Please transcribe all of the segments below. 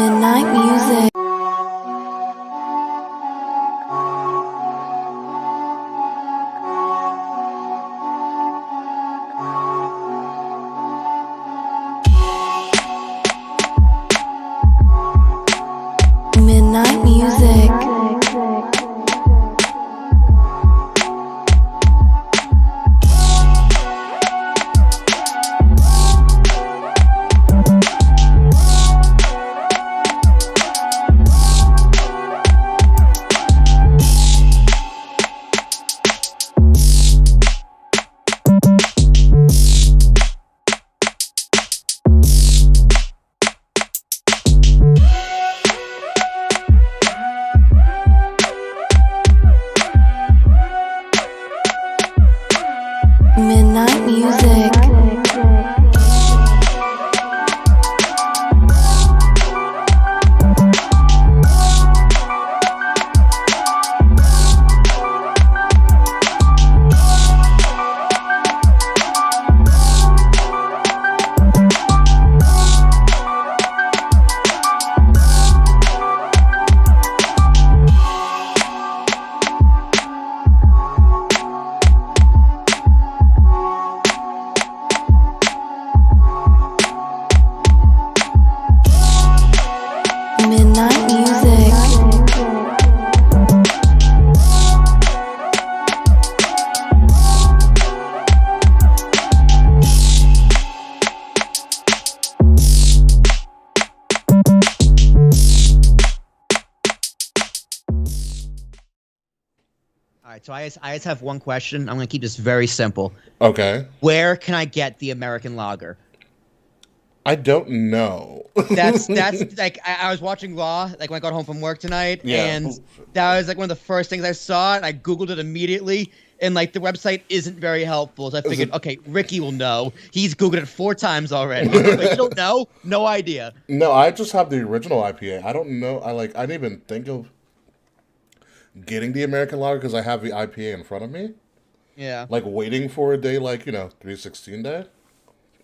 Midnight music. Midnight music. Midnight music. Midnight music. All right, so I just have one question. I'm going to keep this very simple. Okay. Where can I get the American lager? I don't know. That's like I was watching Raw like when I got home from work tonight, Yeah. and that was like one of the first things I saw, and I Googled it immediately, and like the website isn't very helpful. So I figured, okay, Ricky will know. He's Googled it 4 times already. Like, you don't know? No idea. No, I just have the original IPA. I don't know. I didn't even think of getting the American lager because I have the IPA in front of me. Yeah. Like waiting for a day, 316 day.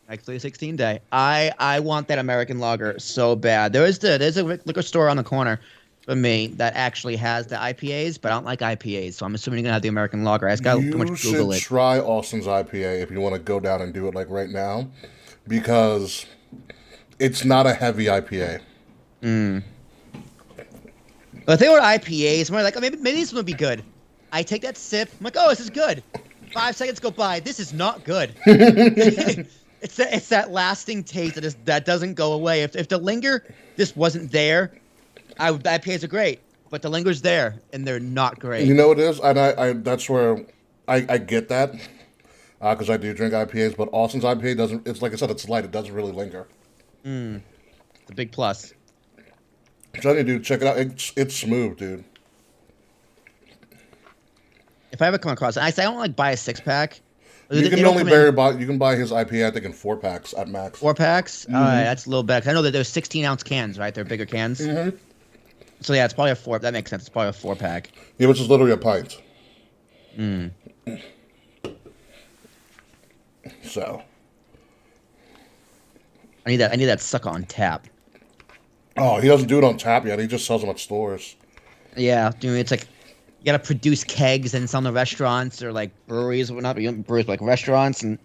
Actually, 16 day. I want that American lager so bad. There's a liquor store on the corner for me that actually has the IPAs, but I don't like IPAs, so I'm assuming you're gonna have the American lager. I just gotta pretty You much Google should it. try Austin's IPA if you want to go down and do it like right now, because it's not a heavy IPA. But the thing with IPAs, we're like, oh, maybe this one would be good. I take that sip, I'm like, oh, this is good. 5 seconds go by, this is not good. It's that lasting taste that doesn't go away. If the linger just wasn't there, IPAs are great, but the linger's there and they're not great. You know what it is, and I that's where I get that because I do drink IPAs, but Austin's IPA doesn't. It's like I said, it's light. It doesn't really linger. It's a big plus. I'm telling you, dude, check it out. It's smooth, dude. If I ever come across it, I don't like buy a 6-pack. You can only you can buy his IPA, I think, in 4-packs at max. 4-packs? All right, that's a little better. 'Cause I know that there's 16-ounce cans, right? They're bigger cans. Mm-hmm. So yeah, it's probably a 4. That makes sense. It's probably a 4-pack. Yeah, which is literally a pint. So. I need that sucker on tap. Oh, he doesn't do it on tap yet. He just sells them at stores. Yeah, dude, it's like you gotta produce kegs and sell them to restaurants or like breweries, well, not breweries, but like restaurants, and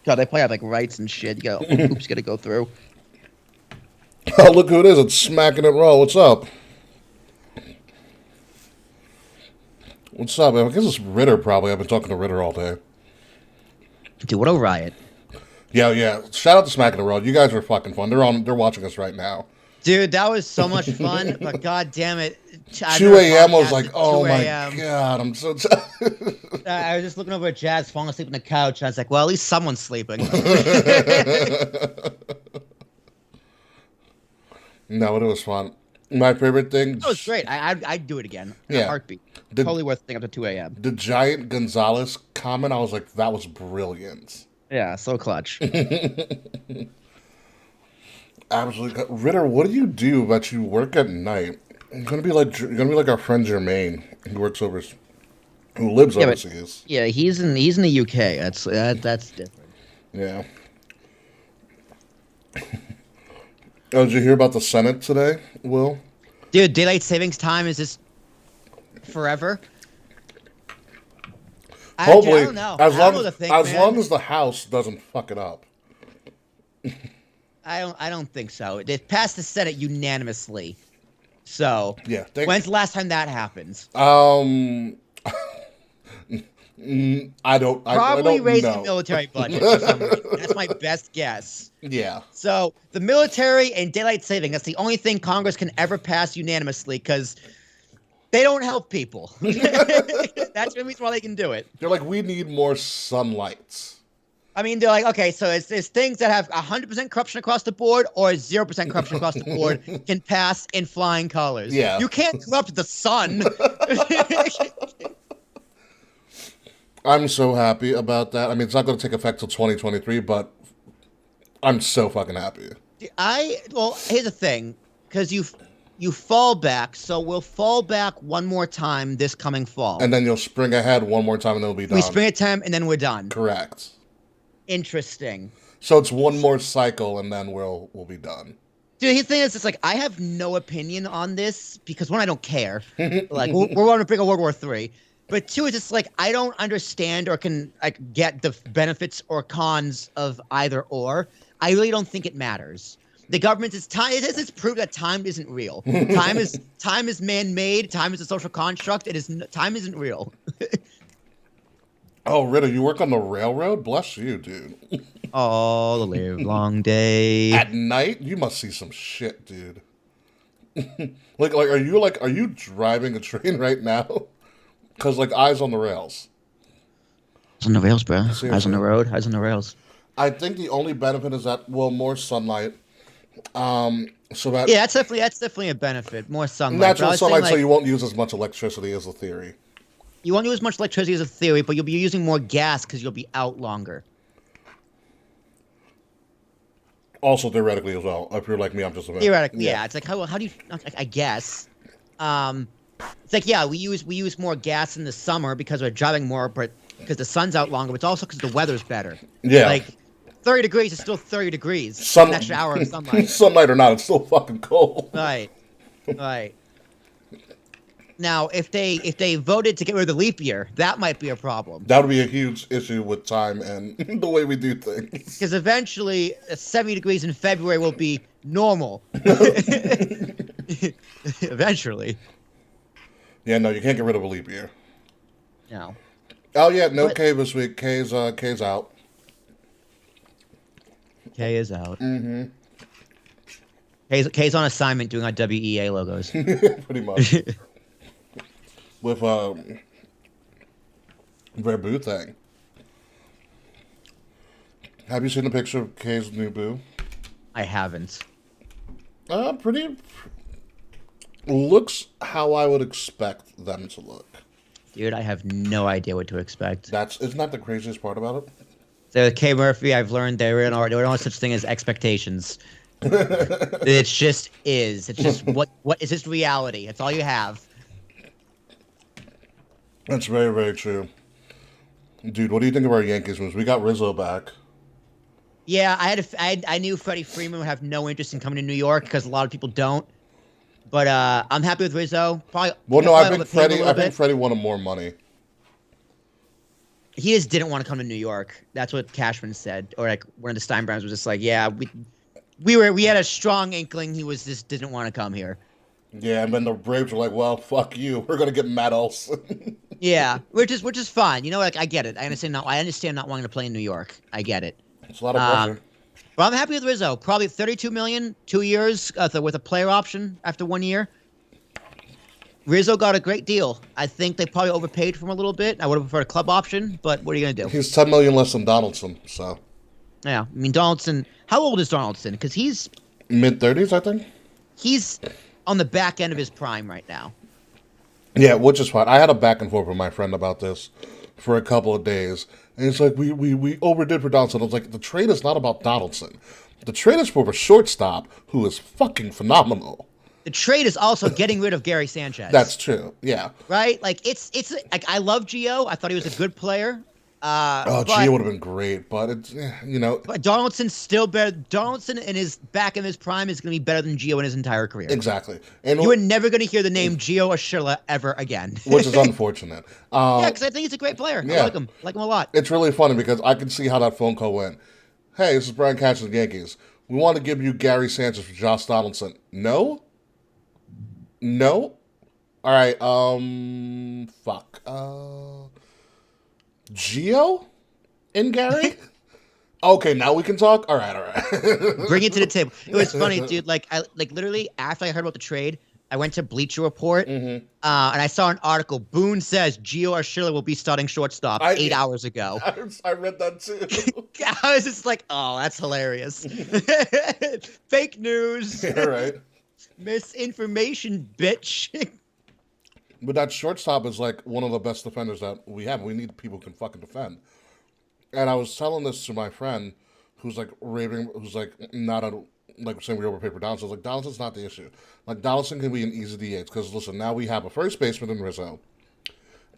God, they play out like Wrights and shit. You got hoops gotta go through. Oh, look who it is! It's smacking it raw. What's up? What's up? I guess it's Ritter. Probably. I've been talking to Ritter all day. Dude, what a riot! Yeah. Shout out to Smacking the Road. You guys are fucking fun. They're watching us right now. Dude, that was so much fun, but god damn it. 2 a.m. I was like, oh my god, I'm so tired. I was just looking over at Jazz falling asleep on the couch. And I was like, well, at least someone's sleeping. No, but it was fun. My favorite thing. That was great. I'd do it again. In a heartbeat. Totally worth staying up to 2 a.m. The Giant Gonzalez comment, I was like, that was brilliant. Yeah, so clutch. Absolutely. Ritter, what do you do that you work at night? You're gonna be like our friend Jermaine, who lives overseas. Yeah, he's in the UK. That's different. Yeah. Oh, did you hear about the Senate today, Will? Dude, daylight savings time is just forever. Hopefully, I don't know. as I don't long know as what to think, as man. long as the House doesn't fuck it up. I don't think so. It passed the Senate unanimously. So Yeah. when's the last time that happens? I don't. Probably I don't raising the know. military budget for some reason. That's my best guess. Yeah. So the military and daylight saving, that's the only thing Congress can ever pass unanimously because they don't help people. That's the reason why they can do it. They're like, we need more sunlight. I mean, they're like, okay, so it's things that have 100% corruption across the board or 0% corruption across the board can pass in flying colors. Yeah. You can't corrupt the sun. I'm so happy about that. I mean, it's not going to take effect till 2023, but I'm so fucking happy. Well, here's the thing, because you fall back, so we'll fall back one more time this coming fall. And then you'll spring ahead one more time and it'll be done. We spring a time and then we're done. Correct. Interesting. So it's one more cycle and then we'll be done. Dude, the thing is, it's like, I have no opinion on this because, one, I don't care. Like, we're going to bring a World War III. But two, it's just like, I don't understand or can like get the benefits or cons of either or. I really don't think it matters. The government is time. It's proved that time isn't real. Time is man-made. Time is a social construct. Time isn't real. Oh, Ritter, you work on the railroad? Bless you, dude. All the live long day. At night, you must see some shit, dude. Are you driving a train right now? Because eyes on the rails. Eyes on the rails, bro. Seriously. Eyes on the road. Eyes on the rails. I think the only benefit is that more sunlight. So that Yeah, that's definitely a benefit. More sunlight. natural But I was sunlight, saying, so you won't use as much electricity as a theory. you won't use as much electricity as a theory, but you'll be using more gas because you'll be out longer. Also theoretically as well. If you're like me, I'm just a man. Theoretically, yeah. It's like how do you? I guess. It's like, yeah, we use more gas in the summer because we're driving more, but because the sun's out longer. But it's also because the weather's better. Yeah. Like 30 degrees is still 30 degrees. An extra hour of sunlight. Sunlight or not, it's still fucking cold. Right. Now, if they voted to get rid of the leap year, that might be a problem. That would be a huge issue with time and the way we do things. Because eventually, 70 degrees in February will be normal. Eventually. Yeah, no, you can't get rid of a leap year. No. Oh yeah, no K this week. K's out. K is out. Mm-hmm. K's on assignment doing our WEA logos. Pretty much. With their boo thing. Have you seen a picture of K's new boo? I haven't. Pretty. Looks how I would expect them to look. Dude, I have no idea what to expect. Isn't that the craziest part about it? So K Murphy, I've learned there are no such thing as expectations. It just is. It's just what is this reality? It's all you have. That's very, very true. Dude, what do you think of our Yankees moves? We got Rizzo back. Yeah, I knew Freddie Freeman would have no interest in coming to New York because a lot of people don't. But I'm happy with Rizzo. I think Freddie wanted more money. He just didn't want to come to New York. That's what Cashman said. Or one of the Steinbrowns was just like, yeah, we had a strong inkling he just didn't want to come here. Yeah, and then the Braves were like, well, fuck you. We're gonna get Matt Olson. Yeah, which is fine. You know, I get it. I understand not wanting to play in New York. I get it. It's a lot of pressure. But I'm happy with Rizzo. Probably $32 million, 2 years with a player option after 1 year. Rizzo got a great deal. I think they probably overpaid for him a little bit. I would have preferred a club option, but what are you gonna do? He's $10 million less than Donaldson, so. Yeah, I mean Donaldson. How old is Donaldson? Because he's mid-30s, I think. He's on the back end of his prime right now. Yeah, which is fine. I had a back and forth with my friend about this for a couple of days. And it's like, we overdid for Donaldson. I was like, the trade is not about Donaldson. The trade is for a shortstop who is fucking phenomenal. The trade is also getting rid of Gary Sanchez. That's true, yeah. Right? Like, it's like, I love Gio. I thought he was a good player. Oh, But Gio would have been great, but it's but Donaldson's still better. Donaldson in his back in his prime is going to be better than Gio in his entire career. exactly, and You are never going to hear the name Gio Urshela ever again. which is unfortunate. Yeah, because I think he's a great player. Yeah. I like him a lot. It's really funny because I can see how that phone call went. Hey, this is Brian Cash of the Yankees. We want to give you Gary Sanchez for Josh Donaldson. No? No? All right, fuck. Gio and Gary? Okay, now we can talk? All right. Bring it to the table. It was funny, dude. Like literally after I heard about the trade, I went to Bleacher Report, and I saw an article. Boone says Gio Urshela will be starting shortstop 8 hours ago. I read that too. I was just like, oh, that's hilarious. Fake news. Yeah, right. Misinformation, bitch. But that shortstop is like one of the best defenders that we have. We need people who can fucking defend. And I was telling this to my friend who's like raving, who's like not a, like saying we overpaid for Donaldson. I was like, Donaldson's not the issue. Like, Donaldson can be an easy DH because, listen, now we have a first baseman in Rizzo.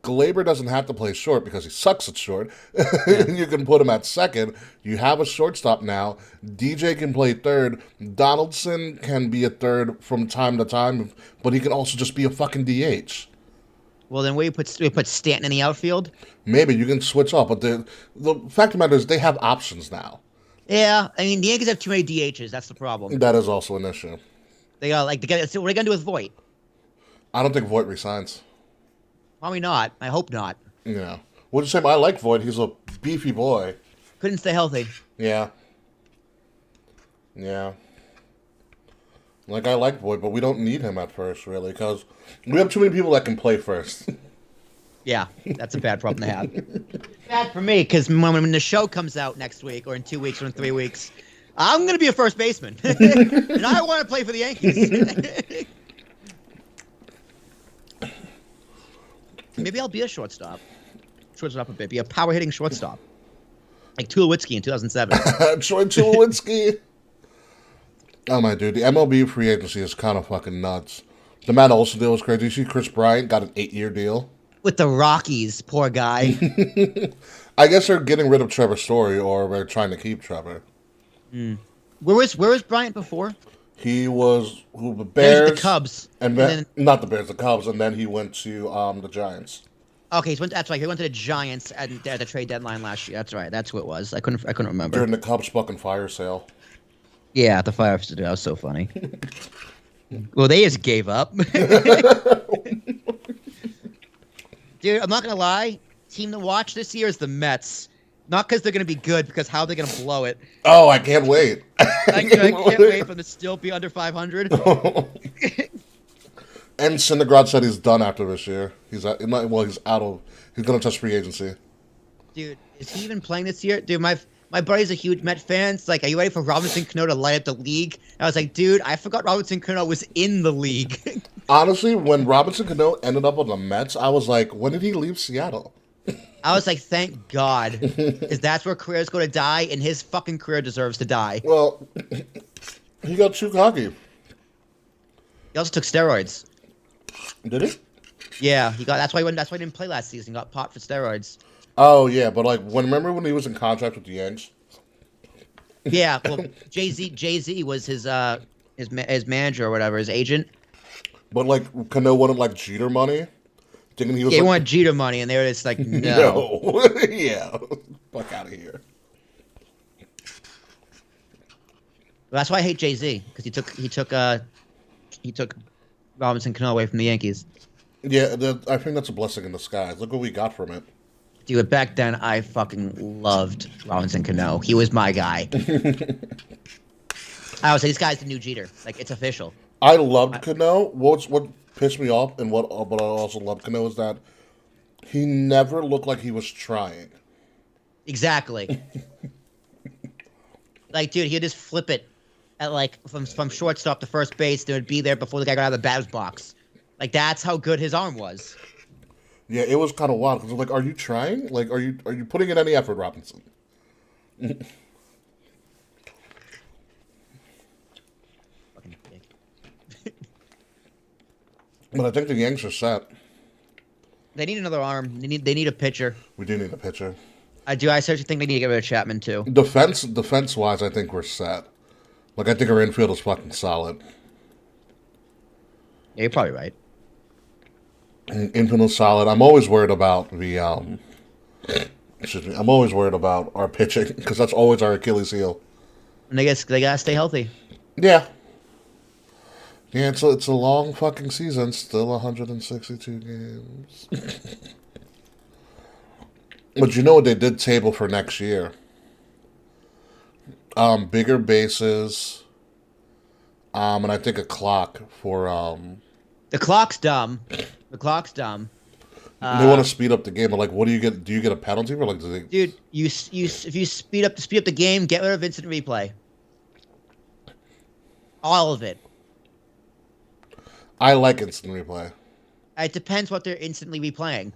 Glaber doesn't have to play short because he sucks at short. Yeah. You can put him at second. You have a shortstop now. DJ can play third. Donaldson can be a third from time to time, but he can also just be a fucking DH. Well, then we put Stanton in the outfield? Maybe you can switch up, but the fact of the matter is they have options now. Yeah, I mean, the Yankees have too many DHs. That's the problem. That is also an issue. They got what are they gonna do with Voit? I don't think Voit resigns. Probably not. I hope not. Yeah. What'd you say? I like Voit. He's a beefy boy. Couldn't stay healthy. Yeah. Like, I like Voit, but we don't need him at first, really, because we have too many people that can play first. Yeah, that's a bad problem to have. Bad for me, because when the show comes out next week, or in 2 weeks, or in 3 weeks, I'm going to be a first baseman. And I want to play for the Yankees. Maybe I'll be a shortstop. Shortstop a bit. Be a power-hitting shortstop. Like Tulowitzki in 2007. Troy Tulowitzki. Oh, my dude. The MLB free agency is kind of fucking nuts. The Matt Olson deal was crazy. You see Chris Bryant got an 8-year deal. With the Rockies, poor guy. I guess they're getting rid of Trevor Story, or they're trying to keep Trevor. Where was Bryant before? He was the Bears, the Cubs, and then not the Bears, the Cubs, and then he went to the Giants. Okay, that's right. He went to the Giants at the trade deadline last year. That's right. That's what it was. I couldn't remember. During the Cubs fucking fire sale. Yeah, the fire sale. That was so funny. Well, they just gave up. Dude, I'm not gonna lie. Team to watch this year is the Mets. Not because they're gonna be good, because how they're gonna blow it. Oh, I can't wait. I can't wait for them to still be under 500. And Syndergaard said he's done after this year. He's out of. He's gonna touch free agency. Dude, is he even playing this year? Dude, my buddy's a huge Met fan. It's like, are you ready for Robinson Cano to light up the league? And I was like, dude, I forgot Robinson Cano was in the league. Honestly, when Robinson Cano ended up on the Mets, I was like, when did he leave Seattle? I was like, thank God, because that's where careers go to die, and his fucking career deserves to die. Well, he got too cocky. He also took steroids. Did he? Yeah, he got. That's why he didn't play last season. He got popped for steroids. Oh yeah, but like, remember when he was in contract with the Yanks? Yeah, well, Jay-Z was his manager or whatever, his agent. But like, Cano wanted like Jeter money, thinking he was. He like, wanted Jeter money, and they were just like, no. Yeah, fuck out of here. That's why I hate Jay-Z, because he took Robinson Cano away from the Yankees. Yeah, I think that's a blessing in disguise. Look what we got from it. Dude, back then I fucking loved Robinson Cano. He was my guy. I would say this guy's the new Jeter. Like, it's official. I loved Cano. What pissed me off, and but I also loved Cano is that he never looked like he was trying. Exactly. Like, dude, he'd just flip it at like from shortstop to first base. They would be there before the guy got out of the batter's box. Like, that's how good his arm was. Yeah, it was kind of wild because like, are you trying? Like, are you putting in any effort, Robinson? Fucking dick. But I think the Yanks are set. They need another arm. They need a pitcher. We do need a pitcher. I seriously think they need to get rid of Chapman too. Defense wise, I think we're set. Like I think our infield is fucking solid. Yeah, you're probably right. Infield is solid. I'm always worried about the excuse me. I'm always worried about our pitching because that's always our Achilles heel. And they gotta stay healthy. Yeah. Yeah, it's a long fucking season. Still 162 games. But you know what they did table for next year? Bigger bases, and I think a clock for The clock's dumb. The clock's dumb. they want to speed up the game. But like, what do you get? Do you get a penalty for like? Do they... Dude, if you speed up the game, get rid of instant replay. All of it. I like instant replay. It depends what they're instantly replaying.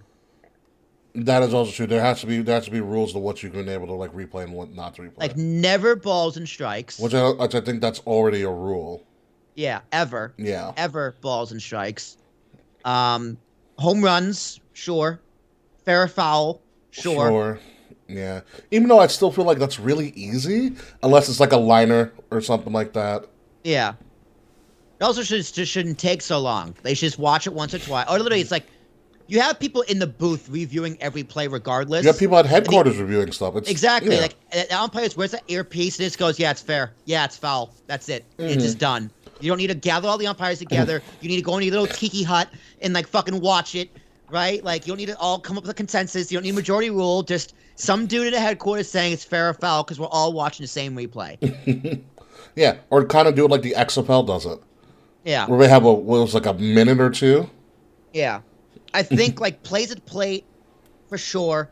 That is also true. There has to be rules to what you've been able to like replay and what not to replay. Like never balls and strikes. Which I think that's already a rule. Yeah, ever. Yeah. Ever balls and strikes. Home runs, sure. Fair or foul, sure. Sure. Yeah. Even though I still feel like that's really easy, unless it's like a liner or something like that. Yeah. It also just shouldn't take so long. They should just watch it once or twice. Or literally, it's like you have people in the booth reviewing every play regardless. You have people at headquarters reviewing stuff. Exactly. Yeah. Like the umpires, where's that earpiece? And it just goes, yeah, it's fair. Yeah, it's foul. That's it. It's just done. You don't need to gather all the umpires together. You need to go in your little tiki hut and like fucking watch it, right? Like you don't need to all come up with a consensus. You don't need majority rule. Just some dude at the headquarters saying it's fair or foul because we're all watching the same replay. Yeah, or kind of do it like the XFL does it. Yeah. Where they have like a minute or two. Yeah. I think like plays at plate for sure,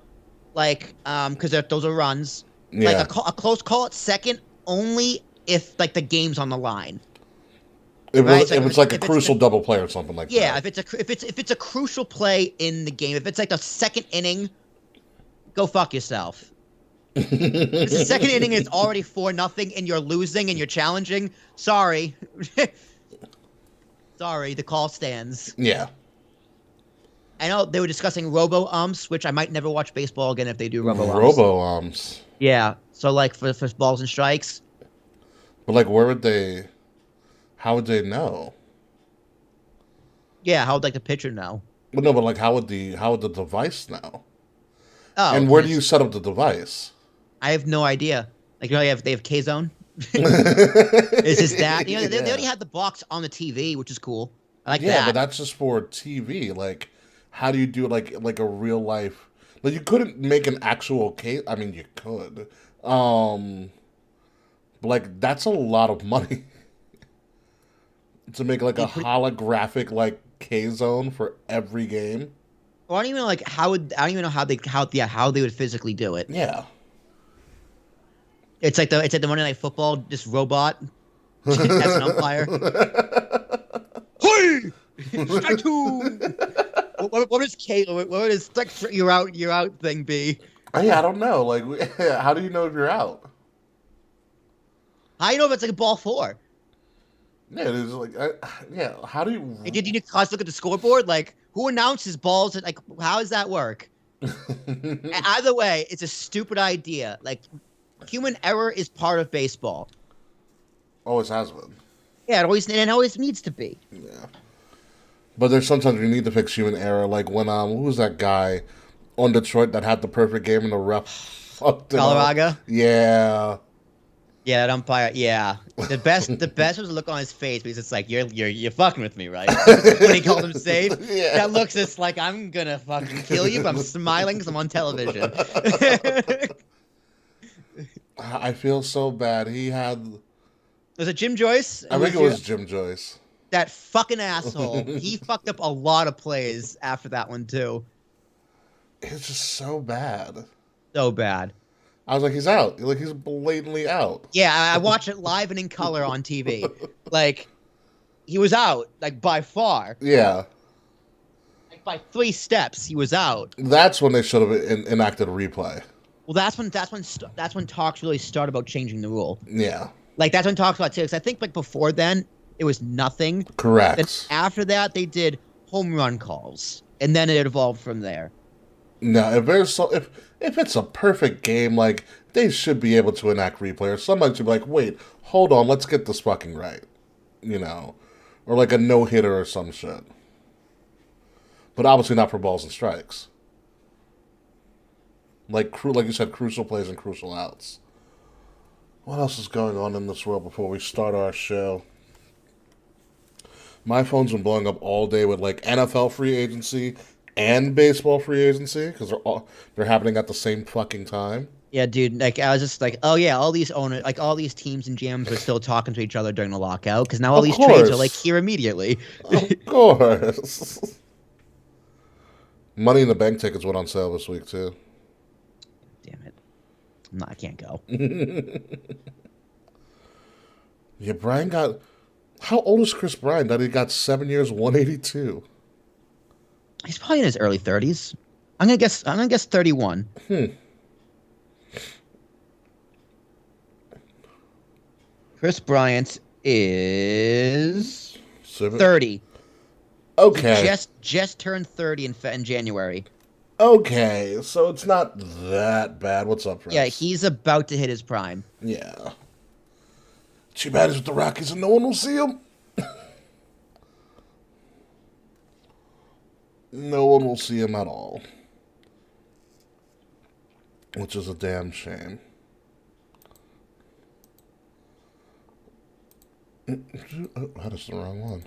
like because those are runs. Yeah. Like a close call at second only if like the game's on the line. If Right, it's like a crucial double play or something like Yeah, that. if it's a crucial play in the game, if it's like the second inning, go fuck yourself. If it's the second inning and it's already 4-0 and you're losing and you're challenging, sorry. Sorry, the call stands. Yeah. I know they were discussing robo-umps, which I might never watch baseball again if they do robo-umps. Robo-umps. Yeah, so like for balls and strikes. But like, how would they know? Yeah, how would like the pitcher know? Well, no, but like, how would the device know? Oh, And where do you set up the device? I have no idea. Like, they have K-Zone? Is this that? You know, they already had the box on the TV, which is cool. I like that. Yeah, but that's just for TV. Like, how do you do like a real life? Like, you couldn't make an actual case. I mean, you could. But like, that's a lot of money to make like a holographic like K-Zone for every game. Well, I don't even know like I don't even know how they would physically do it. Yeah. It's like the Monday Night Football, this robot as an umpire. Hey, strike two. What is like you're out thing be? Yeah, I don't know. Like, how do you know if you're out? How do you know if it's like a ball 4? Yeah, it is like, yeah. How do you? Did you look at the scoreboard? Like, who announces balls? Like, how does that work? Either way, it's a stupid idea. Like, human error is part of baseball. Always has been. Yeah, it always needs to be. Yeah. But there's sometimes we need to fix human error. Like when who was that guy on Detroit that had the perfect game and the ref fucked it up? Galarraga? Yeah. Yeah, that umpire. Yeah, the best was the look on his face because it's like you're fucking with me, right? When he called him safe, Yeah. that looks just like I'm gonna fucking kill you, but I'm smiling because I'm on television. I feel so bad. He had. Was it Jim Joyce? I think it was Jim Joyce. That fucking asshole. He fucked up a lot of plays after that one too. It's just so bad. So bad. I was like, he's out. Like, he's blatantly out. Yeah, I watched it live and in color on TV. Like, he was out, like, by far. Yeah. Like, by 3 steps, he was out. That's when they should have enacted a replay. Well, that's when talks really start about changing the rule. Yeah. Like, that's when talks about too. Because I think, like, before then, it was nothing. Correct. Then after that, they did home run calls. And then it evolved from there. No, if it's a perfect game, like they should be able to enact replay, or somebody should be like, wait, hold on, let's get this fucking right, or like a no hitter or some shit. But obviously not for balls and strikes. Like you said, crucial plays and crucial outs. What else is going on in this world before we start our show? My phone's been blowing up all day with like NFL free agency and baseball free agency because they're happening at the same fucking time. Yeah, dude. Like I was just like, oh yeah, all these owners, like all these teams and GMs are still talking to each other during the lockout because now all these trades are like here immediately. Of course. Money in the Bank tickets went on sale this week too. Damn it! I can't go. Yeah, Brian got. How old is Chris Bryant that he got 7 years, 182? He's probably in his early 30s. I'm gonna guess 31. Chris Bryant is 30. Okay. He just turned 30 in January. Okay, so it's not that bad. What's up, Chris? Yeah, he's about to hit his prime. Yeah. Too bad he's with the Rockies and no one will see him. No one will see him at all. Which is a damn shame. Oh, that is the wrong one.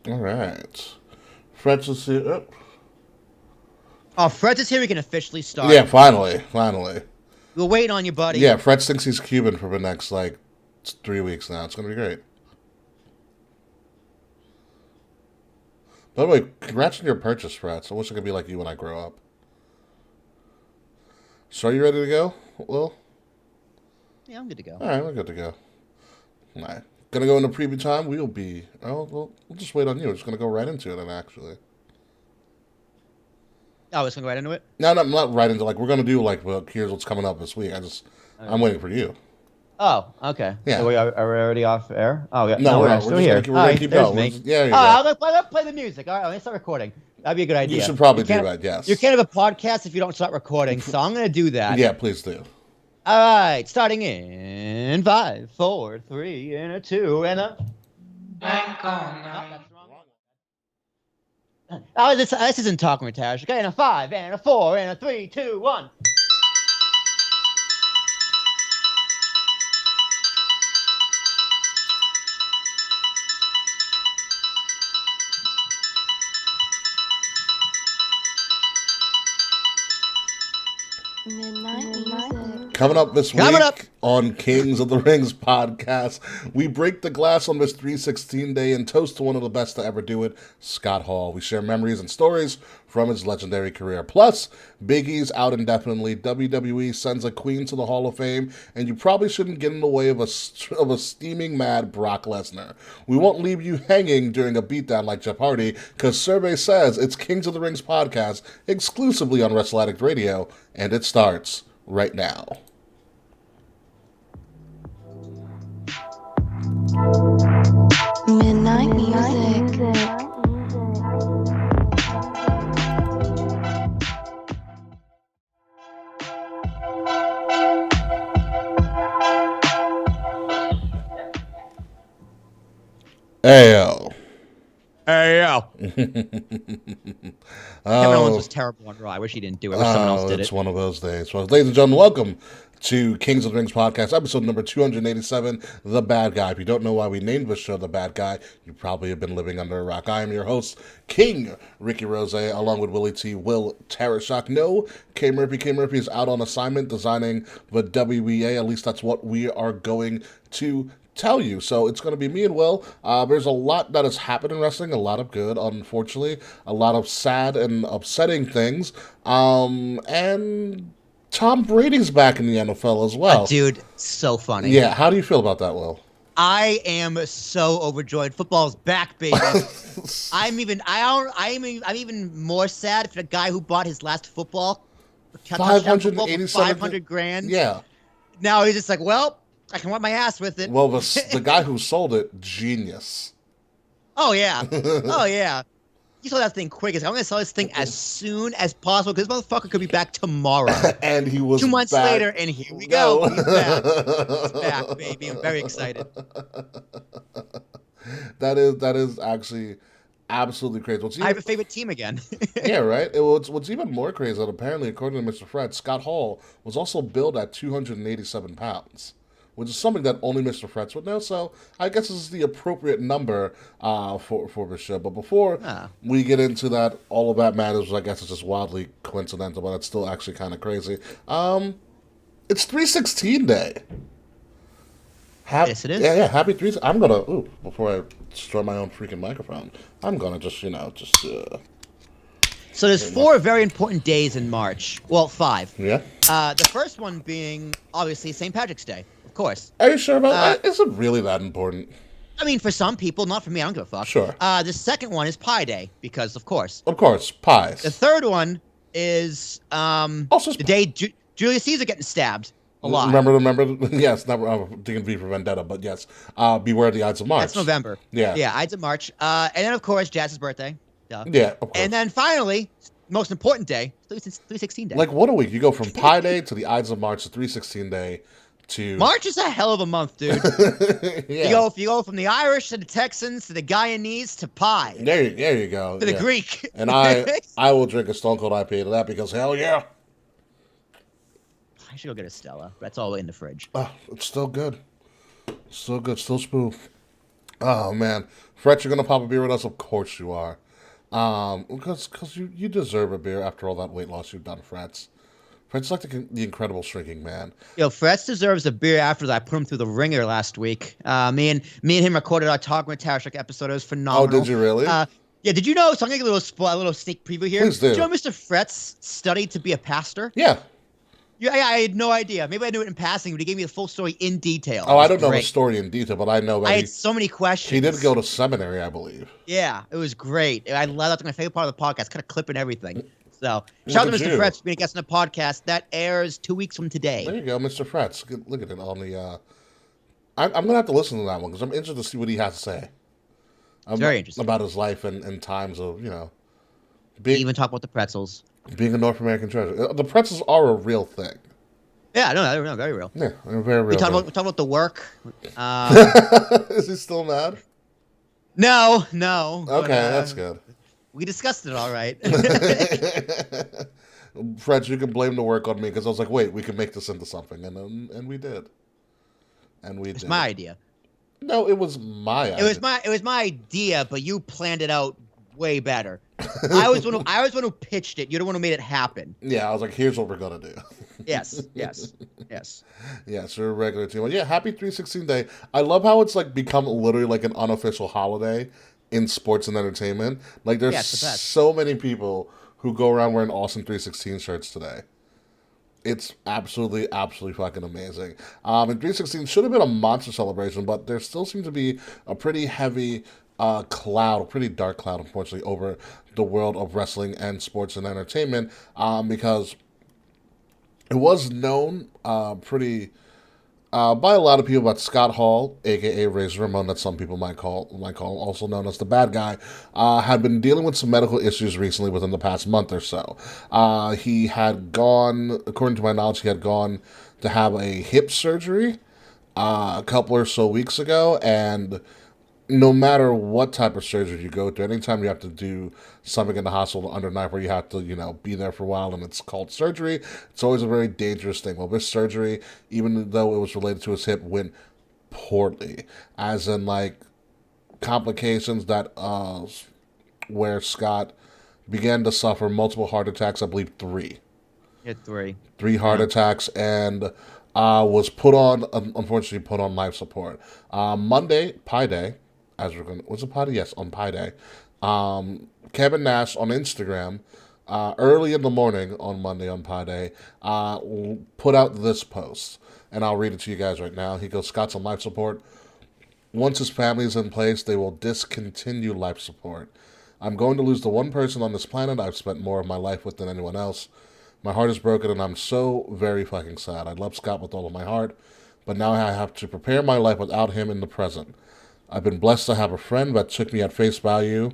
All right. Fred's is here. Oh, Fred's is here. We can officially start. Yeah, finally. We're waiting on you, buddy. Yeah, Fred thinks he's Cuban for the next, 3 weeks now. It's going to be great. By the way, congrats on your purchase, Fred. I wish I could be like you when I grow up. So are you ready to go, Will? Yeah, I'm good to go. All right, we're good to go. All right. Gonna go into preview time. We'll we'll just wait on you. We're just gonna go right into it, then, actually. Oh, it's gonna go right into it? No, not right into, we're gonna do, well, here's what's coming up this week. I'm waiting for you. Oh, okay. Yeah. So are we already off air? Oh, yeah. No, we're still here. We're gonna keep going. Yeah, you go. I'm gonna play the music. All right, let me start recording. That'd be a good idea. You should probably do that, yes. You can't have a podcast if you don't start recording, so I'm gonna do that. Yeah, please do. All right, starting in 5, 4, 3, and a 2, and a... Bank on Oh, that's the wrong one. Oh, this isn't talking Ritash. Okay, and a 5, and a 4, and a 3, 2, 1. Midnight music. Coming up this week on Kings of the Rings podcast, we break the glass on this 316 day and toast to one of the best to ever do it, Scott Hall. We share memories and stories from his legendary career. Plus, Big E's out indefinitely, WWE sends a queen to the Hall of Fame, and you probably shouldn't get in the way of a steaming mad Brock Lesnar. We won't leave you hanging during a beatdown like Jeff Hardy, because survey says it's Kings of the Rings podcast exclusively on Wrestle Addict Radio, and it starts right now. Midnight music. Ayo. Hey, yo. Kevin Owens was terrible on Raw. I wish he didn't do it. I wish someone else did It's it. one of those days. Well, ladies and gentlemen, welcome to Kings of the Rings podcast, episode number 287, The Bad Guy. If you don't know why we named this show The Bad Guy, you probably have been living under a rock. I am your host, King Ricky Rose, along with Willie T. Will Tarashak. No, K. Murphy. K. Murphy is out on assignment designing the WBA. At least that's what we are going to tell you. So it's going to be me and Will. There's a lot that has happened in wrestling, a lot of good, unfortunately, a lot of sad and upsetting things, and Tom Brady's back in the NFL as well. Dude, so funny. Yeah, how do you feel about that, Will? I am so overjoyed. Football's back, baby. I'm even more sad if the guy who bought his last football, touchdown football for 500 grand. Yeah. Now he's just like, well, I can wipe my ass with it. Well, the guy who sold it, genius. Oh yeah, oh yeah. You saw that thing quick. I'm gonna sell this thing as soon as possible because this motherfucker could be back tomorrow. And he was 2 months back. later, and here we go. He's back. He's back, baby. I'm very excited. That is actually absolutely crazy. I have a favorite team again. Yeah, right. What's even more crazy that apparently, according to Mr. Fred, Scott Hall was also billed at 287 pounds, which is something that only Mr. Fretz would know. So I guess this is the appropriate number for the show. But before we get into that, all of that matters. I guess it's just wildly coincidental, but it's still actually kind of crazy. It's 316 day. Yes, it is. Yeah. Happy 3. I'm gonna before I destroy my own freaking microphone. I'm gonna just. So there's 4 very important days in March. Well, 5. Yeah. The first one being obviously St. Patrick's Day, of course. Are you sure about that? Is it really that important? I mean, for some people, not for me. I don't give a fuck. Sure. The second one is Pie Day because, of course. Of course, pies. The third one is Also, the day Julius Caesar getting stabbed alive. Remember? Yes, not thinking V for Vendetta, but yes. Beware the Ides of March. That's November. Yeah. Yeah, Ides of March. And then, of course, Jazz's birthday. Duh. Yeah, of course. And then finally, most important day, 316 Day. Like, what a week. You go from Pi Day to the Ides of March to 316 Day to... March is a hell of a month, dude. Yeah. You go from the Irish to the Texans to the Guyanese to Pie. There you go. To the Greek. And I will drink a Stone Cold IPA to that because hell yeah. I should go get a Stella. That's all in the fridge. Oh, it's still good. Still good. Still smooth. Oh, man. Fretch, you're going to pop a beer with us? Of course you are. Because you deserve a beer after all that weight loss you've done, Fretz. Fretz like the incredible shrinking man. Yo, Fretz deserves a beer after I put him through the ringer last week. Me and him recorded our Talk with Tarashuk episode. It was phenomenal. Oh, did you really? Yeah, did you know? So I'm going to give a little sneak preview here. Please do. Did you know Mr. Fretz studied to be a pastor? Yeah. Yeah, I had no idea. Maybe I knew it in passing, but he gave me the full story in detail. Oh, I don't know the story in detail, but I know that I had so many questions. He did go to seminary, I believe. Yeah, it was great. I love that's my favorite part of the podcast, kind of clipping everything. So, shout out to Mr. Fretz for being a guest on the podcast. That airs 2 weeks from today. There you go, Mr. Fretz. Look at it on the... I'm going to have to listen to that one because I'm interested to see what he has to say. Very interesting. About his life and times of, even talk about the pretzels. Being a North American treasure. The pretzels are a real thing. Yeah, no, very real. Yeah, they're very real. We talk about the work. Is he still mad? No. Okay, that's good. We discussed it all right. Fred, you can blame the work on me because I was like, wait, we can make this into something, and we did. It's my idea. No, it was my idea. It was my idea, but you planned it out way better. I was one who pitched it. You're the one who made it happen. Yeah, I was like, here's what we're gonna do. Yes. Yeah, so we're a regular team. Well, yeah, happy 316 Day. I love how it's like become literally like an unofficial holiday in sports and entertainment. Like there's so many people who go around wearing awesome 316 shirts today. It's absolutely fucking amazing. And 316 should have been a monster celebration, but there still seems to be a pretty heavy cloud, a pretty dark cloud, unfortunately, over the world of wrestling and sports and entertainment, because it was known pretty by a lot of people about Scott Hall, aka Razor Ramon, that some people might call, also known as the bad guy, had been dealing with some medical issues recently within the past month or so. He had gone, according to my knowledge, he had gone to have a hip surgery a couple or so weeks ago, and no matter what type of surgery you go through, anytime you have to do something in the hospital under knife where you have to, be there for a while and it's called surgery, it's always a very dangerous thing. Well, this surgery, even though it was related to his hip, went poorly. As in, like, complications that, where Scott began to suffer multiple heart attacks, I believe 3. Yeah, 3. 3 heart attacks, and was unfortunately put on life support. Monday, Pi Day, was it Pi Day? Yes, on Pi Day. Kevin Nash on Instagram, early in the morning on Monday on Pi Day, put out this post, and I'll read it to you guys right now. He goes, Scott's on life support. Once his family is in place, they will discontinue life support. I'm going to lose the one person on this planet I've spent more of my life with than anyone else. My heart is broken, and I'm so very fucking sad. I love Scott with all of my heart, but now I have to prepare my life without him in the present. I've been blessed to have a friend that took me at face value,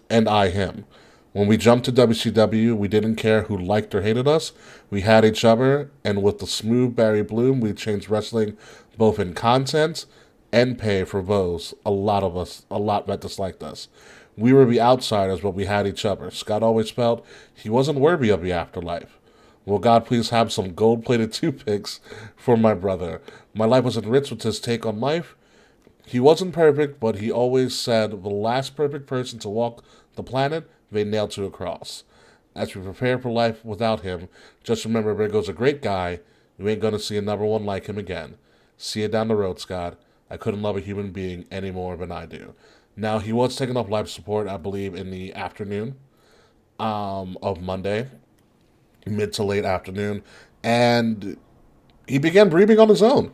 and I him. When we jumped to WCW, we didn't care who liked or hated us. We had each other, and with the smooth Barry Bloom, we changed wrestling both in content and pay for those. A lot that disliked us. We were the outsiders, but we had each other. Scott always felt he wasn't worthy of the afterlife. Will God please have some gold-plated toothpicks for my brother? My life was enriched with his take on life. He wasn't perfect, but he always said the last perfect person to walk the planet, they nailed to a cross. As we prepare for life without him, just remember Ringo's a great guy. You ain't gonna see another one like him again. See you down the road, Scott. I couldn't love a human being any more than I do. Now, he was taking off life support, I believe, in the afternoon of Monday, mid to late afternoon, and he began breathing on his own.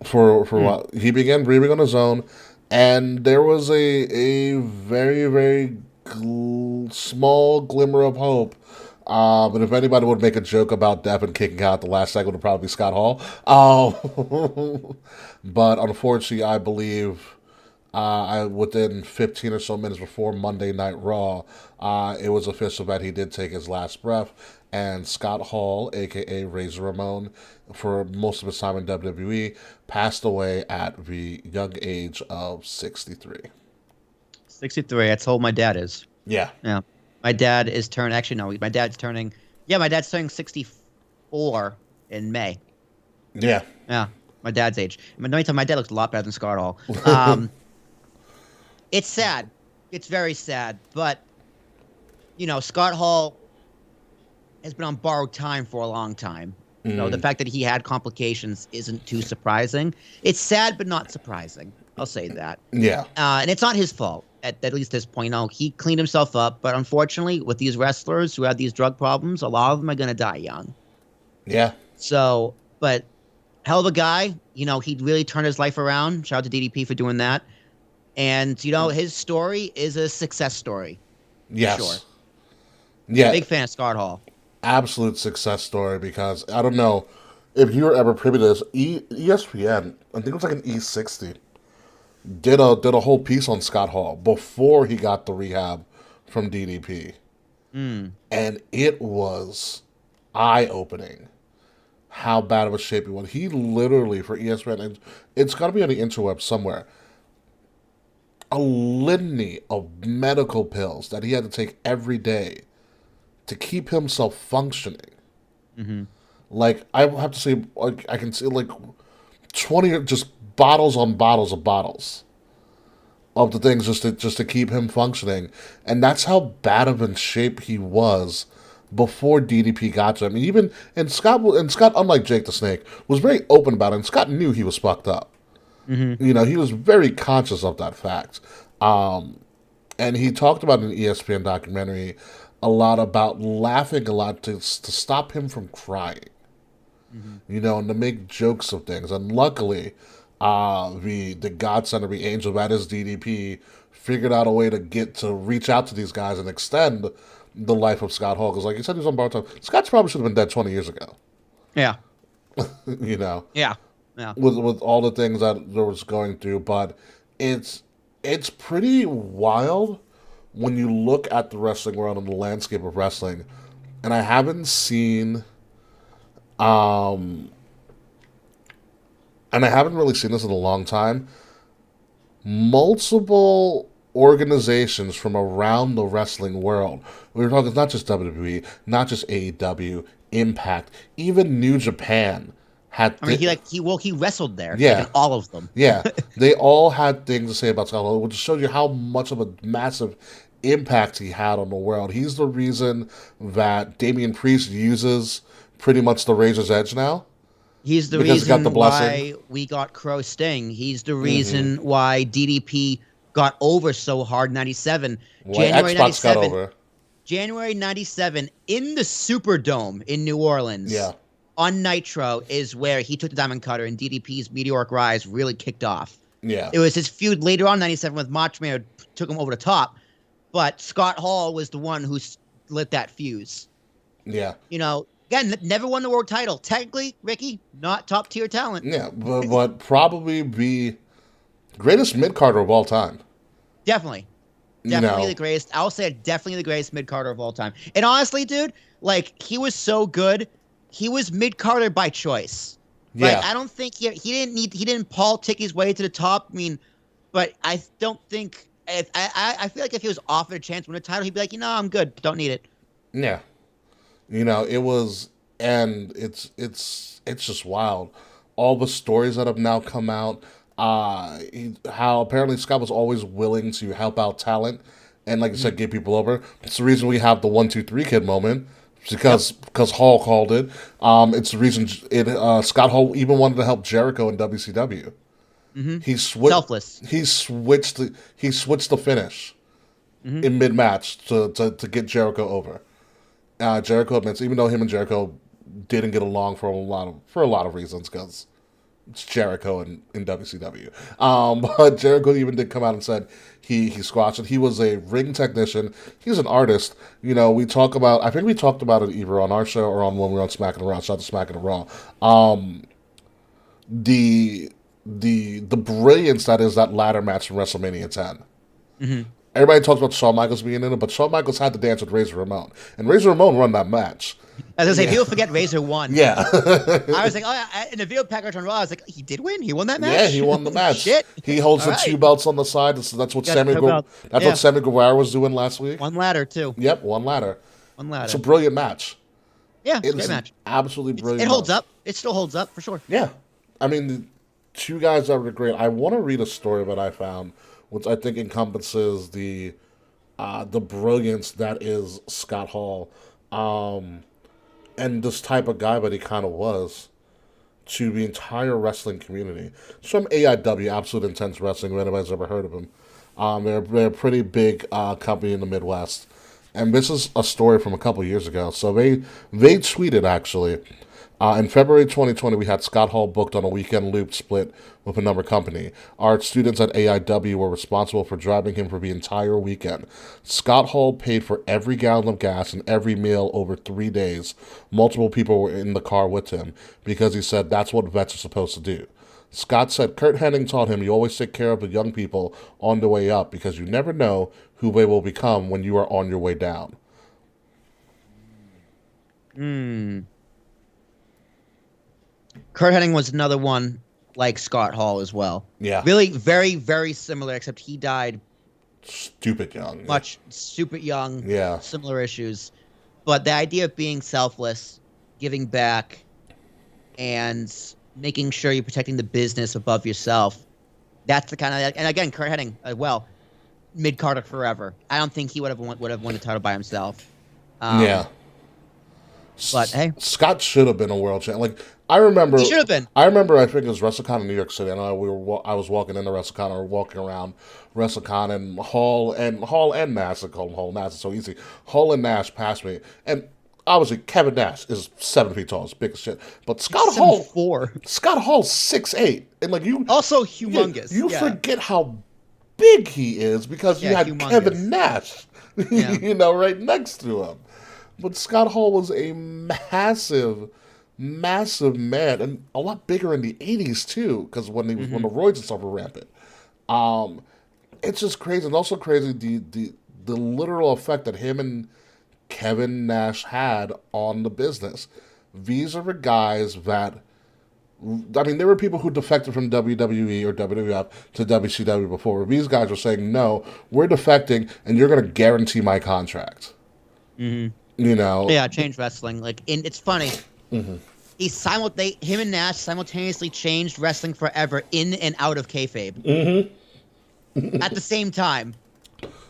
He began breathing on his own, and there was a very, very small glimmer of hope. And if anybody would make a joke about Devin kicking out the last segment, it would probably be Scott Hall. But unfortunately, I believe within 15 or so minutes before Monday Night Raw, it was official that he did take his last breath. And Scott Hall, a.k.a. Razor Ramon, for most of his time in WWE, passed away at the young age of 63. 63. That's how old my dad is. Yeah. Yeah. My dad is turning. Actually, no. My dad's turning 64 in May. Yeah. Yeah. My dad's age. Let me tell you, my dad looks a lot better than Scott Hall. It's sad. It's very sad. But, Scott Hall has been on borrowed time for a long time. So the fact that he had complications isn't too surprising. It's sad, but not surprising. I'll say that. Yeah. And it's not his fault, at least this point. He cleaned himself up. But unfortunately, with these wrestlers who have these drug problems, a lot of them are going to die young. Yeah. So, but hell of a guy. He really turned his life around. Shout out to DDP for doing that. And, his story is a success story. Yes. Sure. Yeah. Big fan of Scott Hall. Absolute success story, because I don't know if you were ever privy to this. ESPN, I think it was like an E60, did a whole piece on Scott Hall before he got the rehab from DDP. And it was eye-opening how bad of a shape he was. He literally, for ESPN, and it's got to be on the interweb somewhere, a litany of medical pills that he had to take every day to keep himself functioning. Mm-hmm. Like, I have to say, like, I can see, like, 20 just bottles on bottles of bottles of the things just to keep him functioning. And that's how bad of in shape he was before DDP got to him. And Scott, unlike Jake the Snake, was very open about it. And Scott knew he was fucked up. Mm-hmm. He was very conscious of that fact. And he talked about in an ESPN documentary a lot about laughing a lot to stop him from crying. And to make jokes of things. And luckily, the godsend of the angel that is DDP figured out a way to reach out to these guys and extend the life of Scott Hall. Because like you said, he was on borrowed time. Scott probably should have been dead 20 years ago. Yeah. Yeah. Yeah. With all the things that there was going through. But it's pretty wild when you look at the wrestling world and the landscape of wrestling. And I haven't seen and I haven't really seen this in a long time. Multiple organizations from around the wrestling world. We were talking, it's not just WWE, not just AEW, Impact, even New Japan had. He wrestled there. Yeah, like all of them. Yeah, they all had things to say about Scott Hall, which shows you how much of a massive impact he had on the world. He's the reason that Damian Priest uses pretty much the Razor's Edge now. He's the reason why we got Crow Sting. He's the reason why DDP got over so hard in 97. January 97. Got over. January 97 in the Superdome in New Orleans. Yeah. On Nitro is where he took the Diamond Cutter and DDP's meteoric rise really kicked off. Yeah. It was his feud later on 97 with Macho Man took him over the top. But Scott Hall was the one who lit that fuse. Yeah. You know, again, never won the world title. Technically, Ricky, not top tier talent. Yeah, but probably the greatest mid carder of all time. Definitely. You Definitely know, the greatest. I'll say definitely the greatest mid carder of all time. And honestly, dude, like he was so good. He was mid carder by choice. Like yeah, I don't think he didn't politic his way to the top. I mean, but I don't think if I feel like if he was offered a chance to win a title, he'd be like, I'm good. Don't need it. yeah. You know, it was, and it's just wild. All the stories that have now come out, how apparently Scott was always willing to help out talent, and like I said, get people over. It's the reason we have the 1 2 3 kid moment. Because Hall called it. It's the reason Scott Hall even wanted to help Jericho in WCW. Mm-hmm. He switched. Selfless. He switched the finish Mm-hmm. in mid match to get Jericho over. Jericho admits, even though him and Jericho didn't get along for a lot of reasons, because it's Jericho in WCW. But Jericho even did come out and said he squashed it. He was a ring technician. He's an artist. You know, I think we talked about it either on our show or on when we were on Smack and Raw. Shout out to Smack and Raw. The the brilliance that is that ladder match from WrestleMania 10. Mm-hmm. Everybody talks about Shawn Michaels being in it, but Shawn Michaels had to dance with Razor Ramon, and Razor Ramon won that match. I was gonna say, people forget Razor won. Yeah. I was like, in the video package on Raw, I was like, he did win. He won that match. Yeah, he won the match. Shit. He holds All the right. 2 belts on the side. That's what Got Sammy two belts. what Sammy Guevara was doing last week. One ladder too. Yep, one ladder. One ladder. It's a brilliant match. Yeah, it's a It's great an match. absolutely brilliant. It holds match. up. It still holds up for sure. Yeah, I mean, the 2 guys that were great. I want to read a story that I found, which I think encompasses the brilliance that is Scott Hall, and this type of guy that he kind of was to the entire wrestling community. It's from AIW, Absolute Intense Wrestling, if anybody's ever heard of them. They're a pretty big company in the Midwest. And this is a story from a couple years ago. So they tweeted, actually, in February 2020, we had Scott Hall booked on a weekend loop split with another company. Our students at AIW were responsible for driving him for the entire weekend. Scott Hall paid for every gallon of gas and every meal over 3 days. Multiple people were in the car with him because he said that's what vets are supposed to do. Scott said Kurt Hennig taught him you always take care of the young people on the way up because you never know who they will become when you are on your way down. Kurt Hennig was another one like Scott Hall as well. Yeah. Really very, very similar, except he died Stupid young. much super young. Yeah. Similar issues. But the idea of being selfless, giving back, and making sure you're protecting the business above yourself, that's the kind of... And again, Kurt Hennig, mid-carder forever. I don't think he would have won the title by himself. Yeah. But, hey. Scott should have been a world champion. Like, I remember... He should have been. I remember, I think it was WrestleCon in New York City. I know I was walking into WrestleCon, or walking around WrestleCon, and Hall and Nash, I call him Hall, Nash, it's so easy. Hall and Nash passed me. And obviously, Kevin Nash is 7 feet tall, it's big as shit. But Scott Hall... 7'4". Scott Hall's 6'8". And, like, you... Also humongous. You forget how big he is because you had humongous. Kevin Nash, Yeah. right next to him. But Scott Hall was a massive man, and a lot bigger in the 80s too, because when the roids and stuff were rampant. It's just crazy, and also crazy the literal effect that him and Kevin Nash had on the business. These are the guys that, I mean, there were people who defected from WWE or WWF to WCW before. These guys were saying, no, we're defecting, and you're going to guarantee my contract. Mm-hmm. Yeah, change wrestling. It's funny. Mm-hmm. Him and Nash simultaneously changed wrestling forever in and out of kayfabe. Mm-hmm. At the same time.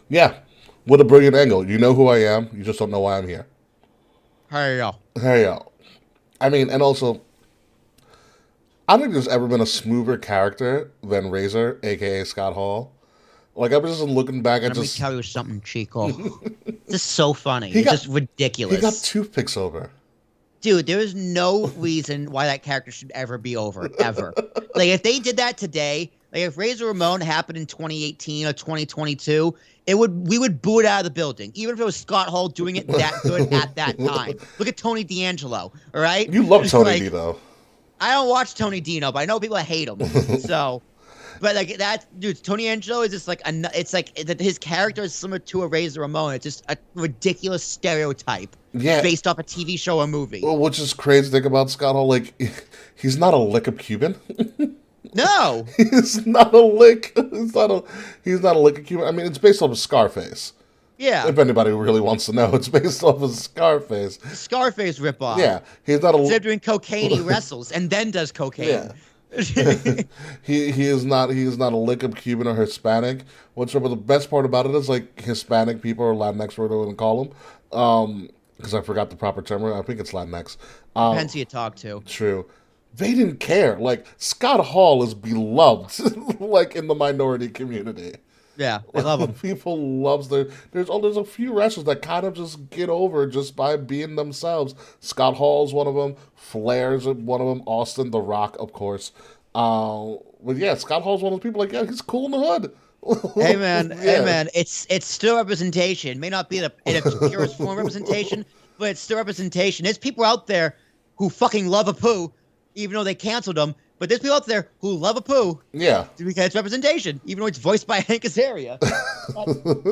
Yeah, what a brilliant angle. You know who I am, you just don't know why I'm here. There you go. I mean, and also, I don't think there's ever been a smoother character than Razor, a.k.a. Scott Hall. Like, I was just looking back at Let me tell you something, Chico. This is so funny. It's just ridiculous. He got toothpicks over. Dude, there is no reason why that character should ever be over, ever. Like, if they did that today, Like if Razor Ramon happened in 2018 or 2022, we would boo it out of the building, even if it was Scott Hall doing it that good at that time. Look at Tony D'Angelo, all right? You love Tony Like, D, though. I don't watch Tony Dino, but I know people hate him. So, but like that, dude, Tony Angelo is just like it's like his character is similar to a Razor Ramon. It's just a ridiculous stereotype based off a TV show or movie. Well, which is crazy to think about Scott Hall. Like, he's not a lick of Cuban. No, he's not a lick. He's not a lick of Cuban. I mean, it's based off of Scarface. Yeah. If anybody really wants to know, it's based off of Scarface. Scarface ripoff. Yeah, he's not a. Instead of doing cocaine, he wrestles and then does cocaine. Yeah. he is not a lick of Cuban or Hispanic. Whatsoever. The best part about it is like Hispanic people or Latinx, whatever they want to call them. Because I forgot the proper term. I think it's Latinx. Depends who you talk to. True. They didn't care. Like Scott Hall is beloved, like in the minority community. Yeah, I love him. People loves there's a few wrestlers that kind of just get over just by being themselves. Scott Hall's one of them. Flair's one of them. Austin, The Rock, of course. But yeah, Scott Hall's one of those people like, yeah, he's cool in the hood. Hey man, it's still representation. It may not be in its purest form representation, but it's still representation. There's people out there who fucking love a poo, even though they canceled them. But there's people out there who love a poo. Yeah. Because it's representation, even though it's voiced by Hank Azaria.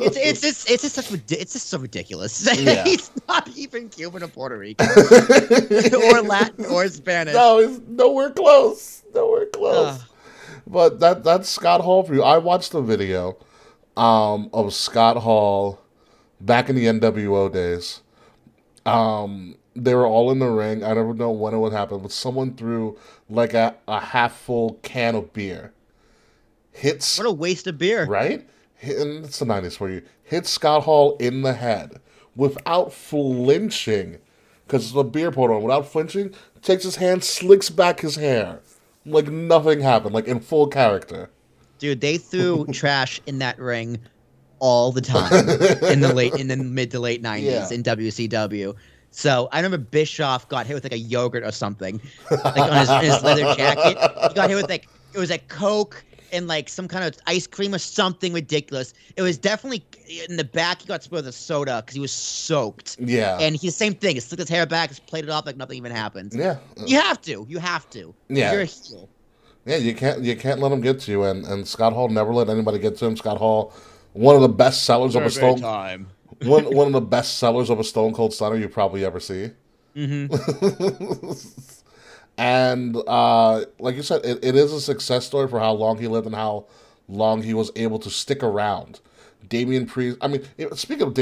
it's just so ridiculous. Yeah. He's not even Cuban or Puerto Rican or Latin or Spanish. No, he's nowhere close. Nowhere close. But that's Scott Hall for you. I watched the video of Scott Hall back in the NWO days. They were all in the ring. I never know when it would happen, but someone threw like a half full can of beer. What a waste of beer. Right? And it's the 90s for you. Hits Scott Hall in the head without flinching. Because it's a beer poured on. Without flinching, takes his hand, slicks back his hair. Like nothing happened. Like in full character. Dude, they threw trash in that ring all the time in the mid to late 90s in WCW. So I remember Bischoff got hit with like a yogurt or something, like on his leather jacket. He got hit with like it was like Coke and like some kind of ice cream or something ridiculous. It was definitely in the back. He got spilled with a soda because he was soaked. Yeah, and he same thing. He slicked his hair back, just played it off like nothing even happened. Yeah, you have to. Yeah, you're a heel. Yeah, you can't let him get to you. And Scott Hall never let anybody get to him. Scott Hall, one of the best sellers of a Stone. One of the best sellers of a Stone Cold Stunner you probably ever see. Mm-hmm. And like you said, it is a success story for how long he lived and how long he was able to stick around. Damian Priest. I mean, speaking of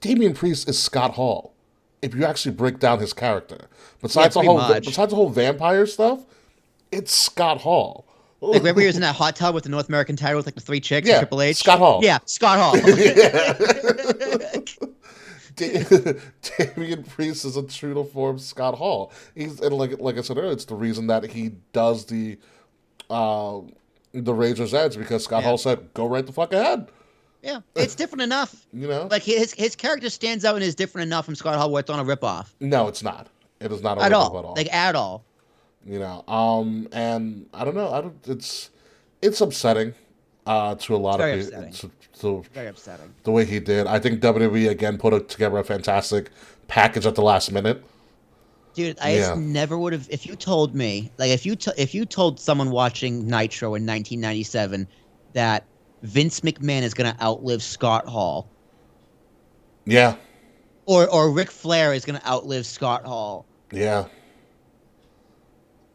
Damian Priest is Scott Hall. If you actually break down his character, besides the whole vampire stuff, it's Scott Hall. Like remember he was in that hot tub with the North American title with like the three chicks and Triple H? Scott Hall. Yeah, Scott Hall. Damian Priest is a true to form Scott Hall. He's and like I said earlier, it's the reason that he does the Razor's Edge because Scott Hall said, "Go right the fuck ahead." Yeah, it's different enough. You know, like his character stands out and is different enough from Scott Hall where it's on a ripoff. No, it's not. It is not a ripoff at all. Like at all. You know, and I don't know. It's upsetting to a lot of people. Very upsetting. The way he did. I think WWE again put together a fantastic package at the last minute. Dude, I just never would have. If you told me, like, if you told someone watching Nitro in 1997 that Vince McMahon is going to outlive Scott Hall, yeah, or Ric Flair is going to outlive Scott Hall, yeah.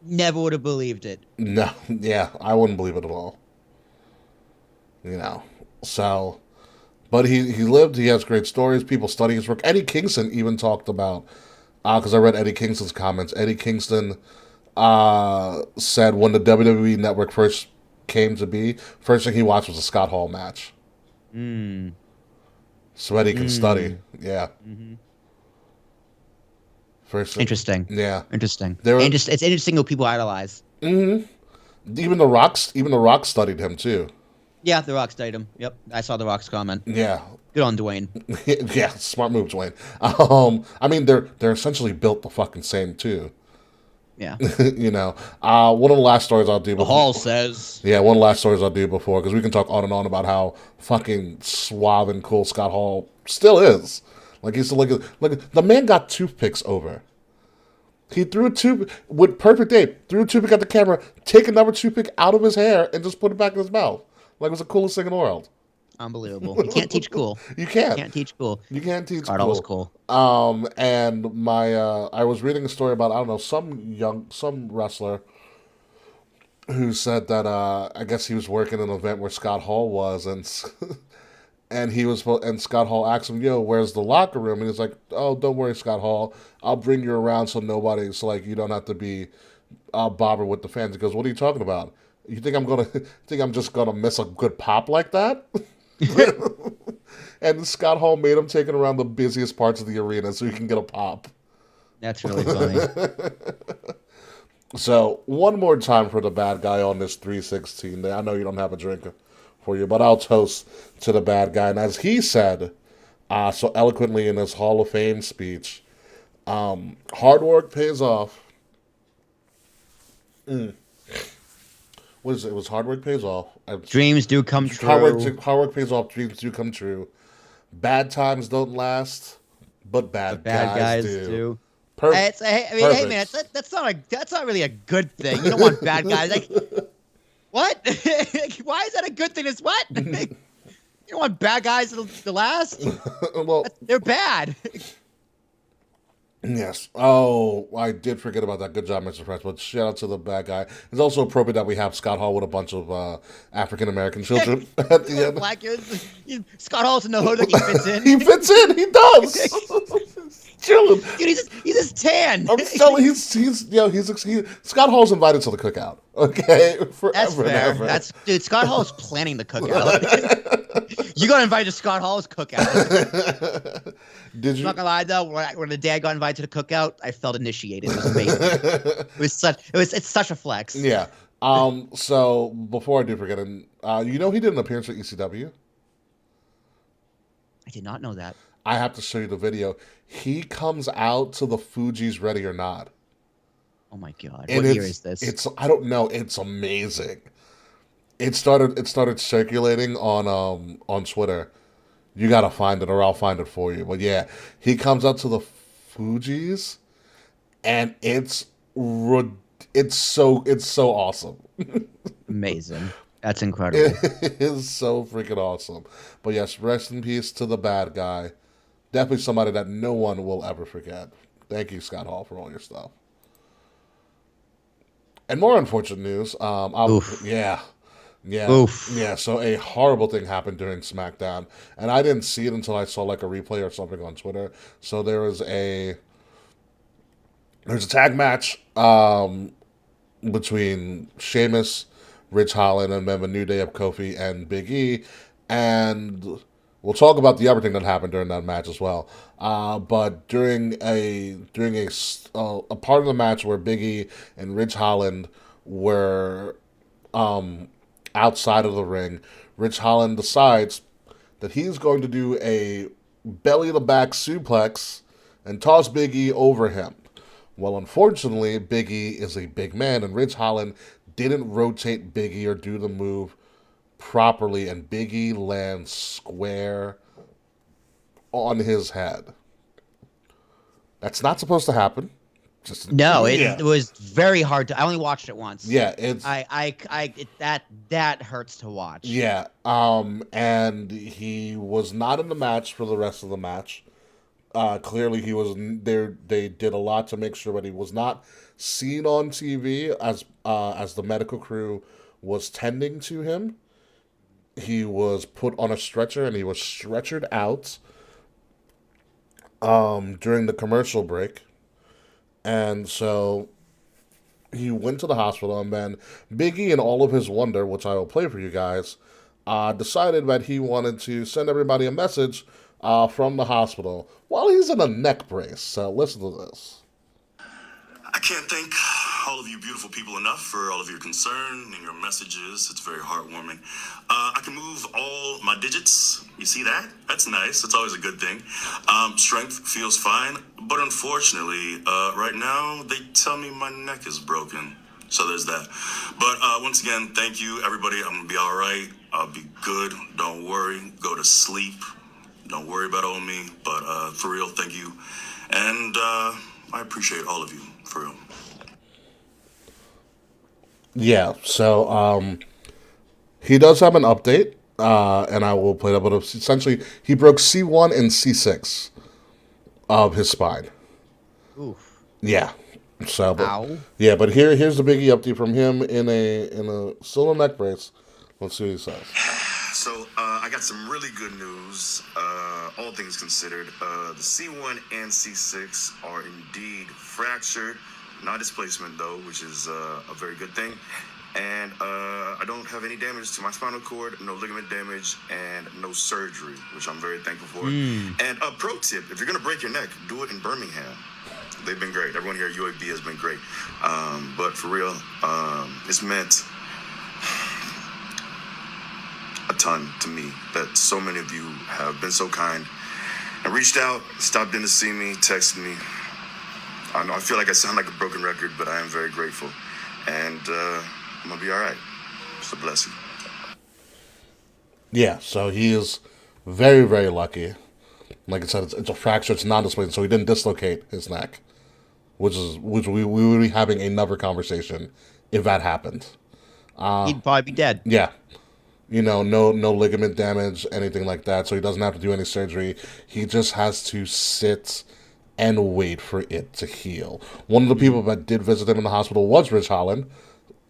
Never would have believed it. No, yeah, I wouldn't believe it at all. You know, so, but he lived. He has great stories. People study his work. Eddie Kingston even talked about, because I read Eddie Kingston's comments. Eddie Kingston said when the WWE Network first came to be, first thing he watched was a Scott Hall match. So Eddie can study. Yeah. Mm-hmm. Interesting. Yeah. Interesting. It's interesting who people idolize. Mm-hmm. Even the Rock studied him too. Yeah, The Rock studied him. Yep, I saw The Rock's comment. Yeah. Good on Dwayne. Yeah, smart move, Dwayne. I mean, they're essentially built the fucking same too. Yeah. You know, one of the last stories I'll do The before. Hall says. Yeah, one of the last stories I'll do before, because we can talk on and on about how fucking suave and cool Scott Hall still is. Like, he's still like the man got toothpicks over. He threw a toothpick with perfect aim, threw a toothpick at the camera, take another toothpick out of his hair, and just put it back in his mouth. Like, it was the coolest thing in the world. Unbelievable. You can't teach cool. You can't. Can't teach cool. You can't teach Scott cool. Hall's cool. And my I was reading a story about, I don't know, some wrestler who said that I guess he was working an event where Scott Hall was, and and Scott Hall asked him, "Yo, where's the locker room?" And he's like, "Oh, don't worry, Scott Hall. I'll bring you around so like you don't have to be bothered with the fans." He goes, "What are you talking about? You think I'm just gonna miss a good pop like that?" And Scott Hall made him take it around the busiest parts of the arena so he can get a pop. That's really funny. So, one more time for the bad guy on this 316 day. I know you don't have a drink for you, but I'll toast to the bad guy. And as he said so eloquently in his Hall of Fame speech, hard work pays off. What is it? It was hard work pays off. Dreams do come true. Hard work pays off. Dreams do come true. Bad times don't last, but bad guys do. Perfect. Hey man, that's not really a good thing. You don't want bad guys. Like, what? Why is that a good thing? It's what? You don't want bad guys to last. Well, they're bad. Yes. Oh, I did forget about that. Good job, Mr. Fresh. But shout out to the bad guy. It's also appropriate that we have Scott Hall with a bunch of African American children at the end. Black kids. Scott Hall's in the hood. Like, he fits in. He fits in. He does. Chilling. Dude, he's just tan. I'm telling Scott Hall's invited to the cookout. Okay, That's fair. Dude. Scott Hall's planning the cookout. You got invited to Scott Hall's cookout. Did you? I'm not gonna lie though, when the dad got invited to the cookout, I felt initiated. It was amazing. It's such a flex. Yeah. So before I do forget, he did an appearance at ECW. I did not know that. I have to show you the video. He comes out to the Fugees Ready or Not. Oh my god! And what year is this? I don't know. It's amazing. It started circulating on Twitter. You gotta find it, or I'll find it for you. But yeah, he comes out to the Fugees, and it's so awesome. Amazing. That's incredible. It is so freaking awesome. But yes, rest in peace to the bad guy. Definitely somebody that no one will ever forget. Thank you, Scott Hall, for all your stuff. And more unfortunate news. Oof. Yeah. Oof. Yeah, so a horrible thing happened during SmackDown. And I didn't see it until I saw like a replay or something on Twitter. So there's a tag match between Sheamus, Ridge Holland, and then the New Day of Kofi and Big E. And we'll talk about the other thing that happened during that match as well. But during a part of the match where Big E and Ridge Holland were outside of the ring, Ridge Holland decides that he's going to do a belly-to-back suplex and toss Big E over him. Well, unfortunately, Big E is a big man, and Ridge Holland didn't rotate Big E or do the move properly, and Big E lands square on his head. That's not supposed to happen. It was very hard to. I only watched it once. Yeah, it's that hurts to watch. Yeah, and he was not in the match for the rest of the match. Clearly, he was there. They did a lot to make sure that he was not seen on TV as the medical crew was tending to him. He was put on a stretcher and he was stretchered out during the commercial break. And so he went to the hospital, and then Big E, in all of his wonder, which I will play for you guys, decided that he wanted to send everybody a message from the hospital while he's in a neck brace. So listen to this. I can't thank all of you beautiful people enough for all of your concern and your messages. It's very heartwarming. I can move all my digits. You see that? That's nice. That's always a good thing. Strength feels fine, but unfortunately, right now they tell me my neck is broken. So there's that. But once again, thank you, everybody. I'm gonna be all right. I'll be good. Don't worry. Go to sleep. Don't worry about old me. But for real, thank you. And I appreciate all of you, for real. Yeah, so he does have an update, and I will play that. But essentially, he broke C1 and C6 of his spine. Oof. Yeah. So, Ow. yeah, but here's the biggie update from him in a still a neck brace. Let's see what he says. So I got some really good news. All things considered, the C1 and C6 are indeed fractured. Not displacement though, which is a very good thing. And I don't have any damage to my spinal cord, no ligament damage, and no surgery, which I'm very thankful for. And a pro tip, if you're gonna break your neck, do it in Birmingham. They've been great. Everyone here at UAB has been great. But for real, it's meant a ton to me that so many of you have been so kind and reached out, stopped in to see me, texted me. I know I feel like I sound like a broken record, but I am very grateful. And I'm going to be all right. It's a blessing. Yeah, so he is very, very lucky. Like I said, it's a fracture, it's non-displacement, so he didn't dislocate his neck, which we would be having another conversation if that happened. He'd probably be dead. Yeah. You know, no ligament damage, anything like that, so he doesn't have to do any surgery. He just has to sit and wait for it to heal. One of the people that did visit him in the hospital was Rich Holland,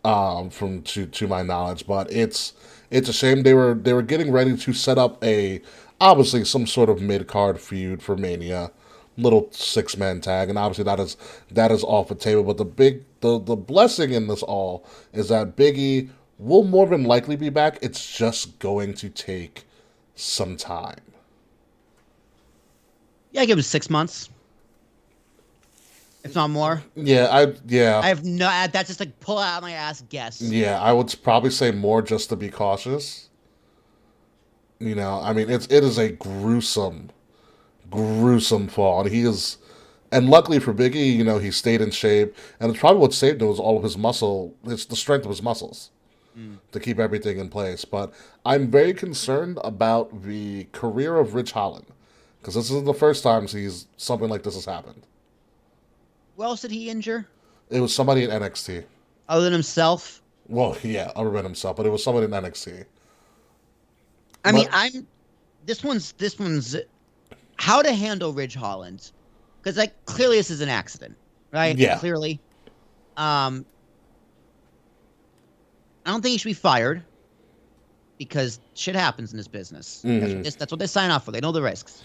from to my knowledge, but it's a shame they were getting ready to set up obviously some sort of mid-card feud for Mania, little 6-man tag, and obviously that is off the table. But the blessing in this all is that Big E will more than likely be back. It's just going to take some time. Yeah, I give him 6 months, if not more. Yeah, I have no. That's just like pull out my ass guess. Yeah, I would probably say more just to be cautious. You know, I mean, it is a gruesome fall, and luckily for Biggie, you know, he stayed in shape, and it's probably what saved him was all of his muscle, it's the strength of his muscles to keep everything in place. But I'm very concerned about the career of Rich Holland, because this isn't the first time something like this has happened. Who else did he injure? It was somebody in NXT. Other than himself? Well, yeah, other than himself, but it was somebody in NXT. I mean, this one's how to handle Ridge Holland, because like clearly this is an accident, right? Yeah. Clearly, I don't think he should be fired because shit happens in this business. That's what they sign off for. They know the risks.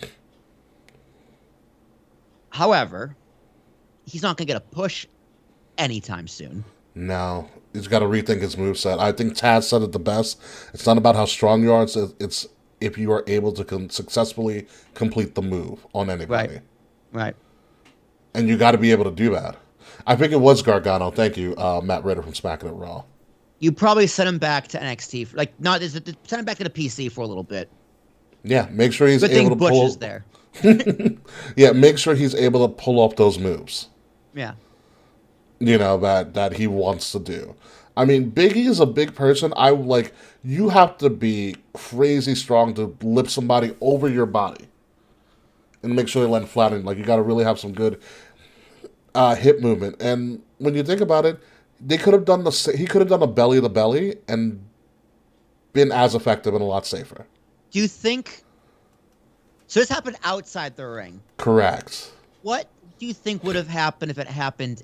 However, he's not gonna get a push anytime soon. No, he's got to rethink his moveset. I think Taz said it the best. It's not about how strong you are. It's if you are able to successfully complete the move on anybody. Right. And you got to be able to do that. I think it was Gargano. Thank you, Matt Ritter from Smacking It Raw. You probably send him back to NXT. Send him back to the PC for a little bit. Yeah, make sure he's Good able thing to Butch pull. is there. Yeah, make sure he's able to pull off those moves. Yeah. You know, that he wants to do. I mean, Big E is a big person. You have to be crazy strong to lift somebody over your body and make sure they land flat. And, you got to really have some good hip movement. And when you think about it, he could have done a belly to belly and been as effective and a lot safer. Do you think? So this happened outside the ring. Correct. What do you think would have happened if it happened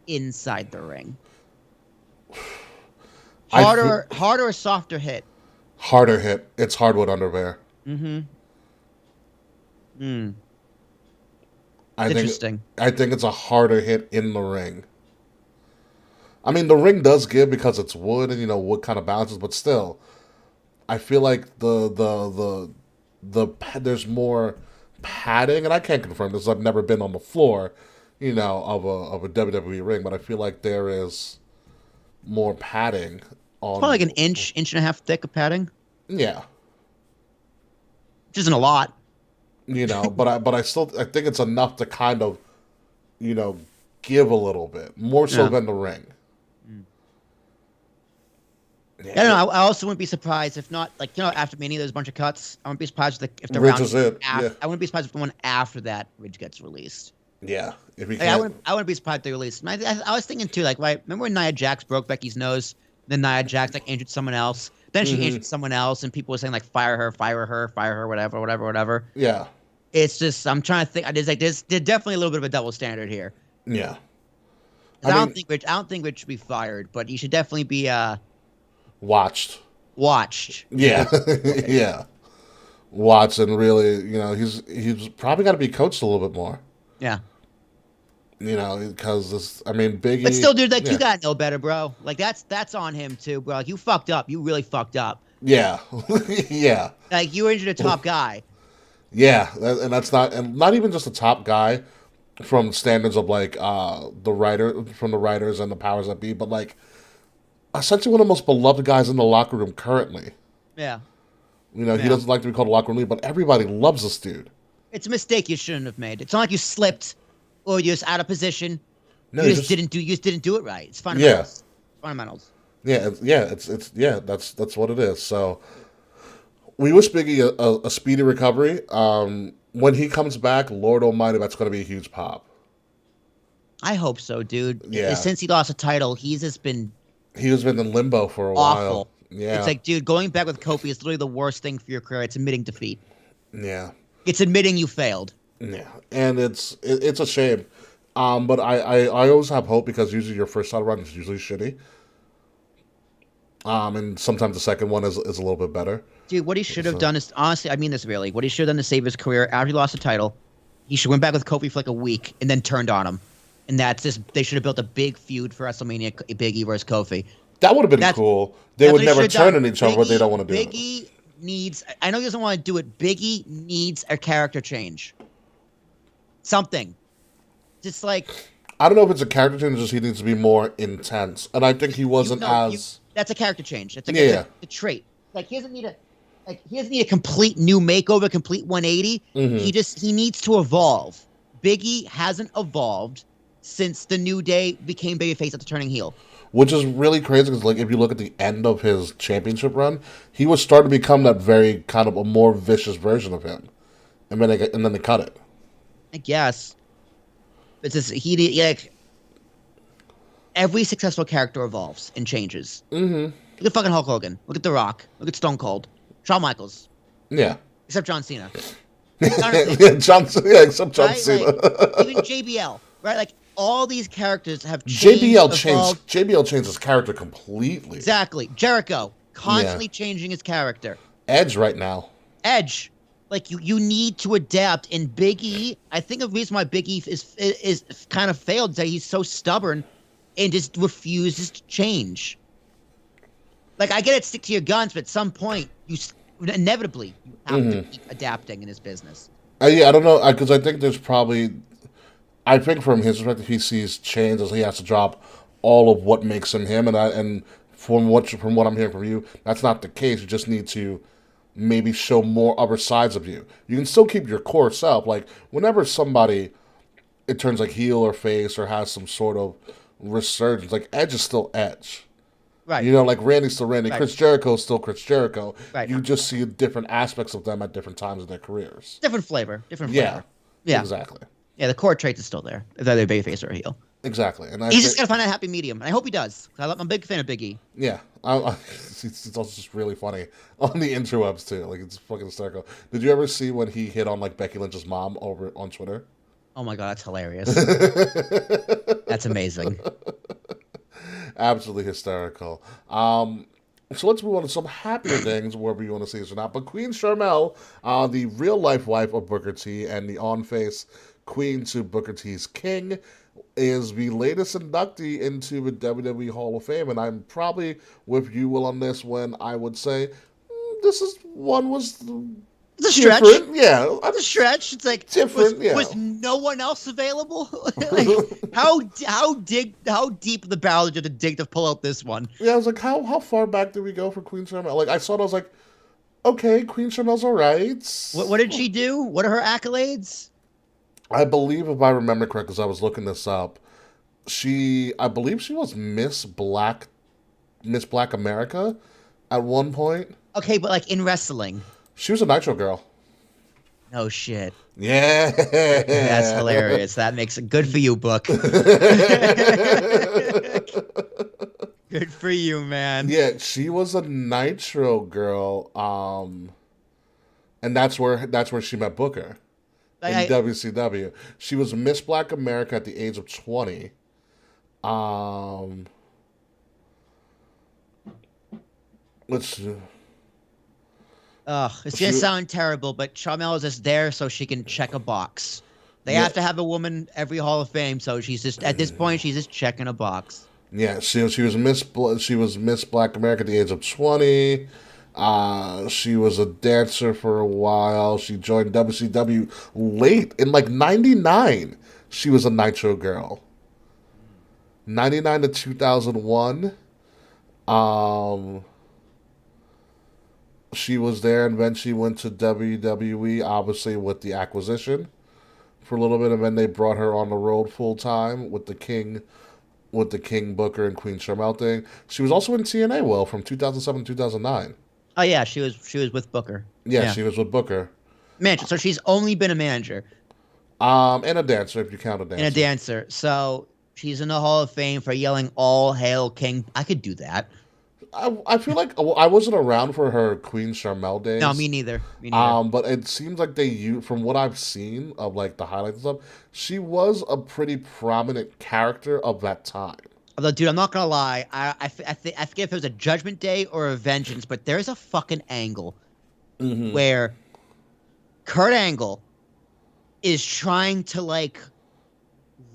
inside the ring? Harder or softer hit? Harder hit. It's hardwood underwear. Interesting. I think it's a harder hit in the ring. I mean, the ring does give because it's wood and wood kind of bounces, but still, I feel like the there's more padding, and I can't confirm this. I've never been on the floor, of a WWE ring, but I feel like there is more padding It's probably on. like an inch and a half thick of padding, Yeah, which isn't a lot. but I think it's enough to kind of you know give a little bit more so Yeah. than the ring. I don't know. I also wouldn't be surprised if not, like, after Mania, there's a bunch of cuts. I wouldn't be surprised if the Ridge round is it, yeah. I wouldn't be surprised if the one after that Ridge gets released. Yeah, if he Like, can't. I wouldn't be surprised if they released. And I was thinking too, like, right? Remember when Nia Jax broke Becky's nose? Then Nia Jax like injured someone else. Then she injured someone else, and people were saying like, fire her, whatever. Yeah, It's just I'm trying to think. There's definitely a little bit of a double standard here. yeah. 'Cause I I mean, don't think Rich should be fired, but he should definitely be watched. watched. Yeah, yeah. Watson really, he's probably got to be coached a little bit more. Yeah. Because Biggie. But still, dude, like, yeah. you gotta know better, bro. Like, that's on him too, bro. Like, you fucked up. You really fucked up. Yeah, yeah, Like, you injured a top guy. yeah, and that's not even just a top guy from standards of like the writers and the powers that be, but like essentially one of the most beloved guys in the locker room currently. Yeah. He Yeah. doesn't like to be called a locker room leader, but everybody loves this dude. It's a mistake you shouldn't have made. It's not like you slipped or you're just out of position. No, you he just didn't do it right. It's Yeah. fundamentals. Fundamentals. Yeah, that's what it is. So we wish Biggie a speedy recovery. When he comes back, Lord Almighty, that's going to be a huge pop. I hope so, dude. Yeah. Since he lost a title, he's just been He has been in limbo for a awful. while. Yeah, It's like, dude, going back with Kofi is literally the worst thing for your career. It's admitting defeat. yeah, It's admitting you failed. yeah, and it's a shame. But I always have hope because usually your first title run is usually shitty. And sometimes the second one is a little bit better. Dude, what he should have done is, honestly, I mean this really, what he should have done to save his career after he lost the title, he should went back with Kofi for like a week and then turned on him. And that's just, they should have built a big feud for WrestleMania, Big E versus Kofi. That would have been That's- cool. They That's would what he never should have turn done. on each other, but they don't want to do Big it. E needs, I know he doesn't want to do it, Big E needs a character change. Something. Just like, I don't know if it's a character change, just he needs to be more intense. And I think he wasn't that's a character change. That's Yeah. a trait. Like, he doesn't need a complete new makeover, complete 180. He needs to evolve. Big E hasn't evolved since the New Day became babyface after turning heel. Which is really crazy because, like, if you look at the end of his championship run, he was starting to become that very kind of a more vicious version of him, and then they cut it. I guess. It's just like every successful character evolves and changes. Look at fucking Hulk Hogan. Look at The Rock. Look at Stone Cold. Shawn Michaels. Yeah, Except John Cena. yeah, except John Right? Cena. Like, even JBL. Right? Like, all these characters have changed. JBL changed his character completely. Exactly. Jericho constantly changing his character. Edge right now. Edge, like, you need to adapt. And Big E, I think the reason why Big E is kind of failed is that he's so stubborn and just refuses to change. Like, I get it, stick to your guns, but at some point inevitably you have to keep adapting in this business. Yeah, I don't know because I think there's probably. I think from his perspective, he sees change as he has to drop all of what makes him him, and from what I'm hearing from you, that's not the case. You just need to maybe show more other sides of you. You can still keep your core self. Like whenever somebody it turns like heel or face or has some sort of resurgence, like Edge is still Edge. Right. Like Randy's still Randy. Right. Chris Jericho's still Chris Jericho. Right. You just see different aspects of them at different times of their careers. Different flavor. Yeah. Yeah. Exactly. Yeah, the core traits is still there. If they're babyface or a heel. Exactly. And He's just got to find a happy medium. And I hope he does. I'm a big fan of Big E. Yeah. It's also just really funny on the interwebs too. Like it's fucking hysterical. Did you ever see when he hit on like Becky Lynch's mom over on Twitter? Oh my god, that's hilarious. That's amazing. Absolutely hysterical. So let's move on to some happier things, wherever you want to see this or not. But Queen Sharmell, the real life wife of Booker T and the on face queen to Booker T's king, is the latest inductee into the WWE Hall of Fame. And I'm probably with you, Will, on this when I would say this is one was It's a stretch. Different, yeah. It's a stretch. It's like Different, was no one else available? Like how deep the barrel did you have to dig to pull out this one? Yeah, I was like, how far back did we go for Queen Charmel? Like, I saw it, I was like, okay, Queen Charmel's all right. What did she do? What are her accolades? I believe, if I remember correctly, because I was looking this up, I believe she was Miss Black America at one point. Okay, but like in wrestling. She was a Nitro girl. No shit. Yeah. That's hilarious. That makes it good for you, Book. Good for you, man. Yeah, she was a Nitro girl. And that's where she met Booker in WCW. She was Miss Black America at the age of 20. Let's. It's gonna sound terrible, but Charmel is just there so she can check a box. They have to have a woman every Hall of Fame, so she's just at this point she's just checking a box. Yeah, she was Miss Black America at the age of 20. She was a dancer for a while. She joined WCW late in like '99. She was a Nitro girl. 99 to 2001. She was there, and then she went to WWE, obviously with the acquisition for a little bit, and then they brought her on the road full time with the King Booker and Queen Charmel thing. She was also in TNA from 2007 to 2009. Oh yeah, she was with Booker. Yeah, she was with Booker. Manager. So she's only been a manager. And a dancer, if you count a dancer. And a dancer. So she's in the Hall of Fame for yelling "All Hail King." I could do that. I feel like I wasn't around for her Queen Charmel days. No, me neither. But it seems like from what I've seen of like the highlights and stuff, she was a pretty prominent character of that time. Although, dude, I'm not gonna lie, I forget if it was a Judgment Day or a Vengeance, but there's a fucking angle where Kurt Angle is trying to like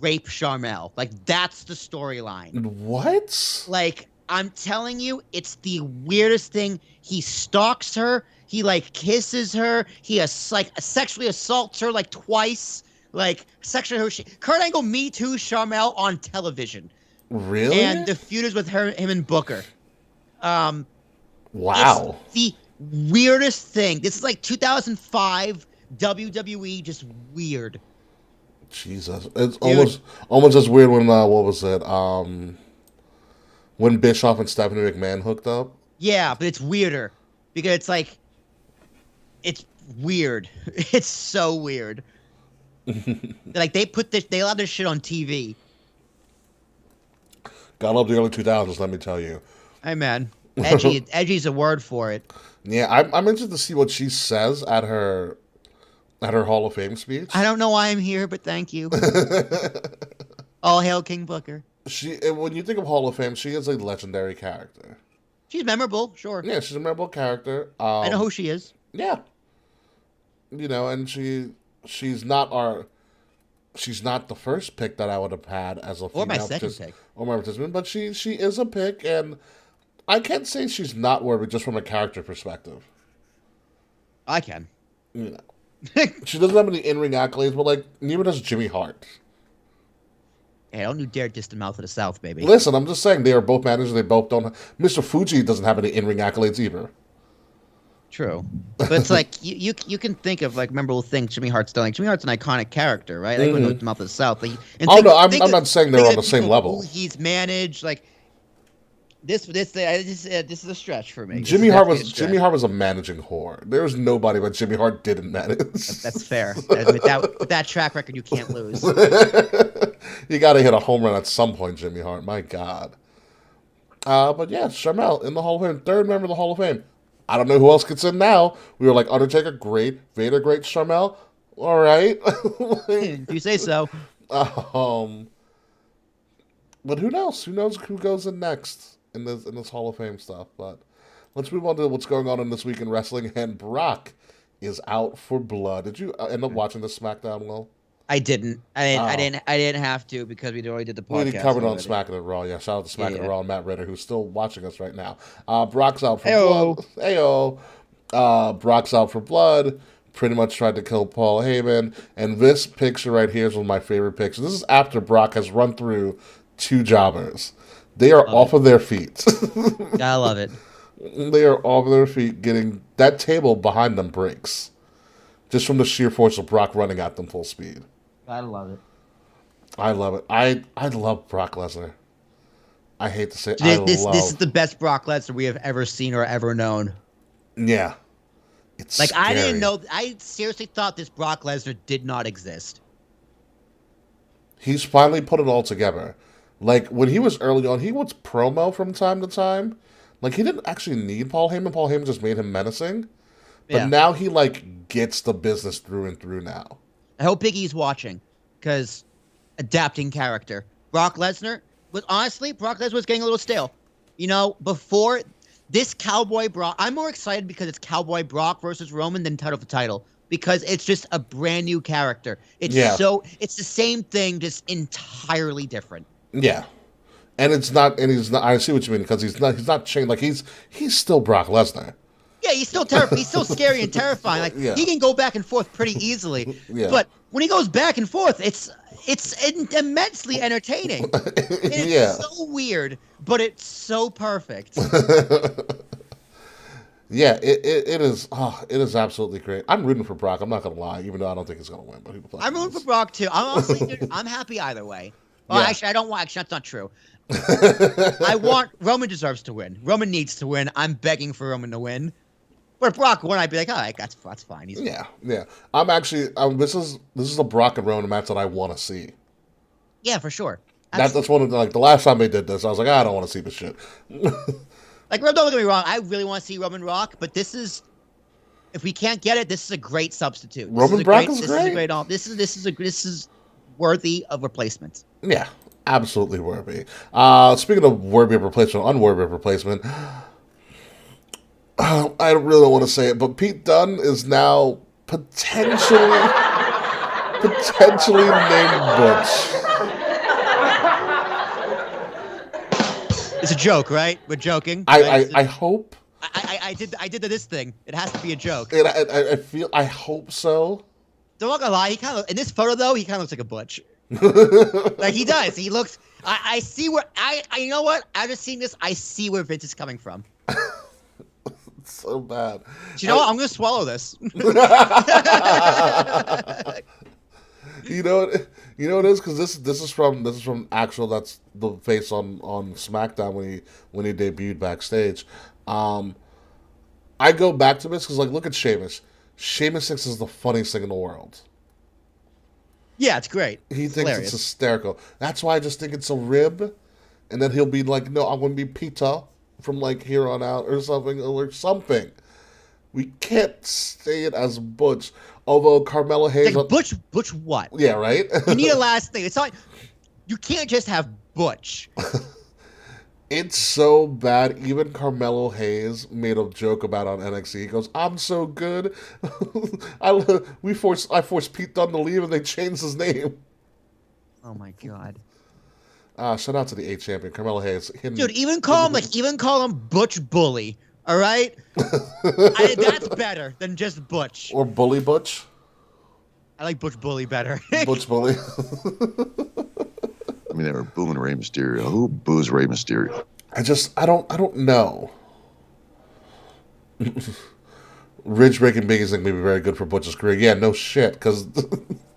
rape Charmel. Like that's the storyline. What? Like. I'm telling you, it's the weirdest thing. He stalks her. He like kisses her. He sexually assaults her like twice. Like sexually. Kurt Angle Me Too Charmel on television. Really? And the feud is with him and Booker. Wow. It's the weirdest thing. This is like 2005 WWE, just weird. Jesus, it's almost as weird when what was it? When Bischoff and Stephanie McMahon hooked up? Yeah, but it's weirder. Because it's like... It's weird. It's so weird. Like, they allowed this shit on TV. God love the early 2000s, let me tell you. Hey, man. Edgy's a word for it. Yeah, I'm interested to see what she says at her Hall of Fame speech. I don't know why I'm here, but thank you. All hail King Booker. When you think of Hall of Fame, she is a legendary character. She's memorable, sure. Yeah, she's a memorable character. I know who she is. Yeah. And she's not the first pick that I would have had as a female. Or my second pick. Or my participant, but she is a pick, and I can't say she's not worthy just from a character perspective. I can. She doesn't have any in-ring accolades, but like neither does Jimmy Hart. Hey, don't you dare diss the mouth of the South, baby. Listen, I'm just saying they are both managers. They both don't. Mr. Fuji doesn't have any in-ring accolades either. True, but it's like you can think of like memorable things Jimmy Hart's done. Like Jimmy Hart's an iconic character, right? They wouldn't know the mouth of the South. Like, I'm not saying they're on the same level. He's managed like this is a stretch for me. Jimmy Hart was a managing whore. There's nobody but Jimmy Hart didn't manage. That's fair. With that track record, you can't lose. You got to hit a home run at some point, Jimmy Hart. My God. But yeah, Charmel in the Hall of Fame, third member of the Hall of Fame. I don't know who else gets in now. We were like Undertaker, great. Vader, great. Charmel, all right. You say so. But who knows? Who knows who goes in next in this Hall of Fame stuff? But let's move on to what's going on in this week in wrestling. And Brock is out for blood. Did you end up watching the SmackDown, Will? I didn't. I didn't have to because we already did the podcast. We covered on SmackDown and Raw. Yeah, shout out to SmackDown and Raw and Matt Ritter, who's still watching us right now. Brock's out for blood. Heyo. Brock's out for blood. Pretty much tried to kill Paul Heyman. And this picture right here is one of my favorite pictures. This is after Brock has run through 2 jobbers. They are off of their feet. I love it. They are off of their feet getting... That table behind them breaks. Just from the sheer force of Brock running at them full speed. I love it. I love it. I love Brock Lesnar. I hate to say it. This is the best Brock Lesnar we have ever seen or ever known. Yeah. It's like, scary. I didn't know. I seriously thought this Brock Lesnar did not exist. He's finally put it all together. Like, when he was early on, he was promo from time to time. Like, he didn't actually need Paul Heyman. Paul Heyman just made him menacing. But now he, like, gets the business through and through now. I hope Big E's watching, because adapting character. Brock Lesnar was getting a little stale. You know, before this Cowboy Brock, I'm more excited because it's Cowboy Brock versus Roman than title for title, because it's just a brand new character. It's it's the same thing, just entirely different. Yeah. And he's not, I see what you mean, because he's not changed. Like, he's still Brock Lesnar. Yeah, he's still terrible. He's still scary and terrifying. Like, he can go back and forth pretty easily. But when he goes back and forth, it's immensely entertaining. It's so weird, but it's so perfect. Yeah, it is. Oh, it is absolutely great. I'm rooting for Brock. I'm not gonna lie, even though I don't think he's gonna win. But I'm rooting for Brock too. I'm honestly, I'm happy either way. Well, actually, I don't want. Actually, that's not true. I want Roman deserves to win. Roman needs to win. I'm begging for Roman to win. But if Brock won, I'd be like, all right, that's fine. He's yeah. I'm actually. This is a Brock and Roman match that I want to see. Yeah, for sure. That's one of the last time they did this, I was like, I don't want to see this shit. Like, don't get me wrong, I really want to see Roman Rock, but this is, if we can't get it, this is a great substitute. Roman Brock is great. This is worthy of replacement. Yeah, absolutely worthy. Speaking of worthy of replacement, unworthy of replacement, I really don't want to say it, but Pete Dunne is now potentially named Butch. It's a joke, right? We're joking. I hope. I did this thing. It has to be a joke. I hope so. Don't gonna lie. He kind of, in this photo though, he kind of looks like a Butch. Like, he does. He looks. I see where you know what? I've just seen this. I see where Vince is coming from. It's so bad. Do you know what? I'm gonna swallow this. You know what it is, because this is from actual, that's the face on SmackDown when he debuted backstage. I go back to this because, like, look at Sheamus. Sheamus thinks is the funniest thing in the world. Yeah, it's great. He thinks it's hysterical. That's why I just think it's a rib, and then he'll be like, "No, I'm going to be Peter from like here on out," or something. We can't say it as Butch. Although Carmelo Hayes, like Butch what? Yeah, right. You need a last name. It's not. You can't just have Butch. It's so bad. Even Carmelo Hayes made a joke about it on NXT. He goes, "I'm so good. I forced Pete Dunne to leave, and they changed his name." Oh my god. Shout out to the 8 champion, Carmelo Hayes. Dude, even call him Butch Bully. All right, that's better than just Butch. Or Bully Butch. I like Butch Bully better. Butch Bully. I mean, they were booing Rey Mysterio. Who boos Rey Mysterio? I don't know. Ridge breaking Big is going to be very good for Butch's career. Yeah, no shit, because...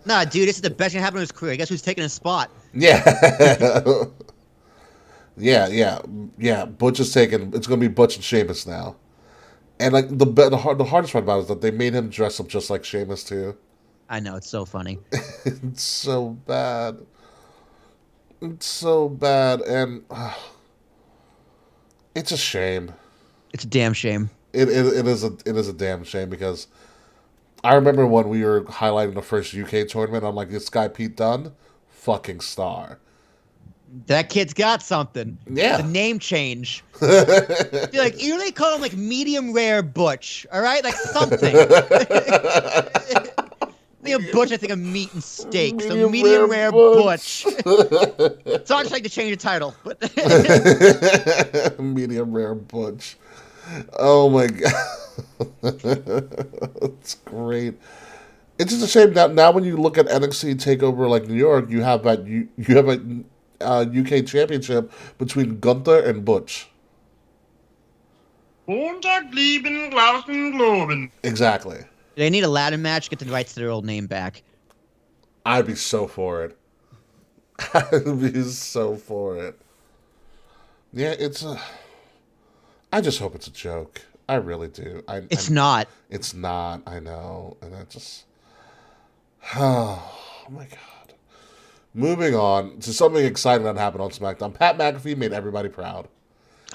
Nah, dude, this is the best thing to happen in his career. Guess who's taking his spot? Yeah. Yeah. Butch is taking... It's going to be Butch and Sheamus now. And, like, the hardest part about it is that they made him dress up just like Sheamus, too. I know, it's so funny. It's so bad. It's so bad, and... it's a shame. It's a damn shame. It is a damn shame, because I remember when we were highlighting the first UK tournament, I'm like, this guy Pete Dunne, fucking star. That kid's got something. Yeah. The name change. Like, you know, they call him like medium rare Butch, all right? Like something. Think of Butch, I think of meat and steak. So medium rare Butch. So I'd just like to change the title. But medium rare Butch. Oh my god, that's great. It's just a shame that now when you look at NXT Takeover like New York, you have a UK Championship between Gunther and Butch. Exactly. They need a ladder match, get the rights to their old name back. I'd be so for it. I'd be so for it. Yeah, I just hope it's a joke. I really do. It's not. It's not. I know, and I just. Oh my god. Moving on to something exciting that happened on SmackDown. Pat McAfee made everybody proud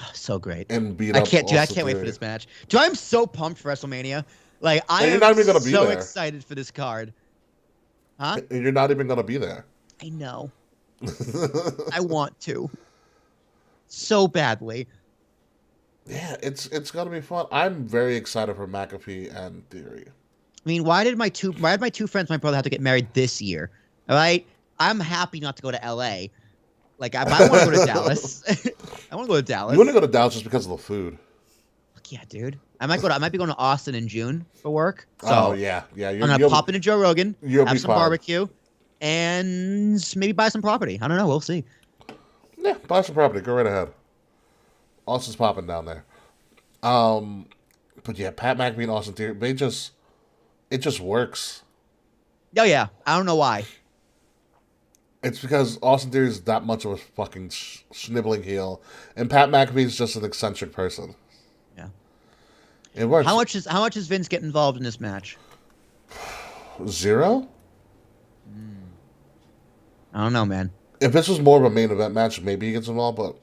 Oh, so great. and beat I up. can't, dude. I Austin can't wait for Theory. this match. Dude, I'm so pumped for WrestleMania. Like, I And you're am not even gonna be so there. excited for this card. Huh? And you're not even gonna be there. I know. I want to. So badly. Yeah, it's gonna be fun. I'm very excited for McAfee and Theory. I mean, why did my two friends, my brother, have to get married this year? All right? I'm happy not to go to LA. Like, I want to go to Dallas. I want to go to Dallas. You want to go to Dallas just because of the food? Fuck yeah, dude. I might be going to Austin in June for work. So Oh yeah. I'm gonna pop into Joe Rogan, you'll be have some fine. barbecue, and maybe buy some property. I don't know. We'll see. Yeah, buy some property. Go right ahead. Austin's popping down there. But yeah, Pat McAfee and Austin Theory, it just works. Oh yeah. I don't know why. It's because Austin Theory is that much of a fucking sniveling heel, and Pat McAfee is just an eccentric person. Yeah. It works. How much does Vince get involved in this match? 0? I don't know, man. If this was more of a main event match, maybe he gets involved, but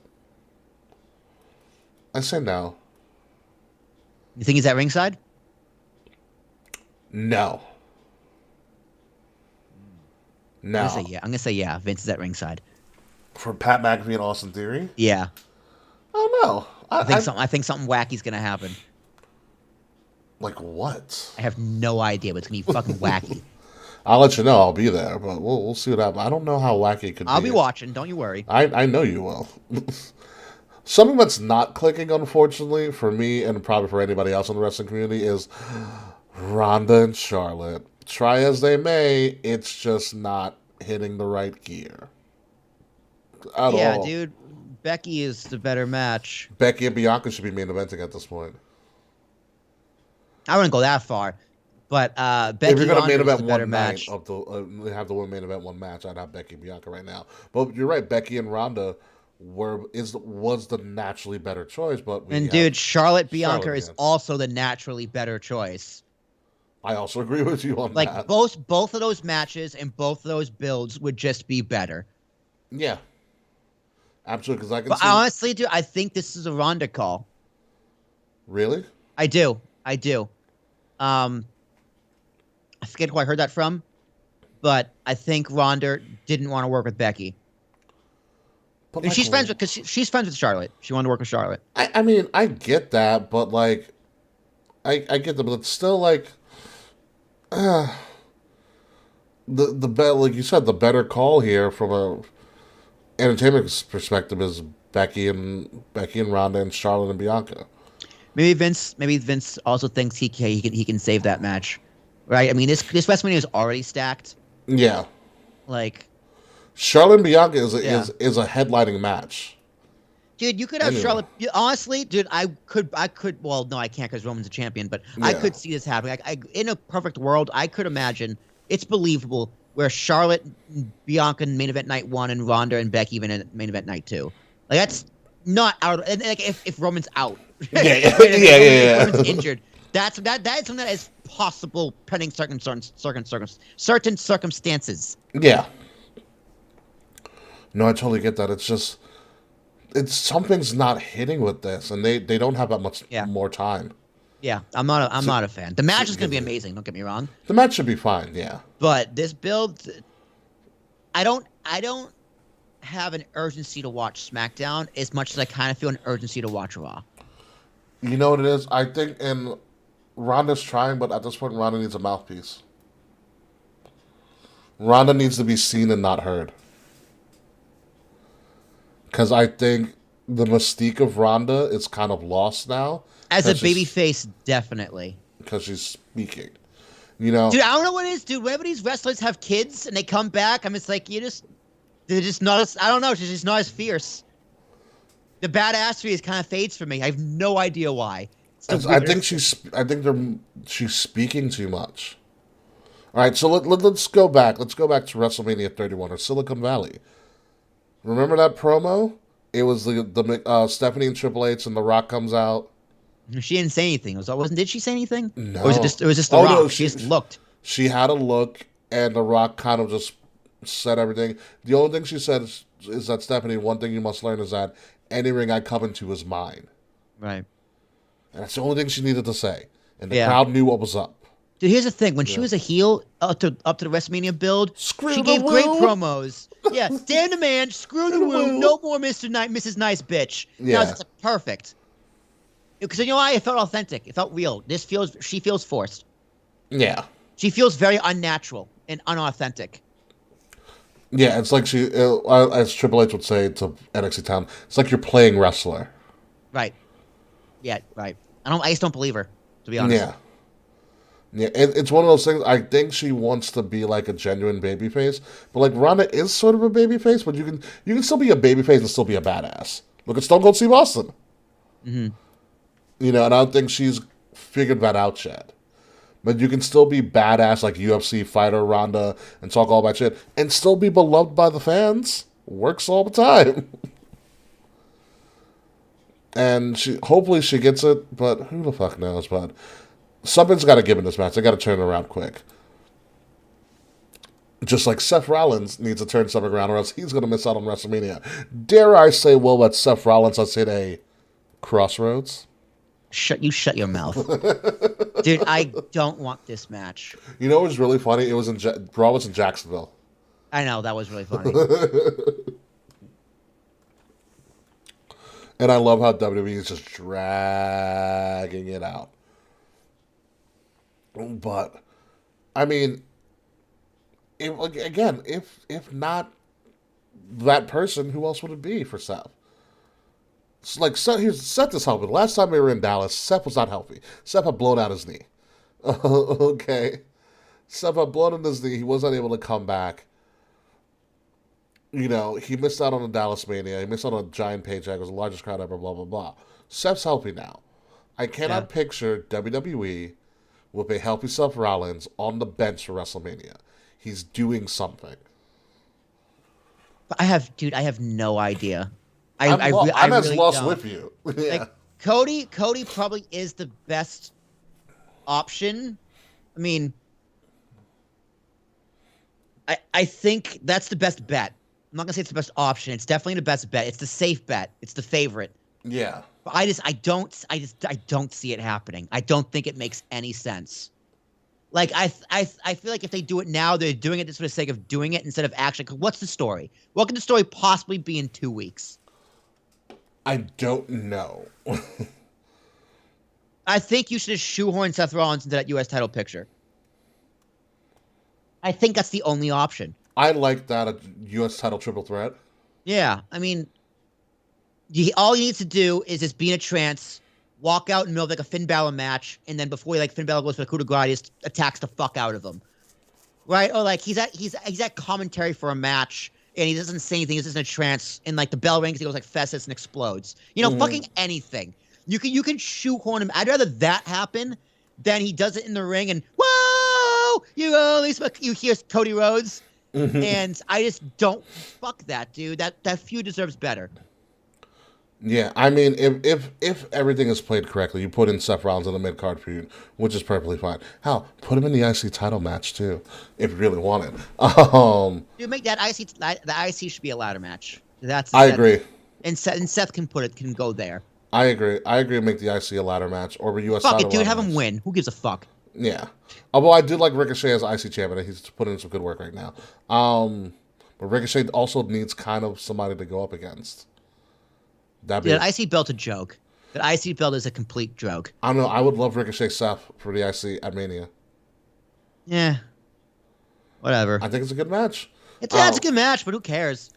I say no. You think he's at ringside? No. No. I'm gonna say yeah. I'm gonna say yeah. Vince is at ringside. For Pat McAfee and Austin Theory? Yeah. Oh no. I think something wacky's gonna happen. Like what? I have no idea, but it's gonna be fucking wacky. I'll let you know. I'll be there, but we'll see what happens. I don't know how wacky it could be. I'll be watching. Don't you worry. I know you will. Something that's not clicking, unfortunately, for me and probably for anybody else in the wrestling community is Ronda and Charlotte. Try as they may, it's just not hitting the right gear. At Yeah, all. dude. Becky is the better match. Becky and Bianca should be main eventing at this point. I wouldn't go that far, but Becky If you're going to main Ronda is event the better one match. night of the have the women main event one match, I'd have Becky and Bianca right now. But you're right, Becky and Ronda was the naturally better choice. But And dude, Charlotte Bianca Charlotte is again. also the naturally better choice. I also agree with you on Like that. both of those matches and both of those builds would just be better. Yeah, absolutely. Because I can But see. honestly, dude, I think this is a Ronda call. Really? I do. I forget who I heard that from, but I think Ronda didn't want to work with Becky. But And she's friends with she's friends with Charlotte. She wanted to work with Charlotte. I mean, I get that, but like, I get that, but it's still like, the like you said, the better call here from a entertainment perspective is Becky and Ronda and Charlotte and Bianca. Maybe Vince also thinks he can save that match, right? I mean, this WrestleMania is already stacked. Yeah, Like, Charlotte and Bianca is Yeah. is a headlining match. dude, you could have Anyway. Charlotte. Honestly, dude, I could. Well, no, I can't because Roman's a champion. But I Yeah. could see this happening. In a perfect world, I could imagine it's believable where Charlotte, Bianca in main event night 1, and Ronda and Becky even in main event night 2. Like that's not out. And like if Roman's out, Yeah, if Roman's injured. That is something that is possible pending certain circumstances. Yeah. No, I totally get that. It's just, something's not hitting with this, and they don't have that much Yeah. more time. Yeah, I'm not a fan. The match is gonna be amazing. Don't get me wrong. The match should be fine. Yeah. But this build, I don't have an urgency to watch SmackDown as much as I kind of feel an urgency to watch Raw. You know what it is? I think Ronda's trying, but at this point, Ronda needs a mouthpiece. Ronda needs to be seen and not heard. Because I think the mystique of Ronda is kind of lost now. As a babyface, definitely. Because she's speaking. You know? Dude, I don't know what it is, dude. Whenever these wrestlers have kids and they come back, I'm just like, they're just not as, I don't know, she's just not as fierce. The badassery is kind of fades for me. I have no idea why. I think she's speaking too much. All right, so let's go back. Let's go back to WrestleMania 31 or Silicon Valley. Remember that promo? It was the Stephanie and Triple H and The Rock comes out. She didn't say anything. Did she say anything? No. Or was it just The Rock? No, she just looked. She had a look, and The Rock kind of just said everything. The only thing she said is that, Stephanie, one thing you must learn is that any ring I come into is mine. Right. And that's the only thing she needed to say. And the crowd knew what was up. Dude, here's the thing. When she was a heel up to the WrestleMania build, she gave great promos. Yeah, stand the man, screw the woo, no more Mrs. Nice Bitch. Yeah. That was perfect. Because you know why? It felt authentic. It felt real. She feels forced. Yeah. She feels very unnatural and unauthentic. Yeah, it's like as Triple H would say to NXT Town, it's like you're playing wrestler. Right. Yeah, right. I just don't believe her, to be honest. Yeah. Yeah, it's one of those things. I think she wants to be like a genuine babyface, but like Ronda is sort of a babyface, but you can still be a babyface and still be a badass. Look at Stone Cold Steve Austin. Mm-hmm. You know, and I don't think she's figured that out yet. But you can still be badass like UFC fighter Ronda and talk all that shit and still be beloved by the fans. Works all the time. And hopefully she gets it, but who the fuck knows, but something's got to give in this match. They got to turn it around quick. Just like Seth Rollins needs to turn something around or else he's going to miss out on WrestleMania. Dare I say, Will, that Seth Rollins has hit a crossroads? Shut your mouth. Dude, I don't want this match. You know what was really funny? It was Raw was in Jacksonville. I know, that was really funny. And I love how WWE is just dragging it out. But, I mean, if not that person, who else would it be for Seth? It's like, Seth is healthy. Last time we were in Dallas, Seth was not healthy. Seth had blown out his knee. Okay. Seth had blown out his knee. He was not able to come back. You know, he missed out on the Dallas Mania. He missed out on a giant paycheck. It was the largest crowd ever, blah, blah, blah. Seth's healthy now. I cannot picture WWE with a healthy Seth Rollins on the bench for WrestleMania. He's doing something. I have no idea. I'm as really lost don't. with you. Yeah. Like, Cody probably is the best option. I mean, I think that's the best bet. I'm not gonna say it's the best option. It's definitely the best bet. It's the safe bet. It's the favorite. Yeah. But I don't see it happening. I don't think it makes any sense. Like I feel like if they do it now, they're doing it just for the sake of doing it instead of actually. What's the story? What could the story possibly be in 2 weeks? I don't know. I think you should just shoehorn Seth Rollins into that U.S. title picture. I think that's the only option. I like that, a U.S. title triple threat. Yeah, I mean, all he needs to do is just be in a trance, walk out in the middle of like a Finn Balor match, and then before Finn Balor goes for the coup de grace, he just attacks the fuck out of him, right? Or like he's at commentary for a match and he doesn't say anything. He's just in a trance, and like the bell rings, he goes like Festus and explodes. You know, fucking anything. You can shoehorn him. I'd rather that happen than he does it in the ring and whoa, you hear Cody Rhodes. And I just don't fuck that, dude. That feud deserves better. Yeah, I mean, if everything is played correctly, you put in Seth Rollins in the mid-card feud, which is perfectly fine. Hell, put him in the IC title match, too, if you really want it. Dude, make that the IC should be a ladder match. I agree. And Seth can go there. I agree, make the IC a ladder match, or a US title match. Fuck it, dude, have him win. Who gives a fuck? Yeah. Although I did like Ricochet as IC champion. He's putting in some good work right now. But Ricochet also needs kind of somebody to go up against. That IC belt's a joke. That IC belt is a complete joke. I don't know. I would love Ricochet Seth for the IC at Mania. Yeah. Whatever. I think it's a good match. It's a good match, but who cares?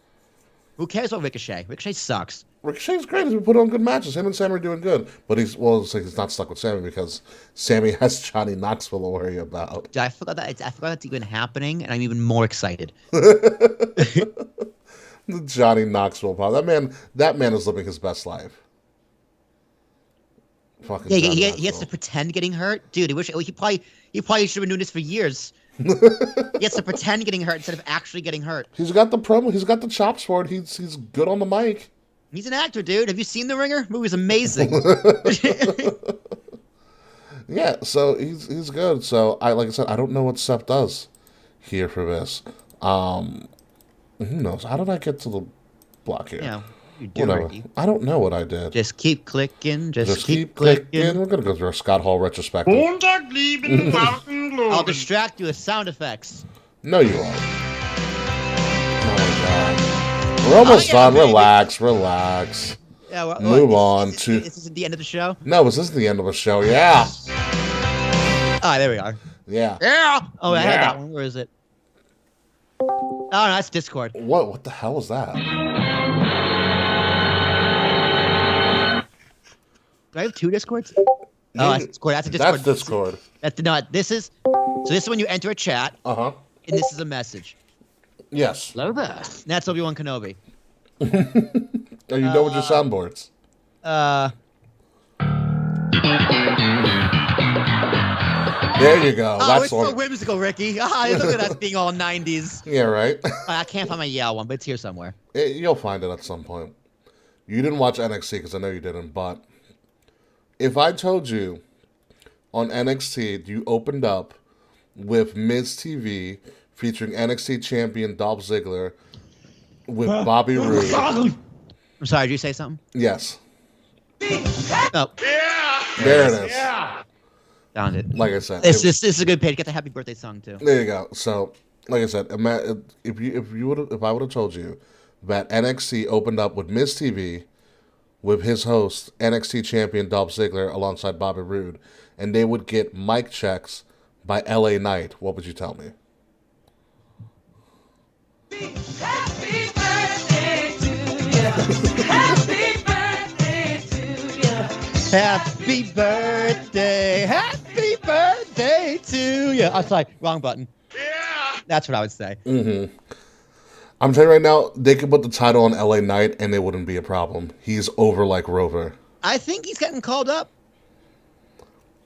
Who cares about Ricochet? Ricochet sucks. Ricochet's great. He's been putting on good matches. Him and Sammy are doing good. But it's like he's not stuck with Sammy because Sammy has Johnny Knoxville to worry about. I forgot that's even happening, and I'm even more excited. The Johnny Knoxville problem. That man is living his best life. Fucking Yeah, Johnny he has Knoxville. to pretend getting hurt, dude. He probably should have been doing this for years. He has to pretend getting hurt instead of actually getting hurt. He's got the promo. He's got the chops for it. He's good on the mic. He's an actor, dude. Have you seen The Ringer? The movie's amazing. Yeah, so he's good. So like I said, I don't know what Seth does here for this. Who knows? How did I get to the block here? Yeah, you do, Whatever. Ricky. I don't know what I did. Just keep clicking. Just keep clicking. clicking. We're gonna go through a Scott Hall retrospective. I'll distract you with sound effects. No, you won't. Oh my god. We're almost done. baby. Relax. Yeah, well, Move this- on this- to- This isn't the end of the show. No, this isn't the end of the show. Yeah. Ah, there we are. Yeah. Yeah. Oh, I had Yeah. that one. Where is it? Oh, no, that's Discord. What the hell is that? Do I have two Discords? Oh, that's Discord. That's a Discord. That's Discord. That's not. This is. So this is when you enter a chat, Uh-huh. and this is a message. Yes. Hello there. That's Obi-Wan Kenobi. Are you done with your soundboards? There you go. Oh, That's it's so one. whimsical, Ricky. Ah, look at us being all 90s. Yeah, right? I can't find my Yale one, but it's here somewhere. You'll find it at some point. You didn't watch NXT because I know you didn't, but if I told you on NXT you opened up with Miz TV featuring NXT champion Dolph Ziggler with Bobby Roode. I'm sorry, did you say something? Yes. Oh, There it is. found it. Like I said. This is a good page. Get the happy birthday song, too. There you go. So, like I said, if I would have told you that NXT opened up with Miz TV, with his host NXT champion Dolph Ziggler alongside Bobby Roode, and they would get mic checks by LA Knight, what would you tell me? Happy birthday to you. Happy birthday to you. Happy birthday. Happy birthday to you. I'm sorry, wrong button. Yeah. That's what I would say. I'm telling you right now, they could put the title on LA Knight and it wouldn't be a problem. He's over like Rover. I think he's getting called up.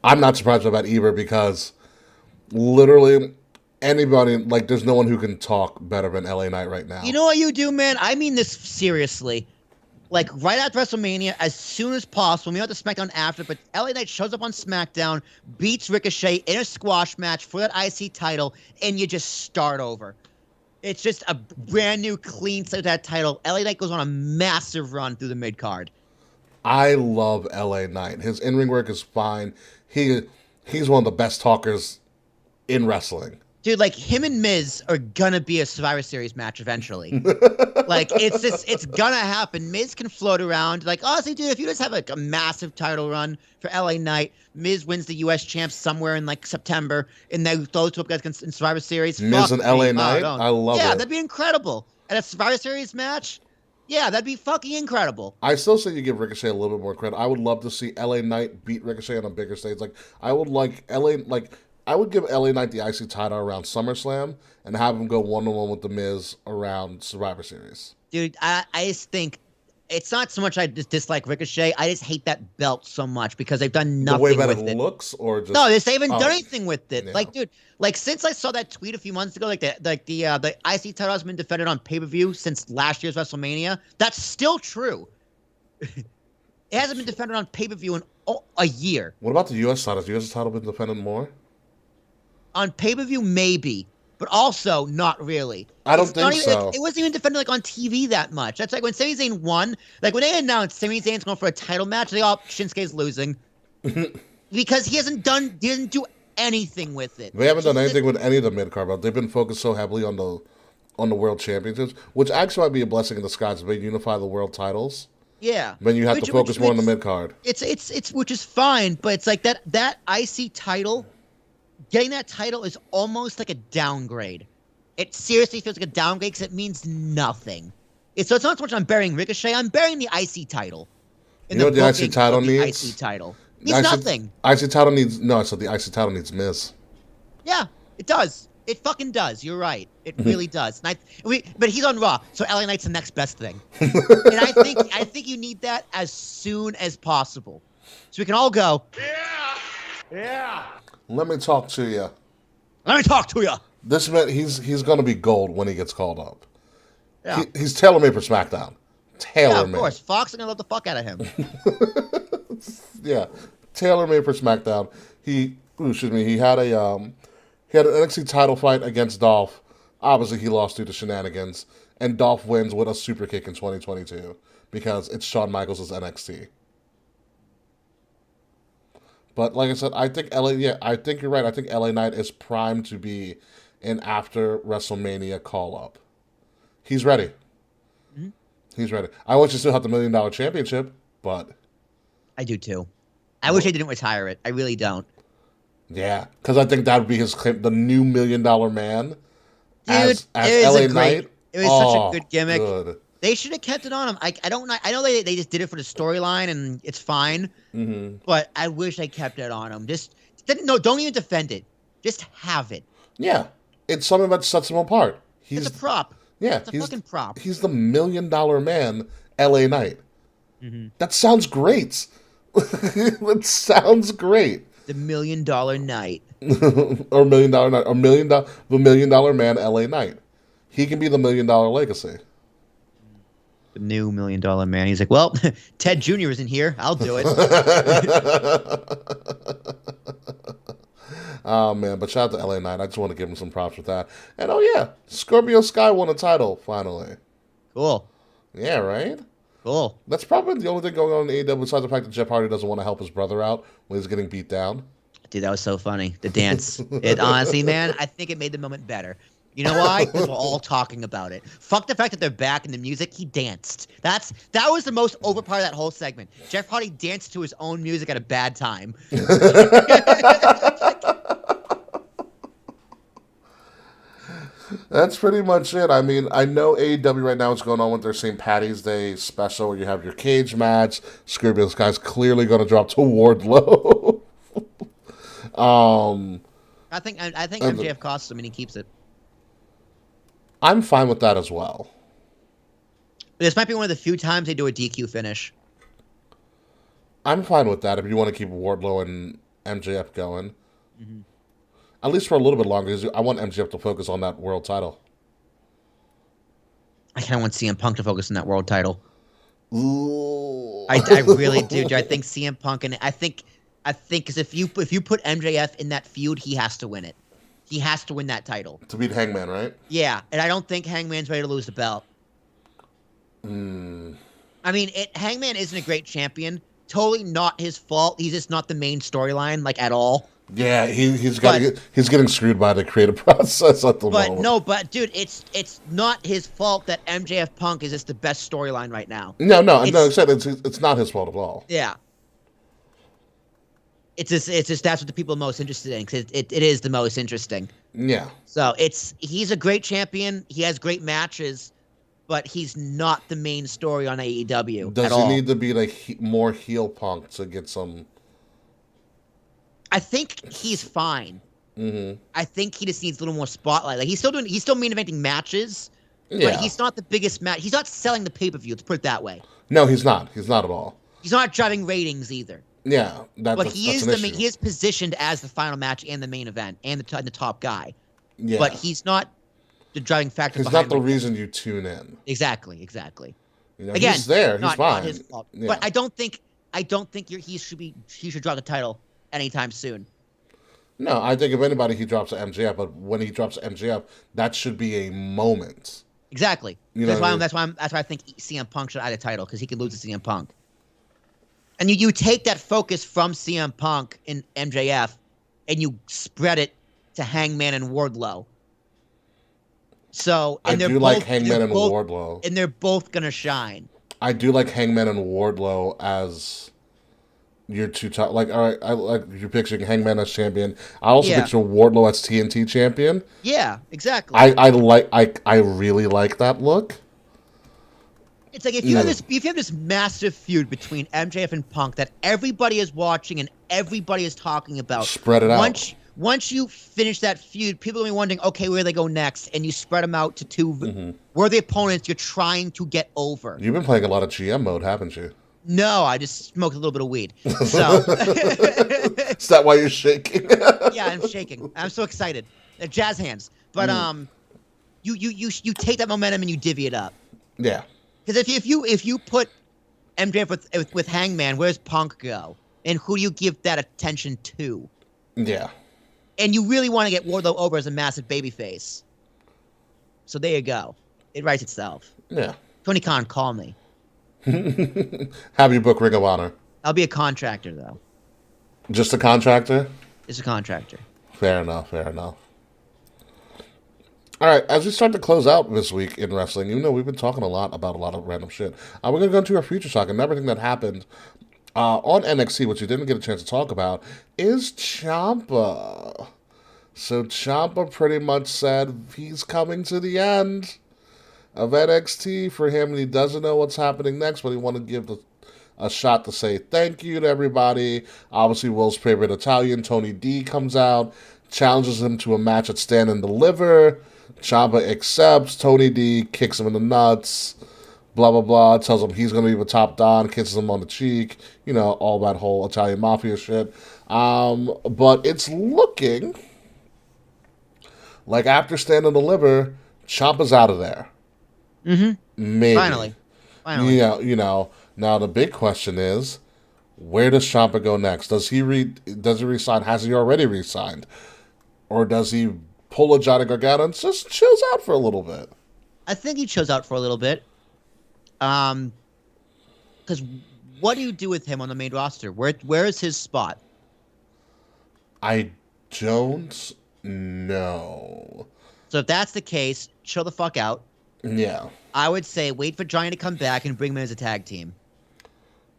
I'm not surprised about that either because literally anybody, like, there's no one who can talk better than LA Knight right now. You know what you do, man? I mean this seriously. Like, right after WrestleMania, as soon as possible, we have the SmackDown after, but LA Knight shows up on SmackDown, beats Ricochet in a squash match for that IC title, and you just start over. It's just a brand new, clean set of that title. LA Knight goes on a massive run through the mid-card. I love LA Knight. His in-ring work is fine. He's one of the best talkers in wrestling. Dude, like, him and Miz are gonna be a Survivor Series match eventually. Like, it's gonna happen. Miz can float around. Like, honestly, dude, if you just have, like, a massive title run for LA Knight, Miz wins the U.S. champs somewhere in, like, September, and then those two up guys in Survivor Series. Miz and LA me. Knight? don't. I love Yeah, it. that'd be incredible. And a Survivor Series match? Yeah, that'd be fucking incredible. I still say you give Ricochet a little bit more credit. I would love to see LA Knight beat Ricochet on a bigger stage. Like, I would give LA Knight the IC title around SummerSlam and have him go one-on-one with The Miz around Survivor Series. Dude, I just think it's not so much I just dislike Ricochet. I just hate that belt so much because they've done The nothing way that with it looks, or just No, they haven't Oh, done anything with it. yeah. Like, dude, like since I saw that tweet a few months ago, the IC title has been defended on pay-per-view since last year's WrestleMania. That's still true. It hasn't been defended on pay-per-view in a year. What about the U.S. title? Has the U.S. title been defended more? On pay-per-view, maybe, but also not really. I don't It's not think even, so. Like, it wasn't even defended like on TV that much. That's like when Sami Zayn won. Like when they announced Sami Zayn's going for a title match, they all Shinsuke's losing because he didn't do anything with it. They haven't done anything with any of the mid-card belts. They've been focused so heavily on the World Championships, which actually might be a blessing in disguise if they unify the world titles. Yeah. Then you have to focus more on the mid-card. It's which is fine, but it's like that IC title, getting that title is almost like a downgrade. It seriously feels like a downgrade because it means nothing. It's not so much I'm burying Ricochet. I'm burying the IC title. You know what the IC booking title of the needs? IC title needs nothing. IC title needs no. So the IC title needs Miz. Yeah, it does. It fucking does. You're right. It really does. And but he's on Raw, so LA Knight's the next best thing. And I think you need that as soon as possible, so we can all go. Yeah. Let me talk to you. Let me talk to you. This man, he's going to be gold when he gets called up. Yeah. He's tailor-made for SmackDown. Tailor-made. Yeah, of course. Fox is gonna love the fuck out of him. Yeah, tailor-made for SmackDown. He had an NXT title fight against Dolph. Obviously, he lost due to shenanigans, and Dolph wins with a super kick in 2022 because it's Shawn Michaels' NXT. But like I said, I think I think you're right. I think LA Knight is primed to be an after WrestleMania call-up. He's ready. Mm-hmm. He's ready. I wish he still had the $1 Million Championship, but I do too. I wish they didn't retire it. I really don't. Yeah, because I think that would be his claim, the new $1 Million Man. Dude, as LA Knight. It was such a good gimmick. Good. They should have kept it on him. I don't know. I know they just did it for the storyline and it's fine. Mm-hmm. But I wish they kept it on him. Don't even defend it. Just have it. Yeah, it's something that sets him apart. It's a prop. Yeah, it's a fucking prop. He's the $1 Million Man, LA Knight. Mm-hmm. That sounds great. That sounds great. The $1 Million Knight. Or $1 Million Knight. The $1 Million Man, LA Knight. He can be the $1 Million Legacy. The new $1 Million Man. He's like, well, Ted Jr. isn't here. I'll do it. Oh, man. But shout out to LA Knight. I just want to give him some props with that. And, oh, yeah. Scorpio Sky won a title, finally. Cool. Yeah, right? Cool. That's probably the only thing going on in AEW besides the fact that Jeff Hardy doesn't want to help his brother out when he's getting beat down. Dude, that was so funny. The dance. It honestly, man, I think it made the moment better. You know why? Because we're all talking about it. Fuck the fact that they're back in the music. He danced. That was the most over part of that whole segment. Jeff Hardy danced to his own music at a bad time. That's pretty much it. I mean, I know AEW right now is going on with their St. Patty's Day special where you have your cage match. Scorpio Sky's clearly going to drop to Wardlow. I think MJF costs him and he keeps it. I'm fine with that as well. This might be one of the few times they do a DQ finish. I'm fine with that if you want to keep Wardlow and MJF going. Mm-hmm. At least for a little bit longer, because I want MJF to focus on that world title. I kind of want CM Punk to focus on that world title. Ooh. I really do. I think CM Punk and I think because if you put MJF in that feud, he has to win it. He has to win that title To beat Hangman, right? Yeah, and I don't think Hangman's ready to lose the belt. Mm. I mean, Hangman isn't a great champion. Totally not his fault. He's just not the main storyline, like, at all. Yeah, he's getting screwed by the creative process at the moment. But dude, it's not his fault that MJF Punk is just the best storyline right now. No, it's not his fault at all. Yeah. It's just that's what the people are most interested in because it is the most interesting. Yeah. So he's a great champion. He has great matches, but he's not the main story on AEW. Does he need to be like more heel Punk to get some? I think he's fine. Mm-hmm. I think he just needs a little more spotlight. Like he's still main eventing matches, yeah. But he's not the biggest match. He's not selling the pay-per-view. Let's put it that way. No, he's not. He's not at all. He's not driving ratings either. Yeah, but he is positioned as the final match and the main event and the top guy. Yeah. But he's not the driving factor. He's not the reason you tune in. Exactly. You know, Again, he's there. He's fine. Not his fault. Yeah. But I don't think he should drop the title anytime soon. No, I think if anybody, he drops to MJF. But when he drops to MJF, that should be a moment. Exactly. You that's know why I think CM Punk should add a title because he could lose to CM Punk. And you take that focus from CM Punk and MJF, and you spread it to Hangman and Wardlow. So I do like Hangman and Wardlow, and they're both gonna shine. I do like Hangman and Wardlow as your two top. Like, all right, I like you're picturing Hangman as champion. I also picture Wardlow as TNT champion. Yeah, exactly. I really like that look. It's like if you have this massive feud between MJF and Punk that everybody is watching and everybody is talking about. Spread it out. Once you finish that feud, people will be wondering, okay, where do they go next? And you spread them out to two worthy opponents you're trying to get over. You've been playing a lot of GM mode, haven't you? No, I just smoked a little bit of weed. So Is that why you're shaking? yeah, I'm shaking. I'm so excited. They're jazz hands. But you take that momentum and you divvy it up. Yeah. Because if you put MJF with Hangman, where's Punk go? And who do you give that attention to? Yeah. And you really want to get Wardlow over as a massive babyface. So there you go. It writes itself. Yeah. Tony Khan, call me. Have you book Ring of Honor? I'll be a contractor, though. Just a contractor? Just a contractor. Fair enough, fair enough. All right, as we start to close out this week in wrestling, even though we've been talking a lot about a lot of random shit, we're going to go into our future talk, and everything that happened on NXT, which we didn't get a chance to talk about, is Ciampa. So Ciampa pretty much said he's coming to the end of NXT for him, and he doesn't know what's happening next, but he wanted to give a shot to say thank you to everybody. Obviously, Will's favorite Italian, Tony D, comes out, challenges him to a match at Stand and Deliver. Ciampa accepts. Tony D kicks him in the nuts. Blah, blah, blah. Tells him he's going to be the top Don. Kisses him on the cheek. You know, all that whole Italian mafia shit. But it's looking like after Stand and Deliver, Ciampa's out of there. Mm-hmm. Maybe. Finally. You know. Now the big question is, where does Ciampa go next? Does he resign? Has he already resigned? Or does he pull a Johnny Gargano and just chills out for a little bit? I think he chills out for a little bit. Because what do you do with him on the main roster? Where is his spot? I don't know. So if that's the case, chill the fuck out. Yeah. I would say wait for Johnny to come back and bring him in as a tag team.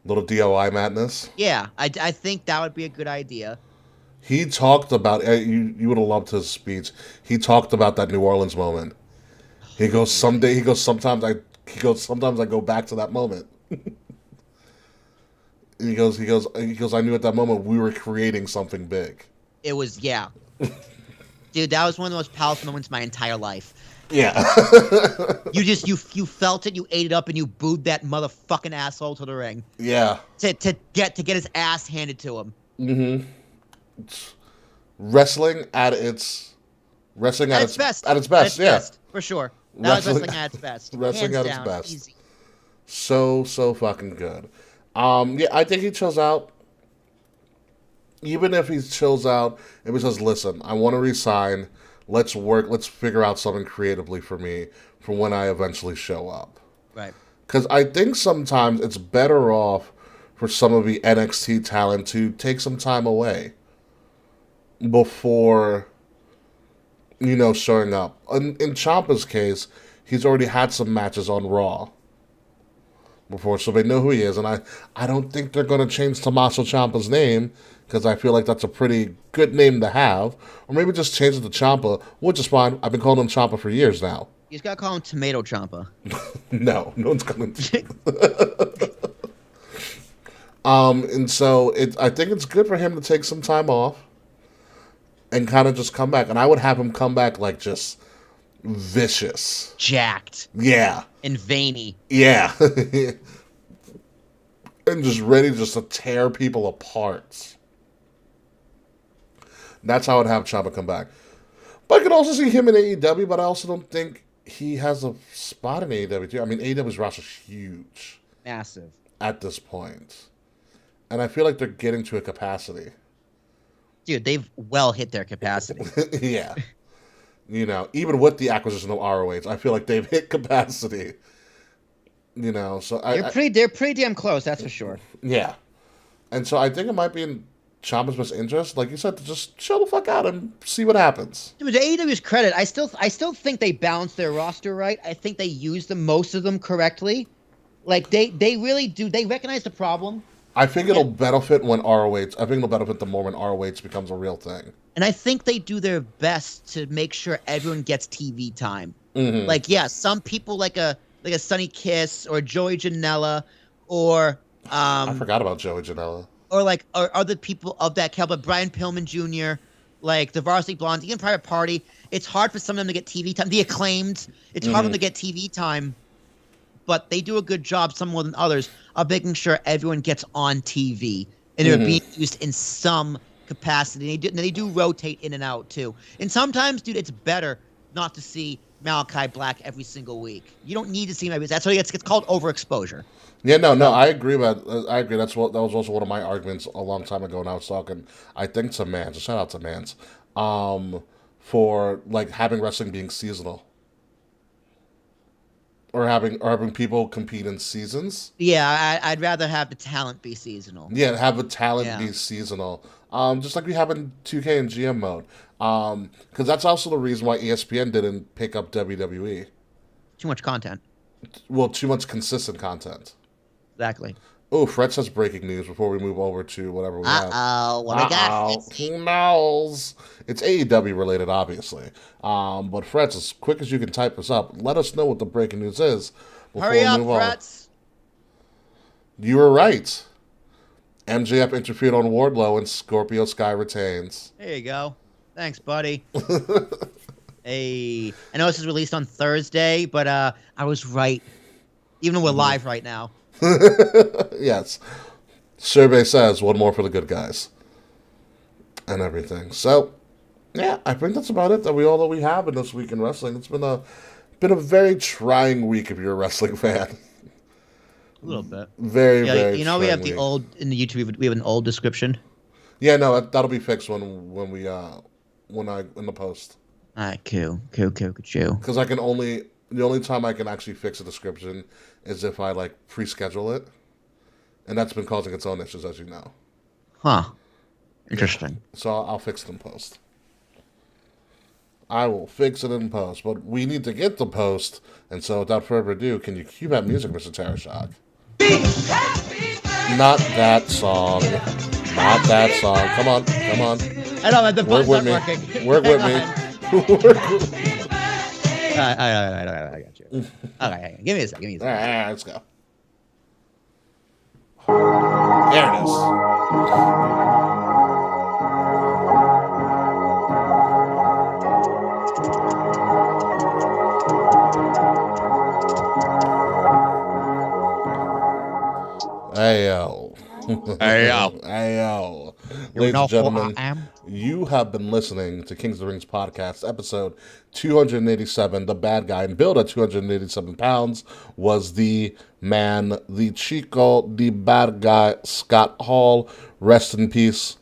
Little DOI madness. Yeah, I think that would be a good idea. He talked about you would have loved his speech. He talked about that New Orleans moment. He goes sometimes I go back to that moment. he goes I knew at that moment we were creating something big. It was dude, that was one of the most powerful moments of my entire life. Yeah. you felt it, you ate it up, and you booed that motherfucking asshole to the ring. Yeah. To get his ass handed to him. Mm-hmm. Wrestling at its best. At its best, yeah. Best, for sure. That was wrestling at its best. Wrestling Hands at down, its best. Easy. So fucking good. Yeah, I think he chills out. Even if he chills out and he says, listen, I want to resign. Let's work. Let's figure out something creatively for me for when I eventually show up. Right. Because I think sometimes it's better off for some of the NXT talent to take some time away before, showing up. In Ciampa's case, he's already had some matches on Raw before, so they know who he is. And I don't think they're going to change Tommaso Ciampa's name, because I feel like that's a pretty good name to have. Or maybe just change it to Ciampa, which is fine. I've been calling him Ciampa for years now. You just got to call him Tomato Ciampa. No one's calling him and so I think it's good for him to take some time off and kind of just come back. And I would have him come back like just vicious. Jacked. Yeah. And veiny. Yeah. And just ready just to tear people apart. That's how I'd have Ciampa come back. But I could also see him in AEW, but I also don't think he has a spot in AEW too. I mean, AEW's roster is huge. Massive. At this point. And I feel like they're getting to a capacity. Dude, they've well hit their capacity. Yeah. Even with the acquisition of ROH, I feel like they've hit capacity. So they're pretty damn close, that's for sure. Yeah. And so I think it might be in Ciampa's best interest, like you said, to just chill the fuck out and see what happens. Dude, to AEW's credit, I still think they balanced their roster right. I think they used most of them correctly. Like they really do. They recognize the problem. I think it'll benefit when ROH. I think it'll benefit the more when ROH becomes a real thing. And I think they do their best to make sure everyone gets TV time. Mm-hmm. Like, yeah, some people like a like a Sonny Kiss or Joey Janela or I forgot about Joey Janela. or other people of that caliber, Brian Pillman Jr., like the Varsity Blondes, even Private Party. It's hard for some of them to get TV time. The Acclaimed, it's hard for them to get TV time, but they do a good job, some more than others, of making sure everyone gets on TV and they're being used in some capacity. They do rotate in and out too. And sometimes, dude, it's better not to see Malachi Black every single week. You don't need to see him every. That's why it's called overexposure. Yeah, no, I agree. I agree. That was also one of my arguments a long time ago when I was talking. I think to Mans. Shout out to Mans, for like having wrestling being seasonal, or having people compete in seasons. Yeah, I'd rather have the talent be seasonal. Yeah, have the talent be seasonal. Just like we have in 2K and GM mode. Because that's also the reason why ESPN didn't pick up WWE. Too much content. Well, too much consistent content. Exactly. Oh, Fred says breaking news before we move over to whatever we have. What I got? Who knows? It's AEW related, obviously. But Fred, as quick as you can type this up, let us know what the breaking news is. Hurry up, Fretz. You were right. MJF interfered on Wardlow and Scorpio Sky retains. There you go. Thanks, buddy. Hey, I know this is released on Thursday, but I was right. Even though we're live right now. Yes. Survey says one more for the good guys. And everything. So, yeah, I think that's about it that we have in this week in wrestling. It's been a very trying week if you're a wrestling fan. A little bit. Very, very. You know, we have the old in the YouTube. We have an old description. Yeah, no, that'll be fixed when I in the post. All right, cool. Because the only time I can actually fix a description is if I like pre-schedule it, and that's been causing its own issues, as you know. Huh. Interesting. Yeah. So I'll fix it in post. I will fix it in post, but we need to get the post, and so without further ado, can you cue that music, Mr. Tarashok? Not that song. Not that song. Come on. I know the Work button's with not me. working. Work with me. Work with me. I got you. Okay, give me a second. All right, let's go. There it is. Ayo. Ayo. Ladies and gentlemen, you have been listening to Kings of the Rings podcast, episode 287. The bad guy, and billed at 287 pounds, was the man, the Chico, the bad guy, Scott Hall. Rest in peace,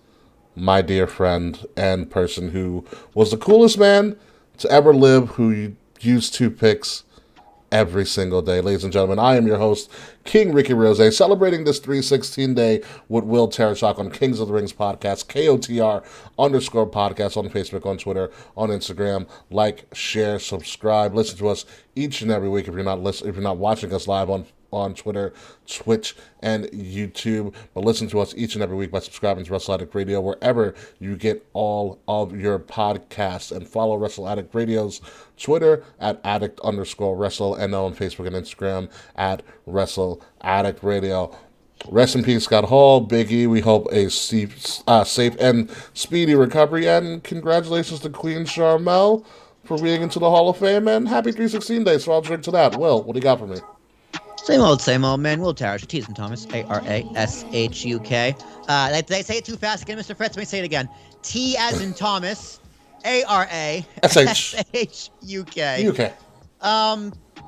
my dear friend and person who was the coolest man to ever live, who used toothpicks every single day. Ladies and gentlemen, I am your host, King Ricky Rose, celebrating this 316 day with Will Tarashok on Kings of the Rings podcast, KOTR _ podcast on Facebook, on Twitter, on Instagram. Like, share, subscribe, listen to us each and every week if you're not watching us live on Twitter, Twitch, and YouTube. But listen to us each and every week by subscribing to Wrestle Addict Radio wherever you get all of your podcasts. And follow Wrestle Addict Radio's Twitter at addict_wrestle, and on Facebook and Instagram at Wrestle Addict Radio. Rest in peace, Scott Hall, Big E. We hope a safe and speedy recovery. And congratulations to Queen Charmel for being into the Hall of Fame. And happy 316 Day. So I'll drink to that. Will, what do you got for me? Same old, man. Will Tarashuk, T as in Thomas, Arashuk. Did I say it too fast again, Mr. Fretz? Let me say it again. T as in Thomas, Arashuk. UK.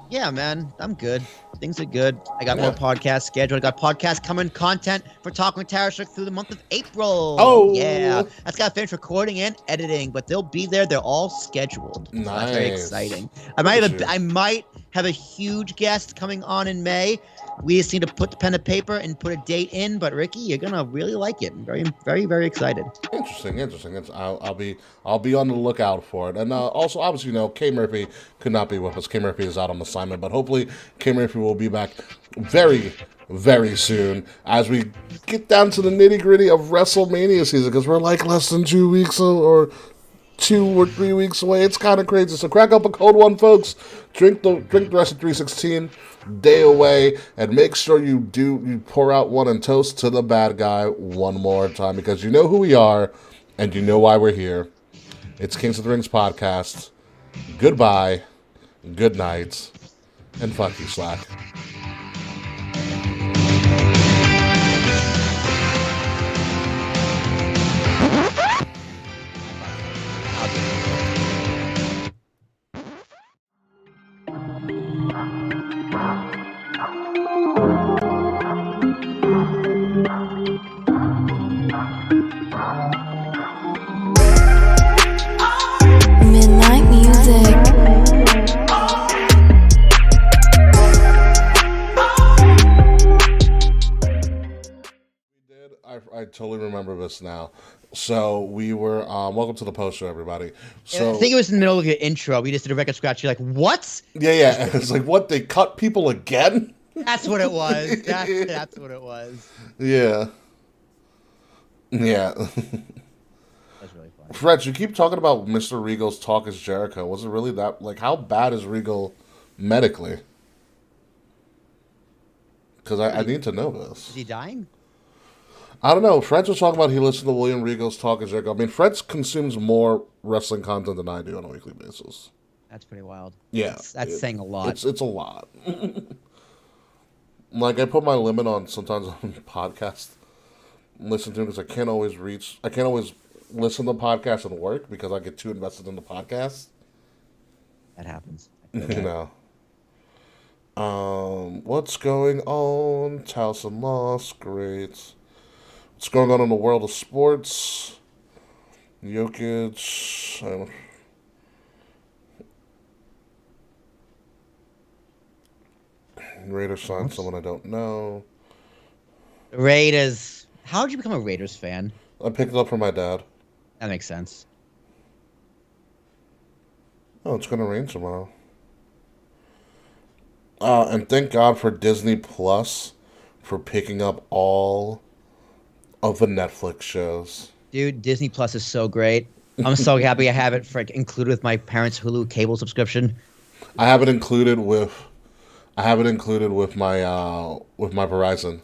Yeah, man, I'm good. Things are good. I got more podcasts scheduled. I got podcasts coming, content for Talking with Tarashuk through the month of April. Oh, yeah. That's got to finish recording and editing, but they'll be there. They're all scheduled. Nice. So that's very exciting. I might have a huge guest coming on in May. We just need to put the pen to paper and put a date in. But Ricky, you're gonna really like it. I'm very, very, very excited. Interesting. I'll be on the lookout for it. And also, obviously, K Murphy could not be with us. K Murphy is out on assignment, but hopefully, K Murphy will be back very, very soon as we get down to the nitty gritty of WrestleMania season, because we're like less than 2 weeks or 2 or 3 weeks away. It's kind of crazy. So crack up a cold one, folks. Drink the rest of 316 day away, and make sure you pour out one and toast to the bad guy one more time, because you know who we are and you know why we're here. It's Kings of the Rings podcast. Goodbye, good night, and fuck you, Slack. Midnight music. I totally remember this now. So we were welcome to the post show, everybody. So I think it was in the middle of your intro. We just did a record scratch. You're like, what? yeah. It's like, what, they cut people again? That's what it was. That's what it was. Yeah. That's really funny. Fred, you keep talking about Mr. Regal's Talk is Jericho. Was it really that? Like, how bad is Regal medically? Because I need to know this. Is he dying? I don't know. Fred was talking about he listened to William Regal's Talk is Jericho. I mean, Fred consumes more wrestling content than I do on a weekly basis. That's pretty wild. Yeah. That's saying a lot. It's a lot. Like, I put my limit on sometimes on podcasts. Listen to them because I can't always listen to podcasts and work because I get too invested in the podcast. That happens. You know. What's going on? Towson lost. Great. What's going on in the world of sports? Jokic. Raiders signed someone I don't know. Raiders. How did you become a Raiders fan? I picked it up from my dad. That makes sense. Oh, it's going to rain tomorrow. And thank God for Disney Plus for picking up all of the Netflix shows. Dude, Disney Plus is so great. I'm so happy I have it included with my parents' Hulu cable subscription. I have it included with my Verizon.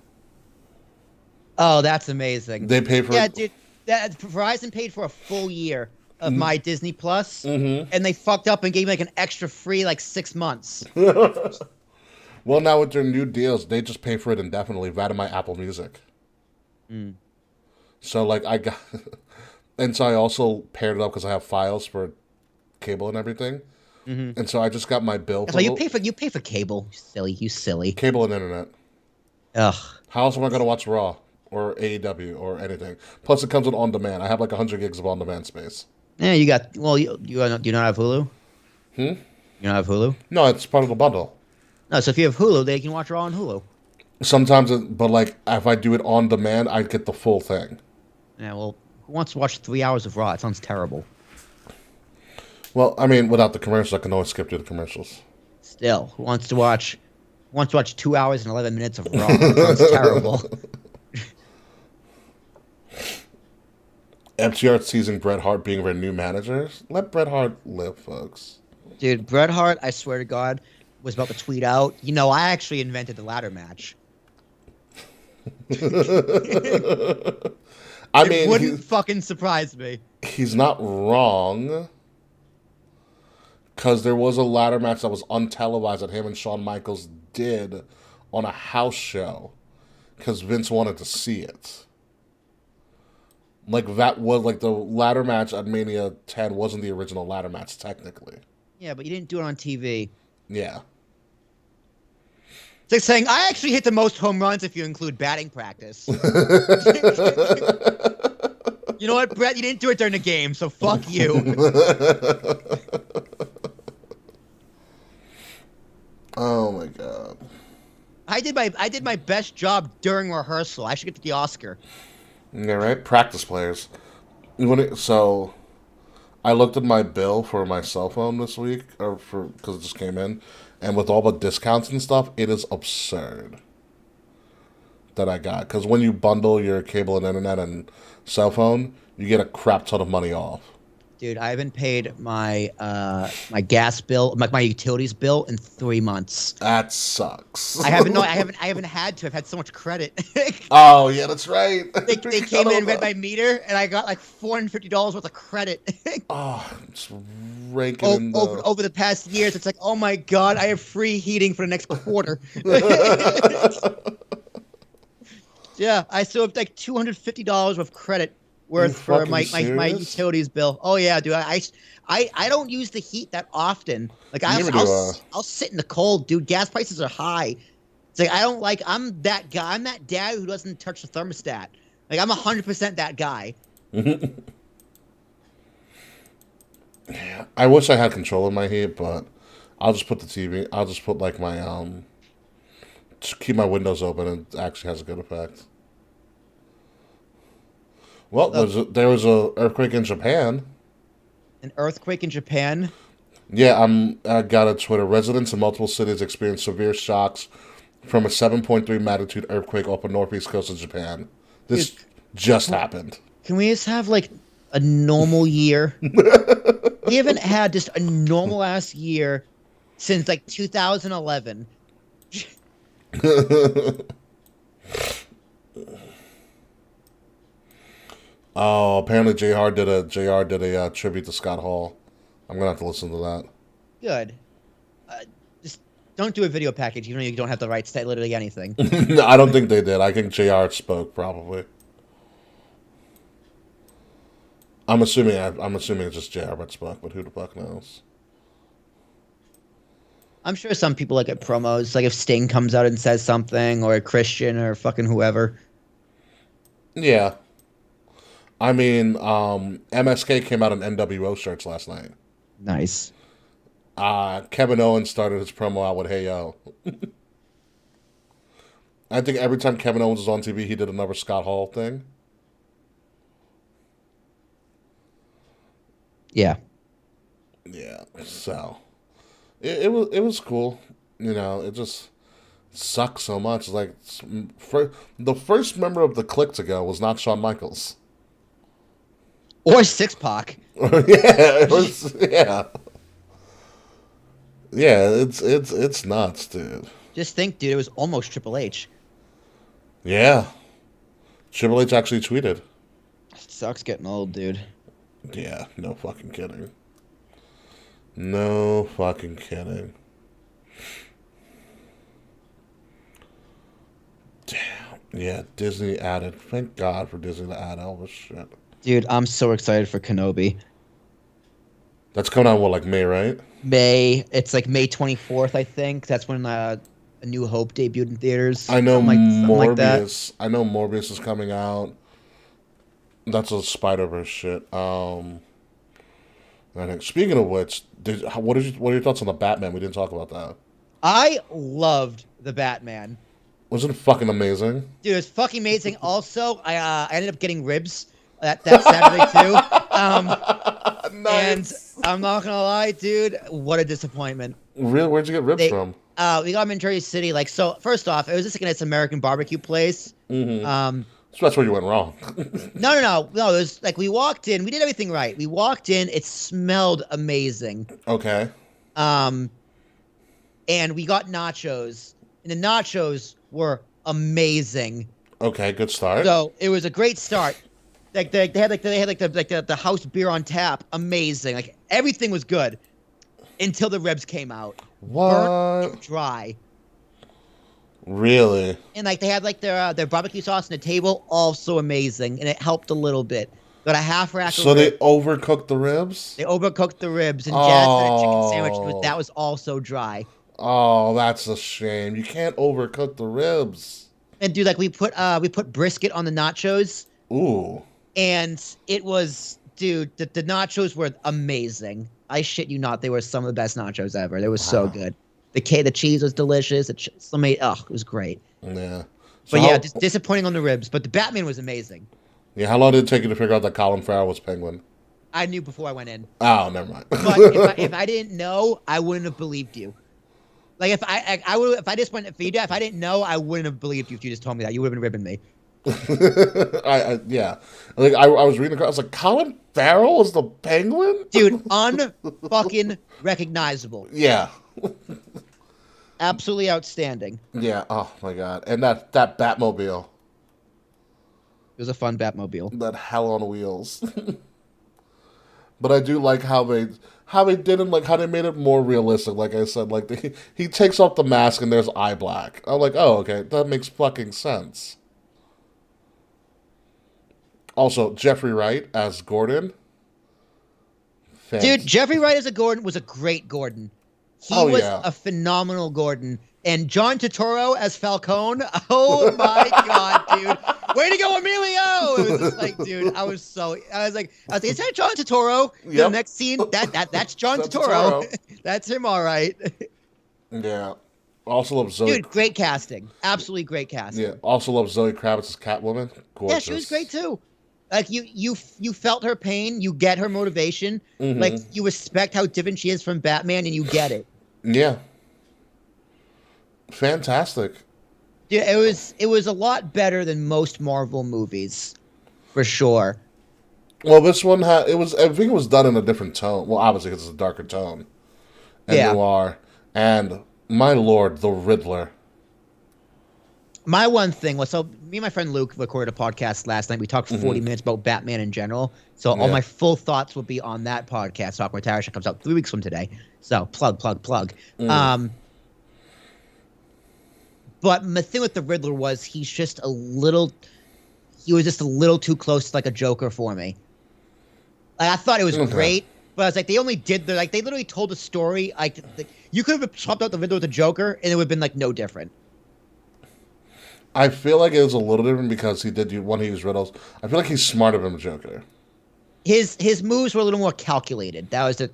Oh, that's amazing. They pay for dude. Verizon paid for a full year of my Disney Plus, and they fucked up and gave me like an extra free 6 months. Well, now with their new deals, they just pay for it indefinitely via my Apple Music. So I got, and so I also paired it up because I have files for cable and everything, and so I just got my bill. So you pay for cable, you silly. Cable and internet. Ugh. How else am I going to watch Raw or AEW or anything? Plus, it comes with on demand. I have 100 gigs of on demand space. Yeah, you got. Well, do you not have Hulu? You don't have Hulu? No, it's part of the bundle. No, so if you have Hulu, they can watch Raw on Hulu. Sometimes, but if I do it on demand, I get the full thing. Yeah, well, who wants to watch 3 hours of Raw? It sounds terrible. Well, I mean, without the commercials, I can always skip through the commercials. Still, who wants to watch 2 hours and 11 minutes of Raw? It sounds terrible. FTR teasing Bret Hart being their new manager. Let Bret Hart live, folks. Dude, Bret Hart, I swear to God, was about to tweet out, I actually invented the ladder match. I It mean, wouldn't fucking surprise me. he's not wrong. Because there was a ladder match that was untelevised that him and Shawn Michaels did on a house show. Because Vince wanted to see it. That was, the ladder match at Mania 10 wasn't the original ladder match, technically. Yeah, but you didn't do it on TV. Yeah. It's like saying, I actually hit the most home runs if you include batting practice. You know what, Brett? You didn't do it during the game, so fuck you. Oh my god. I did my best job during rehearsal. I should get the Oscar. Yeah, right? Practice players. So, I looked at my bill for my cell phone this week, because it just came in, and with all the discounts and stuff, it is absurd that I got. Because when you bundle your cable and internet and cell phone, you get a crap ton of money off. Dude, I haven't paid my my gas bill, my utilities bill in 3 months. That sucks. I haven't had to. I've had so much credit. Oh yeah, that's right. They came in and read my meter, and I got like $450 worth of credit. Oh, it's raking in the... over the past years. It's like, oh my god, I have free heating for the next quarter. Yeah, I still have like $250 worth of credit worth for my utilities bill. Oh yeah, dude. I don't use the heat that often. Like I'll sit in the cold, dude. Gas prices are high. It's like I'm that guy. I'm that dad who doesn't touch the thermostat. Like I'm 100% that guy. Yeah, I wish I had control of my heat, but I'll just put the TV. I'll just put like my just keep my windows open, and it actually has a good effect. Well, there was a earthquake in Japan. An earthquake in Japan? Yeah, I got a Twitter. Residents in multiple cities experienced severe shocks from a 7.3 magnitude earthquake off the northeast coast of Japan. This just happened. Can we just have like a normal year? We haven't had just a normal ass year since like 2011. Oh, apparently JR did a tribute to Scott Hall. I'm gonna have to listen to that. Good. Just don't do a video package, even though you don't have the rights to literally anything. No, I don't think they did. I think JR spoke probably. I'm assuming it's just JR that spoke, but who the fuck knows? I'm sure some people like at promos, like if Sting comes out and says something, or a Christian, or fucking whoever. Yeah. I mean, MSK came out in NWO shirts last night. Nice. Kevin Owens started his promo out with "Hey Yo." I think every time Kevin Owens was on TV, he did another Scott Hall thing. Yeah. Yeah. So it was cool. You know, it just sucks so much. Like the first member of the Clique to go was not Shawn Michaels. Or Six Pac. Yeah, it was. Yeah, yeah. It's nuts, dude. Just think, dude, it was almost Triple H. Yeah, Triple H actually tweeted. It sucks getting old, dude. Yeah, no fucking kidding. No fucking kidding. Damn. Yeah, Disney added. Thank God for Disney to add all this shit. Dude, I'm so excited for Kenobi. That's coming out, what, like May, right? May. It's like May 24th, I think. That's when A New Hope debuted in theaters. I know something like Morbius. I know Morbius is coming out. That's a Spider-Verse shit. I think. Speaking of which, what are your thoughts on the Batman? We didn't talk about that. I loved the Batman. Wasn't it fucking amazing? Dude, it's fucking amazing. Also, I ended up getting ribs that Saturday too. Nice. And I'm not gonna lie, dude, what a disappointment. Really? Where'd you get ribs from? We got them in Jersey City. Like, so first off, it was just like a nice American barbecue place. Mm-hmm. So that's where you went wrong. No. It was like we walked in. We did everything right. We walked in. It smelled amazing. Okay. And we got nachos, and the nachos were amazing. Okay, good start. So it was a great start. Like they had the house beer on tap, amazing. Like everything was good until the ribs came out. What? Burnt and dry. Really? And like they had like their barbecue sauce on the table, also amazing, and it helped a little bit. Got a half rack. So they overcooked the ribs? They overcooked the ribs, and Jazz had a chicken sandwich, but that was also dry. Oh, that's a shame. You can't overcook the ribs. And dude, like we put brisket on the nachos. Ooh. And it was, dude, the nachos were amazing. I shit you not, they were some of the best nachos ever. They were so good. The cheese was delicious. It was great. Yeah. So But yeah, just disappointing on the ribs. But the Batman was amazing. Yeah, how long did it take you to figure out that Colin Farrell was Penguin? I knew before I went in. Oh, never mind. But if I didn't know, I wouldn't have believed you. Like if I didn't know, I wouldn't have believed you if you just told me that. You would have been ribbing me. Yeah, like I was reading, I was like, Colin Farrell is the Penguin, Dude, unfucking recognizable. Yeah, Absolutely outstanding. yeah. Oh my god, and that Batmobile, It was a fun Batmobile. that hell on wheels. But I do like how they didn't like how they made it more realistic. Like I said, like he takes off the mask and there's eye black. I'm like, oh okay, that makes fucking sense. Also, Jeffrey Wright as Gordon. Dude, Jeffrey Wright as a Gordon was a great Gordon. He was yeah. a phenomenal Gordon. And John Turturro as Falcone. Oh my god, dude. Way to go, Emilio! It was just like, dude, I was like, is that John Turturro? Yep. The next scene, that's John Turturro. That's him, all right. Yeah. Also love Zoe. Dude, great casting. Absolutely great casting. Yeah. Also love Zoe Kravitz as Catwoman. Gorgeous. Yeah, she was great too. Like you felt her pain, you get her motivation. Mm-hmm. Like you respect how different she is from Batman, and you get it. Yeah. Fantastic. Yeah, it was a lot better than most Marvel movies, for sure. Well, this one I think it was done in a different tone. Well, obviously because it's a darker tone. And Yeah. noir. And my lord, the Riddler. My one thing was, so me and my friend Luke recorded a podcast last night. We talked 40 minutes about Batman in general. So all Yeah. my full thoughts will be on that podcast. Talk with Tara comes out 3 weeks from today. So plug. But the thing with the Riddler was he was just a little too close to like a Joker for me. Like, I thought it was great, but I was like, they literally told a story. Like you could have swapped out the Riddler with the Joker, and it would have been like no different. I feel like it was a little different because he used riddles. I feel like he's smarter than the Joker. His moves were a little more calculated. That was the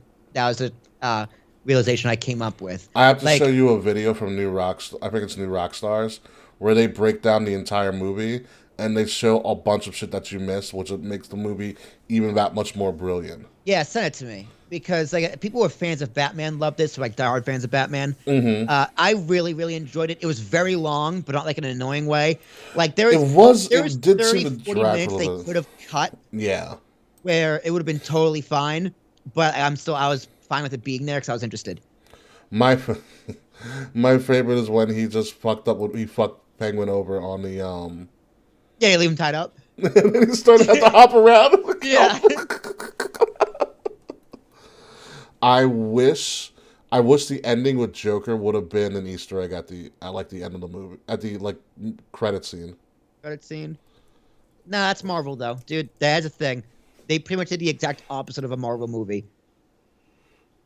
realization I came up with. I have to show you a video from I think it's New Rockstars, where they break down the entire movie and they show a bunch of shit that you missed, which makes the movie even that much more brilliant. Yeah, send it to me because like people who are fans of Batman love this, like diehard fans of Batman. Mm-hmm. I really, really enjoyed it. It was very long, but not like in an annoying way. Like It did 30, seem to 40 drag minutes a they little. could have cut Yeah. where it would have been totally fine, but I was fine with it being there because I was interested. My my favorite is when he just fucked Penguin over on the Yeah, you leave him tied up. and then he started to hop around. Yeah. I wish the ending with Joker would have been an Easter egg at the end of the movie, at the credit scene. Credit scene. Nah, that's Marvel though, dude. That's a thing. They pretty much did the exact opposite of a Marvel movie.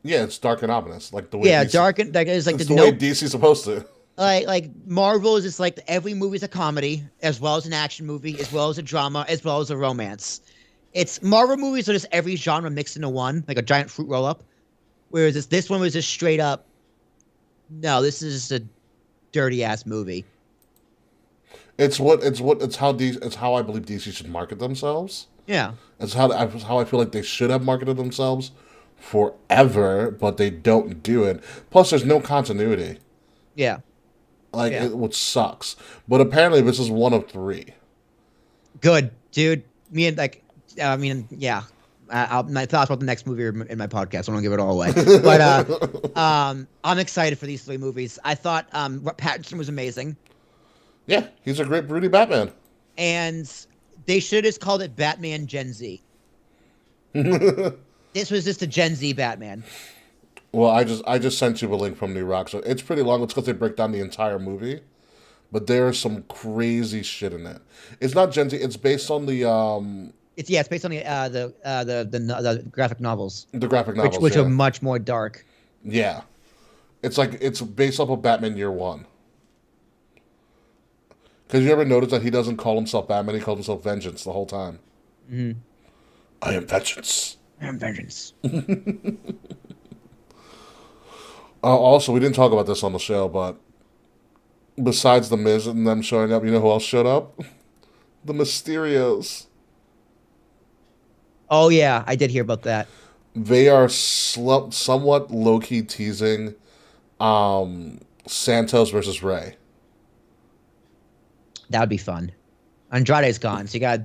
Yeah, it's dark and ominous, like the way Yeah, DC, dark and like it's like it's the the way DC's supposed to. like Marvel is just like every movie is a comedy as well as an action movie as well as a drama as well as a romance. It's Marvel movies are just every genre mixed into one, like a giant fruit roll up. Whereas this one was just straight up. No, this is just a dirty ass movie. It's how I believe DC should market themselves. Yeah. It's how I feel like they should have marketed themselves forever, but they don't do it. Plus, there's no continuity. Yeah. Which sucks. But apparently, this is one of 3. Good, dude. Yeah. My thoughts about the next movie are in my podcast. I don't give it all away. But I'm excited for these 3 movies. I thought Pattinson was amazing. Yeah, he's a great broody Batman. And they should have just called it Batman Gen Z. This was just a Gen Z Batman. Well, I just sent you a link from New Rock, so it's pretty long. It's because they break down the entire movie, but there is some crazy shit in it. It's not Gen Z. It's based on the It's based on the graphic novels. The graphic novels, which yeah. are much more dark. Yeah, it's based off of Batman Year One. Because you ever notice that he doesn't call himself Batman; he calls himself Vengeance the whole time. Mm-hmm. I am Vengeance. I am Vengeance. Also, we didn't talk about this on the show, but besides the Miz and them showing up, you know who else showed up? The Mysterios. Oh yeah, I did hear about that. They are somewhat low-key teasing Santos versus Ray. That would be fun. Andrade's gone, so you gotta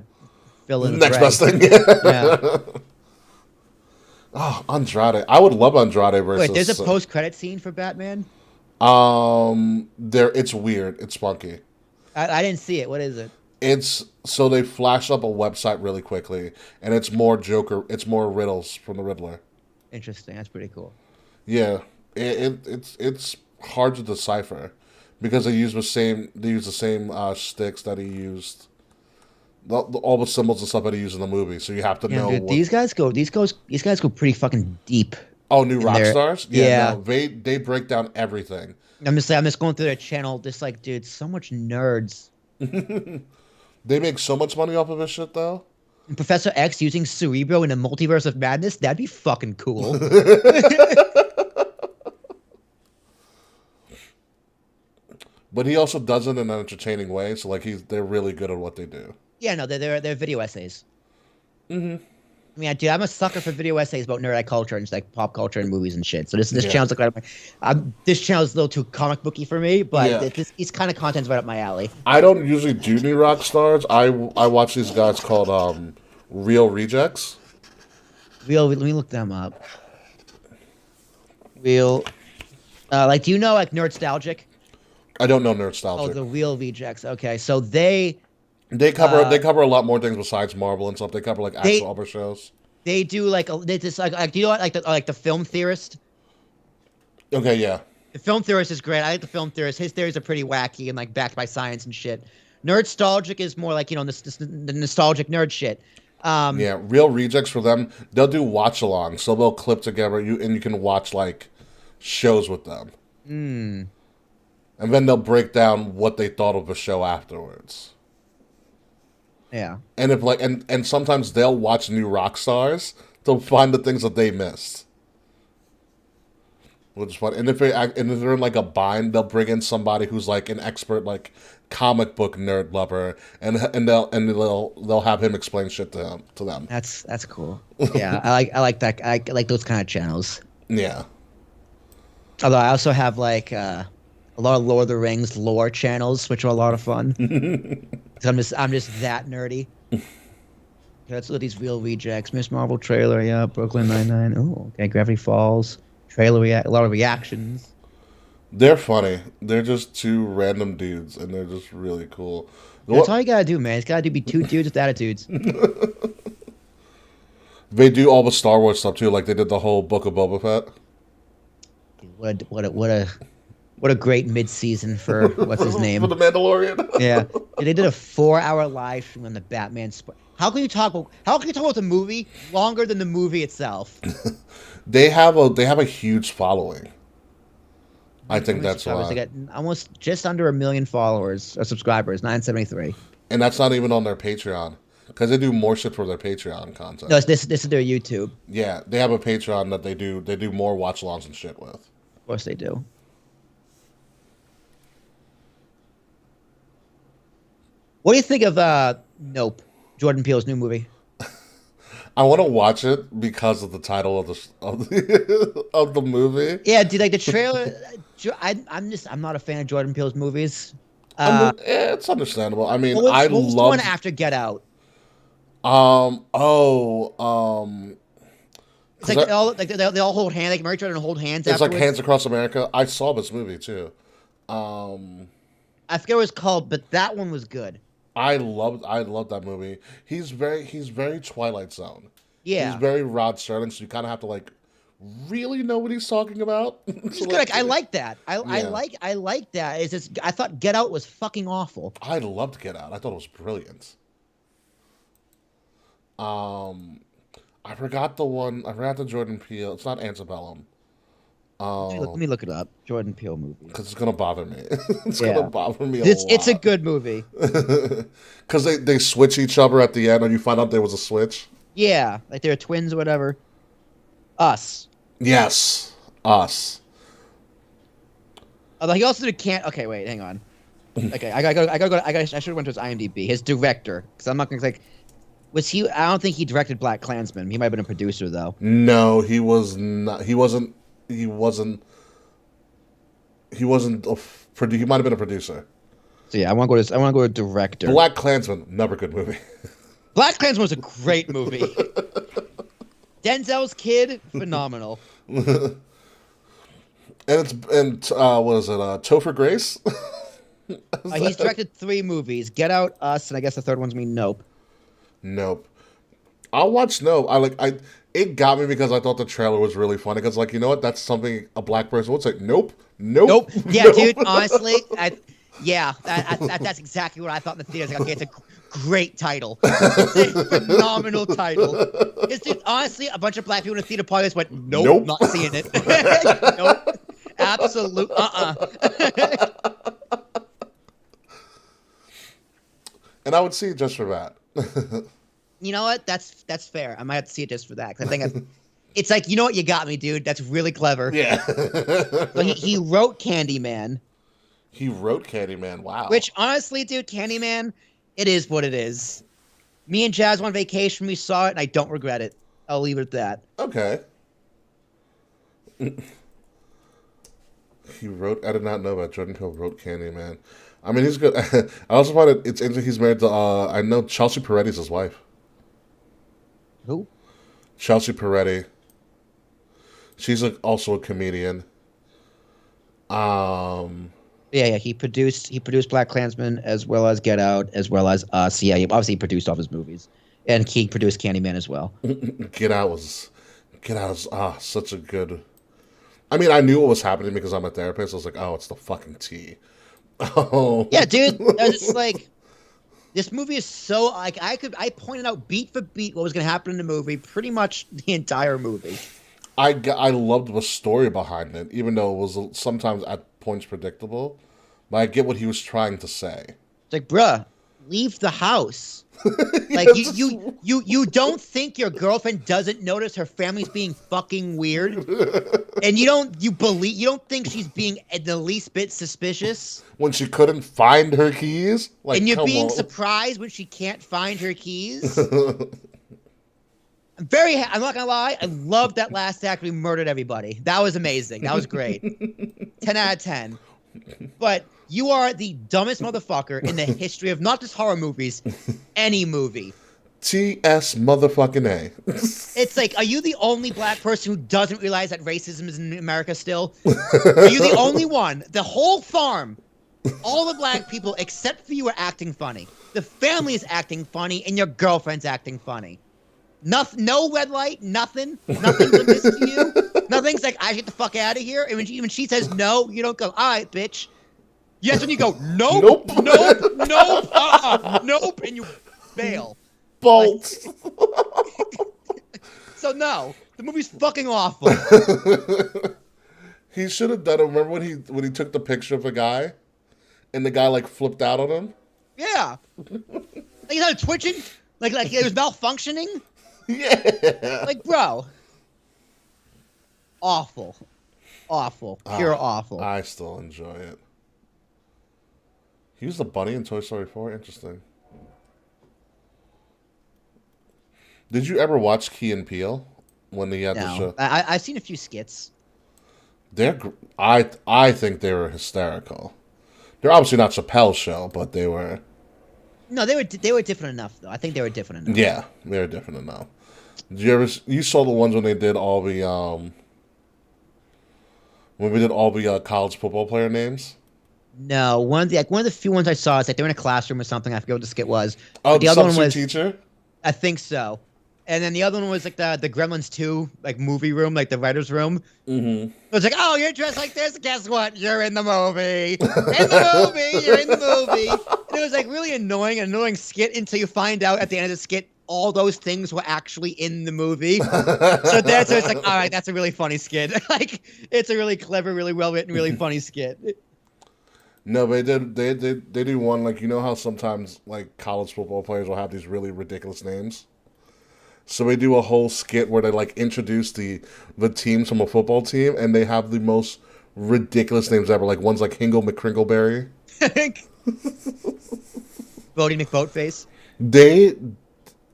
fill in the Next best thread. thing. Yeah. Oh, Andrade. I would love Andrade versus. Wait, there's a post-credit scene for Batman. It's weird. It's funky. I didn't see it. What is it? It's so they flash up a website really quickly, and it's more Joker. It's more riddles from the Riddler. Interesting. That's pretty cool. Yeah, it's hard to decipher because they use the same sticks that he used. All the symbols and stuff that he used in the movie, so you have to know. Dude, these guys go pretty fucking deep. Oh, new rock stars? Yeah. Yeah. No, they break down everything. I'm just going through their channel, just like, dude, so much nerds. They make so much money off of this shit, though. And Professor X using Cerebro in a multiverse of madness, that'd be fucking cool. But he also does it in an entertaining way, so like they're really good at what they do. Yeah, no, they're video essays. Mm-hmm. I mean, dude, I'm a sucker for video essays about nerd culture and just like pop culture and movies and shit. So this channel's like right up this channel's a little too comic booky for me, but this kind of content's right up my alley. I don't usually do new rock stars. I watch these guys called Real Rejects. Let me look them up. Do you know like Nerdstalgic? I don't know Nerdstalgic. Oh, the Real Rejects. Okay, so they cover a lot more things besides Marvel and stuff. They cover like actual other shows. They do like do you know like the Film Theorist? Okay, yeah. The Film Theorist is great. I like the Film Theorist. His theories are pretty wacky and like backed by science and shit. Nerdstalgic is more like, you know, the nostalgic nerd shit. Yeah, Real Rejects for them, they'll do watch alongs, so they'll clip together and you can watch like shows with them. And then they'll break down what they thought of the show afterwards. Yeah. And if like and sometimes they'll watch new rock stars to find the things that they missed. Which is fun. And if they're in like a bind, they'll bring in somebody who's like an expert like comic book nerd lover and they'll have him explain shit to them. That's cool. Yeah, I like that. I like those kind of channels. Yeah. Although I also have like a lot of Lord of the Rings lore channels, which are a lot of fun. I'm just that nerdy. Let's look at these Real Rejects. Miss Marvel trailer, yeah. Brooklyn Nine-Nine. Oh, okay. Gravity Falls trailer. A lot of reactions. They're funny. They're just two random dudes, and they're just really cool. That's all you gotta do, man. It's gotta be two dudes with attitudes. They do all the Star Wars stuff too. Like they did the whole Book of Boba Fett. What a great mid-season for what's his name? For the Mandalorian. Yeah, they did a 4-hour live stream on the Batman. How can you talk about the movie longer than the movie itself? They have a huge following. I think that's why. They got almost just under 1 million followers or subscribers, 973. And that's not even on their Patreon, because they do more shit for their Patreon content. No, this is their YouTube. Yeah, they have a Patreon that they do more watch-alongs and shit with. Of course they do. What do you think of Nope, Jordan Peele's new movie? I want to watch it because of the title of the movie. Yeah, dude, like the trailer. I'm not a fan of Jordan Peele's movies. It's understandable. I mean, what was love the one after Get Out. It's like they all hold hands. Like Mary Jordan hold hands. It's afterwards. like Hands Across America. I saw this movie too. I forget what it's called, but that one was good. I love that movie. He's very Twilight Zone. Yeah, he's very Rod Serling, so you kind of have to like really know what he's talking about. He's good. Like, I like that. I like that. It's just, I thought Get Out was fucking awful. I loved Get Out. I thought it was brilliant. I forgot the Jordan Peele. It's not Antebellum. Let me look it up. Jordan Peele movie. Because it's gonna bother me. It's gonna bother me a lot. It's a good movie. Because they switch each other at the end, and you find out there was a switch. Yeah, like they're twins or whatever. Us. Yes, Us. Although he also did Okay, wait, hang on. Okay, I should have went to his IMDb. His director, because I'm not gonna like. Was he? I don't think he directed Black Klansman. He might have been a producer though. No, he was not. He wasn't. He might have been a producer. So yeah, I want to go to director. Black Klansman, never good movie. Black Klansman was a great movie. Denzel's kid, phenomenal. And what is it? Topher Grace. He's directed 3 movies: Get Out, Us, and I guess the third one's me. Nope. Nope. I'll watch Nope. It got me because I thought the trailer was really funny. Because you know what? That's something a black person would say. Nope. Yeah, nope. dude. Honestly, that's exactly what I thought in the theaters. Like, okay, it's a great title. It's a phenomenal title. It's dude, honestly, a bunch of black people in the theater probably just went, nope. Not seeing it. Nope. Absolute. And I would see it just for that. You know what? That's fair. I might have to see it just for that. 'Cause I think it's like, you know what? You got me, dude. That's really clever. Yeah. So he wrote Candyman. He wrote Candyman. Wow. Which, honestly, dude, Candyman, it is what it is. Me and Jazz went on vacation. We saw it, and I don't regret it. I'll leave it at that. Okay. He wrote. I did not know about Jordan Peele wrote Candyman. I mean, he's good. I also find it's interesting. He's married to. I know Chelsea Peretti's his wife. Who? Chelsea Peretti. She's also a comedian. Yeah. He produced Black Klansman as well as Get Out as well as Us. Yeah, he produced all of his movies, and he produced Candyman as well. Get Out was such a good. I mean, I knew what was happening because I'm a therapist. I was like, oh, it's the fucking tea. Oh. Yeah, dude. It's like this movie is so like I pointed out beat for beat what was going to happen in the movie, pretty much the entire movie. I loved the story behind it, even though it was sometimes at points predictable. But I get what he was trying to say. It's like, bruh, leave the house. Like you don't think your girlfriend doesn't notice her family's being fucking weird, and you don't think she's being the least bit suspicious When she couldn't find her keys, like, and you're come being on. surprised when she can't find her keys. I'm not gonna lie, I loved that last act. We murdered everybody. That was amazing. That was great. 10 out of 10. But you are the dumbest motherfucker in the history of not just horror movies, any movie. T.S. motherfucking A. It's like, are you the only black person who doesn't realize that racism is in America still? Are you the only one? The whole farm, all the black people except for you are acting funny. The family is acting funny, and your girlfriend's acting funny. No red light, nothing. Nothing's amiss to you. Nothing's like, I get the fuck out of here. And when she says no, you don't go, all right, bitch. Yes, when you go, nope, nope, and you bail. Bolt. So no, the movie's fucking awful. He should have done it. Remember when he took the picture of a guy, and the guy like flipped out on him? Yeah. Like he started twitching, like it was malfunctioning. Yeah. Like, bro. Awful. Pure awful. I still enjoy it. He was the bunny in Toy Story 4? Interesting. Did you ever watch Key and Peele when he had the show? I've seen a few skits. I think they were hysterical. They're obviously not Chappelle's show, but they were. No, they were different enough though. I think they were different enough. Yeah, they were different enough. Did you saw the ones when they did all the when we did all the college football player names? No, one of the few ones I saw is like they were in a classroom or something. I forget what the skit was. Oh, but the other one was teacher. I think so. And then the other one was like the Gremlins 2 like movie room, like the writer's room. Mm-hmm. It was like, oh, you're dressed like this. Guess what? You're in the movie. You're in the movie. And it was like really annoying skit until you find out at the end of the skit all those things were actually in the movie. So it's like, all right, that's a really funny skit. Like it's a really clever, really well written, really funny skit. No, but they do one, like, you know how sometimes like college football players will have these really ridiculous names. So they do a whole skit where they like introduce the teams from a football team, and they have the most ridiculous names ever. Like one's like Hingle McCringleberry. Bodie McBoatface.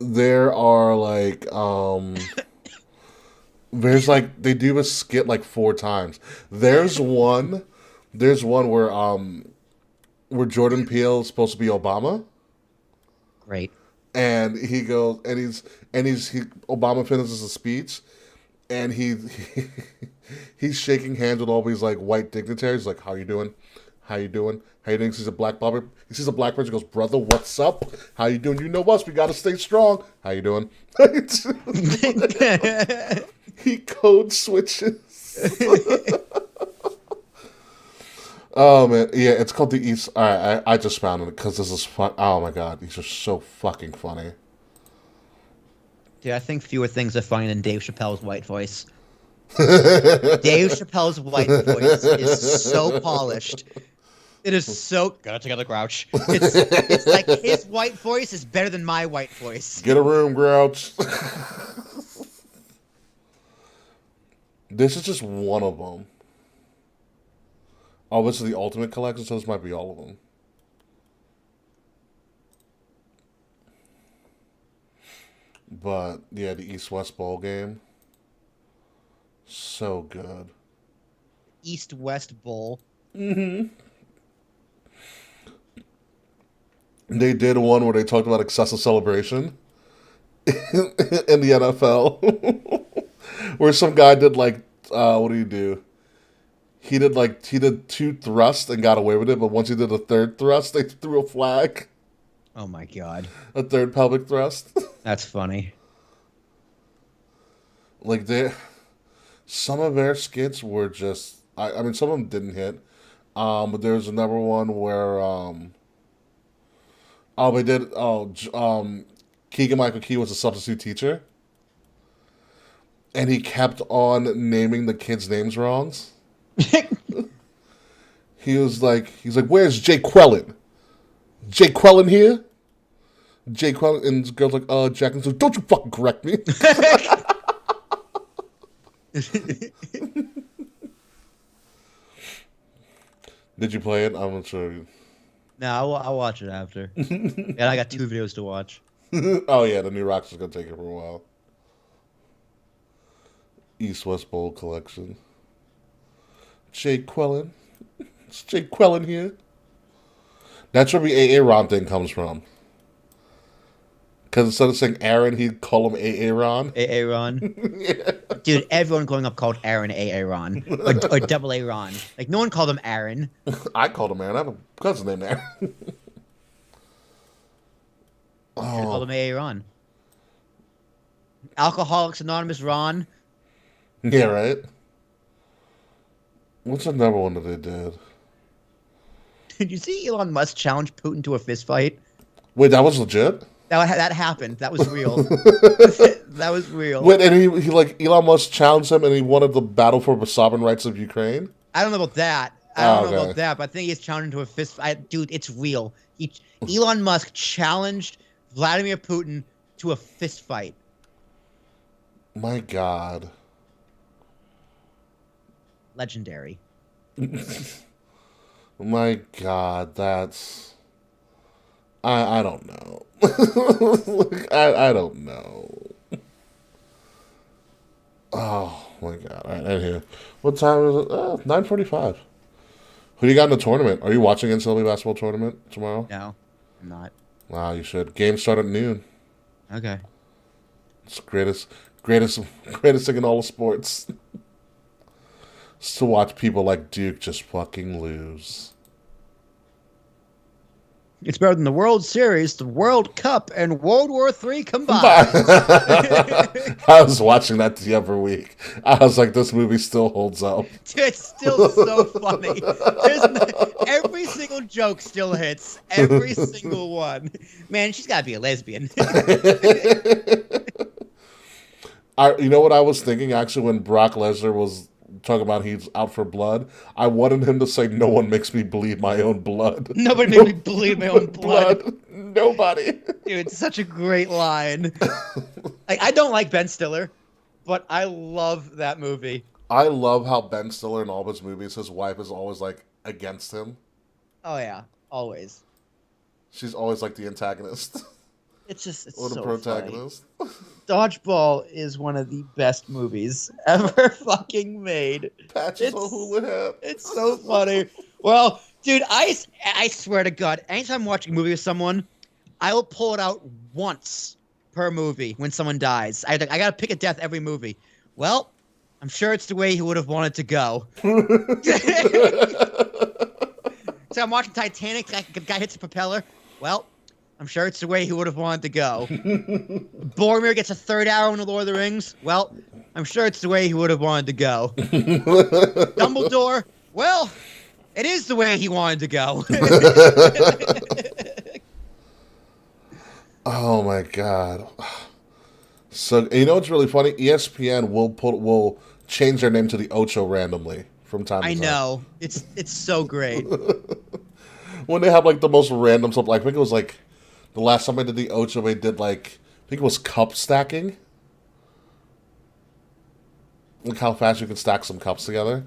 There are like there's like they do a skit like 4 times. There's one where where Jordan Peele is supposed to be Obama, Great. and he goes, Obama finishes a speech, and he's shaking hands with all these like white dignitaries, like, how you doing? How you doing? How you doing? He sees a black person. He sees a black person. Goes, brother, what's up? How you doing? You know us. We gotta stay strong. How you doing? He code switches. Oh man, yeah, it's called the East. All right, I just found it because this is fun. Oh my god, these are so fucking funny. Dude, I think fewer things are funny than Dave Chappelle's white voice. Dave Chappelle's white voice is so polished. It is so. Gotta take out the grouch. It's like his white voice is better than my white voice. Get a room, Grouch. This is just one of them. Oh, this is the Ultimate Collection, so this might be all of them. But, yeah, the East-West Bowl game. So good. East-West Bowl. Mm-hmm. They did one where they talked about excessive celebration in the NFL. Where some guy did, like, what do you do? He did 2 thrusts and got away with it, but once he did a 3rd thrust, they threw a flag. Oh my god. A 3rd pelvic thrust. That's funny. Like some of their skits were just, I mean, some of them didn't hit. But there was another one where, Keegan-Michael Key was a substitute teacher. And he kept on naming the kids' names wrong. He's like, where's Jay Quellen? Jay Quellen here? Jay Quellen, and the girl's like, Jack, and says, don't you fucking correct me. Did you play it? I'm not sure. No, I'll watch it after. And I got 2 videos to watch. Oh yeah, the new Rock's is gonna take it for a while. East-West Bowl collection. Jay Quellen. It's Jay Quellen here. That's where the Aaron thing comes from. Because instead of saying Aaron, he'd call him Aaron. Aaron. Yeah. Dude, everyone growing up called Aaron Aaron. Or double Aaron. Like, no one called him Aaron. I called him Aaron. I have a cousin named Aaron. I called him Aaron. Alcoholics Anonymous Ron. Yeah, right? What's another one that they did? Did you see Elon Musk challenge Putin to a fist fight? Wait, that was legit? That happened. That was real. That was real. Wait, and he like Elon Musk challenged him, and he wanted the battle for the sovereign rights of Ukraine. I don't know about that. But I think he's challenging to a fist fight. Dude, it's real. Elon Musk challenged Vladimir Putin to a fist fight. My God. Legendary. My God, that's... I don't know. I don't know. Oh, my God. All right, here. What time is it? 9:45. Who do you got in the tournament? Are you watching NCAA basketball tournament tomorrow? No, I'm not. Wow, you should. Games start at noon. Okay. It's the greatest thing in all of sports. It's to watch people like Duke just fucking lose. It's better than the World Series, the World Cup, and World War III combined. I was watching that the other week. I was like, this movie still holds up. It's still so funny. Every single joke still hits. Every single one. Man, she's got to be a lesbian. You know what I was thinking, actually, when Brock Lesnar was talking about he's out for blood? I wanted him to say, no one makes me bleed my own blood. Nobody makes me bleed my own blood. Nobody. Dude, it's such a great line. I don't like Ben Stiller, but I love that movie. I love how Ben Stiller in all his movies, his wife is always like against him. Oh yeah, always. She's always like the antagonist. It's or the so protagonist. Funny. Dodgeball is one of the best movies ever fucking made. Patches on hula hat. It's so funny. Well, Dude, I swear to God, anytime I'm watching a movie with someone, I will pull it out once per movie when someone dies. I gotta pick a death every movie. Well, I'm sure it's the way he would have wanted to go. So I'm watching Titanic, the guy hits a propeller. Well, I'm sure it's the way he would have wanted to go. Boromir gets a third arrow in the Lord of the Rings. Well, I'm sure it's the way he would have wanted to go. Dumbledore, well, it is the way he wanted to go. Oh my god. So you know what's really funny? ESPN will change their name to the Ocho randomly from time to time. I know. It's so great. When they have like the most random stuff, like I think it was like the last time I did the Ocho, they did like I think it was cup stacking. Look how fast you can stack some cups together.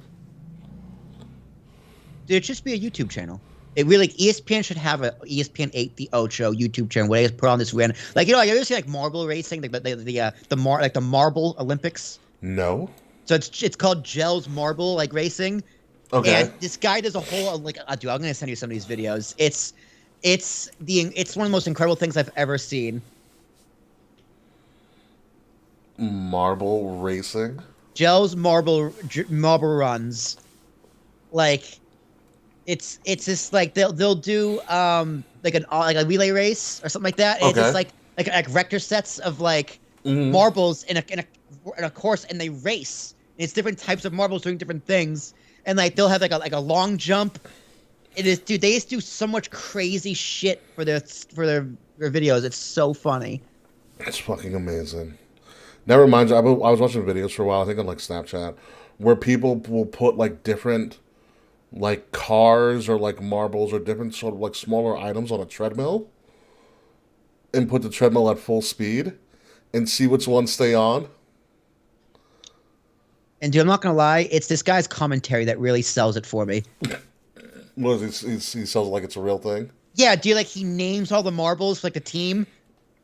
Dude, it should just be a YouTube channel. It really, ESPN should have a ESPN 8 The Ocho YouTube channel where they just put on this random, like, you know, like, you ever see like marble racing, like the marble Olympics? No. So it's called Gels Marble like racing. Okay. And this guy does a whole dude, I'm gonna send you some of these videos. It's one of the most incredible things I've ever seen. Marble racing. Gels Marble runs, like. It's just like they'll do like a relay race or something like that. And Okay. It's just like vector sets of like marbles in a course, and they race. And it's different types of marbles doing different things, and like they'll have like a long jump. It is, dude. They just do so much crazy shit for their videos. It's so funny. It's fucking amazing. That reminds me, I was watching videos for a while, I think on like Snapchat, where people will put like different like cars or like marbles or different sort of like smaller items on a treadmill and put the treadmill at full speed and see which ones stay on. And dude, I'm not gonna lie, it's this guy's commentary that really sells it for me. What is he sells it like it's a real thing? Yeah, dude, like he names all the marbles for like the team.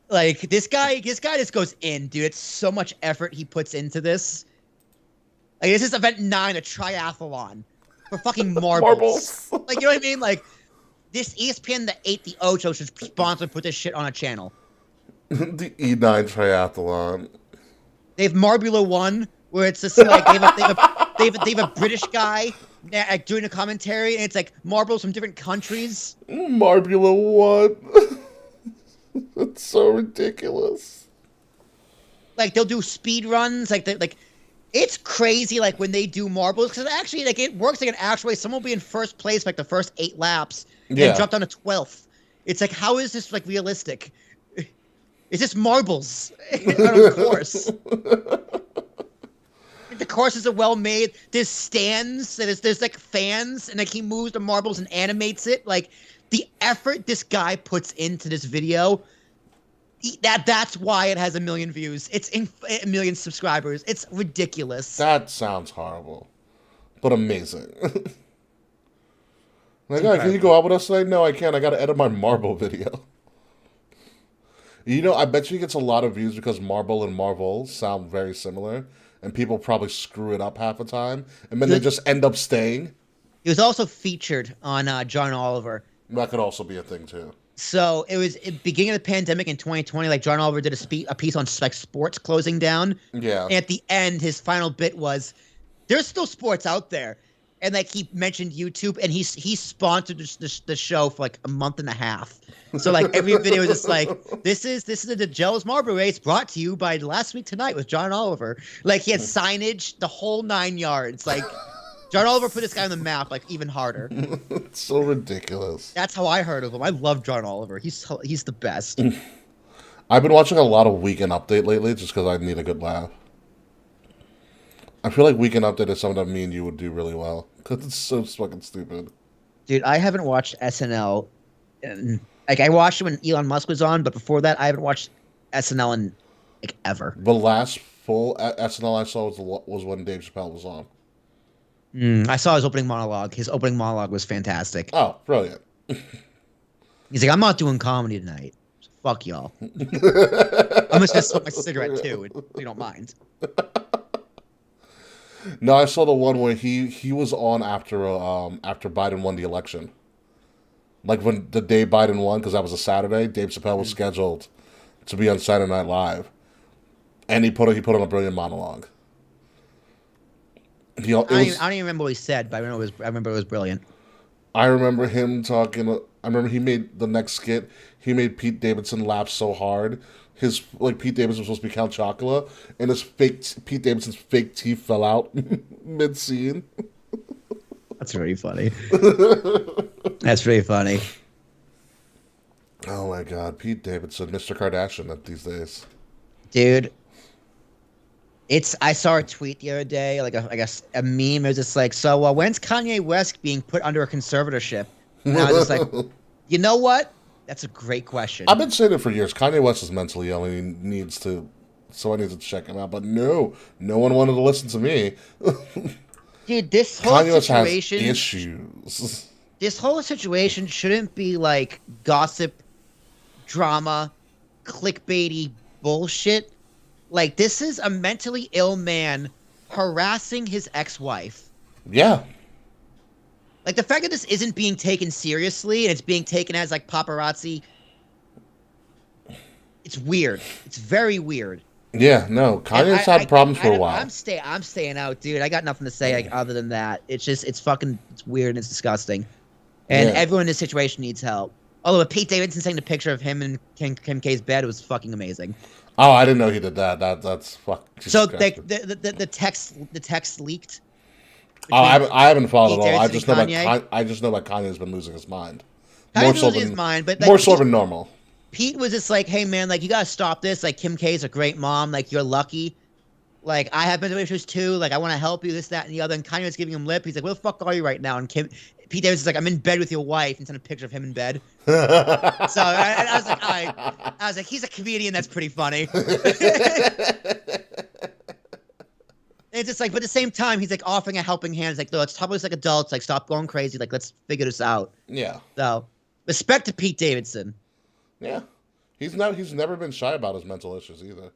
Like this guy just goes in, dude. It's so much effort he puts into this. Like this is event 9, a triathlon for fucking marbles. Like, you know what I mean? Like this ESPN the 8 The Ocho should sponsor put this shit on a channel. The E9 triathlon. They have Marbula 1, where it's just like they have a British guy like doing a commentary, and it's like marbles from different countries. Marbula 1. That's so ridiculous. Like they'll do speed runs, like it's crazy. Like when they do marbles, because actually, like it works like an actual way. Someone will be in first place for, like the first 8 laps, and then drop down to 12th. It's like, how is this like realistic? It's just marbles on a course. The courses are well made. There's stands. There's like fans, and like he moves the marbles and animates it. Like the effort this guy puts into this video. That's why it has 1 million views. It's in 1 million subscribers. It's ridiculous. That sounds horrible, but amazing. Like, oh, can you go out with us tonight? No, I can't. I got to edit my marble video. You know, I bet you he gets a lot of views because marble and marvel sound very similar, and people probably screw it up half the time, and then they just end up staying. He was also featured on John Oliver. That could also be a thing too. So it was beginning of the pandemic in 2020. Like John Oliver did a piece on like sports closing down. Yeah. And at the end, his final bit was, "There's still sports out there," and like he mentioned YouTube, and he sponsored the show for like a month and a half. So like every video is just like, this is the Jealous Marble Race brought to you by Last Week Tonight with John Oliver. Like he had signage, the whole 9 yards. Like John Oliver put this guy on the map like even harder. It's so ridiculous. That's how I heard of him. I love John Oliver. He's the best. I've been watching a lot of Weekend Update lately just because I need a good laugh. I feel like Weekend Update is something that me and you would do really well because it's so fucking stupid. Dude, I haven't watched SNL. Like I watched it when Elon Musk was on, but before that, I haven't watched SNL in like ever. The last full SNL I saw was when Dave Chappelle was on. I saw his opening monologue. His opening monologue was fantastic. Oh, brilliant. He's like, "I'm not doing comedy tonight. So fuck y'all. I'm just gonna smoke my cigarette too, if you don't mind." No, I saw the one where he was on after Biden won the election. Like when the day Biden won, because that was a Saturday, Dave Chappelle was scheduled to be on Saturday Night Live, and he put on a brilliant monologue. I don't even remember what he said, but I remember it was brilliant. I remember him talking. I remember he made the next skit. He made Pete Davidson laugh so hard. Pete Davidson was supposed to be Count Chocula, and Pete Davidson's fake teeth fell out mid scene. That's really funny. That's really funny. Oh my God, Pete Davidson, Mr. Kardashian these days, dude. I saw a tweet the other day, like a meme. It was just like, so when's Kanye West being put under a conservatorship? And I was just like, you know what? That's a great question. I've been saying it for years. Kanye West is mentally ill and he needs to, so I need to check him out. But no one wanted to listen to me. Dude, this whole Kanye West situation has issues. This whole situation shouldn't be like gossip, drama, clickbaity bullshit. Like, this is a mentally ill man harassing his ex-wife. Yeah. Like, the fact that this isn't being taken seriously and it's being taken as, like, paparazzi, it's weird. It's very weird. Yeah, no. Kanye's had problems for a while. I'm staying out, dude. I got nothing to say like, other than that. It's weird and it's disgusting. And everyone in this situation needs help. Although Pete Davidson taking a picture of him in Kim K's bed was fucking amazing. Oh, I didn't know he did that. That's fuck. So the text leaked. Oh, I haven't followed at all. I just know that Kanye's been losing his mind. More so than normal. Pete was just like, hey man, like you gotta stop this. Like Kim K's a great mom. Like you're lucky. Like I have mental issues too. Like I want to help you. This, that, and the other. And Kanye was giving him lip. He's like, where the fuck are you right now? And Pete Davidson's like, I'm in bed with your wife, and sent a picture of him in bed. So I was like, all right. He's a comedian. That's pretty funny. It's just like, but at the same time, he's like offering a helping hand. He's like, let's talk about this like adults. Like, stop going crazy. Like, let's figure this out. Yeah. So, respect to Pete Davidson. Yeah, he's never been shy about his mental issues either.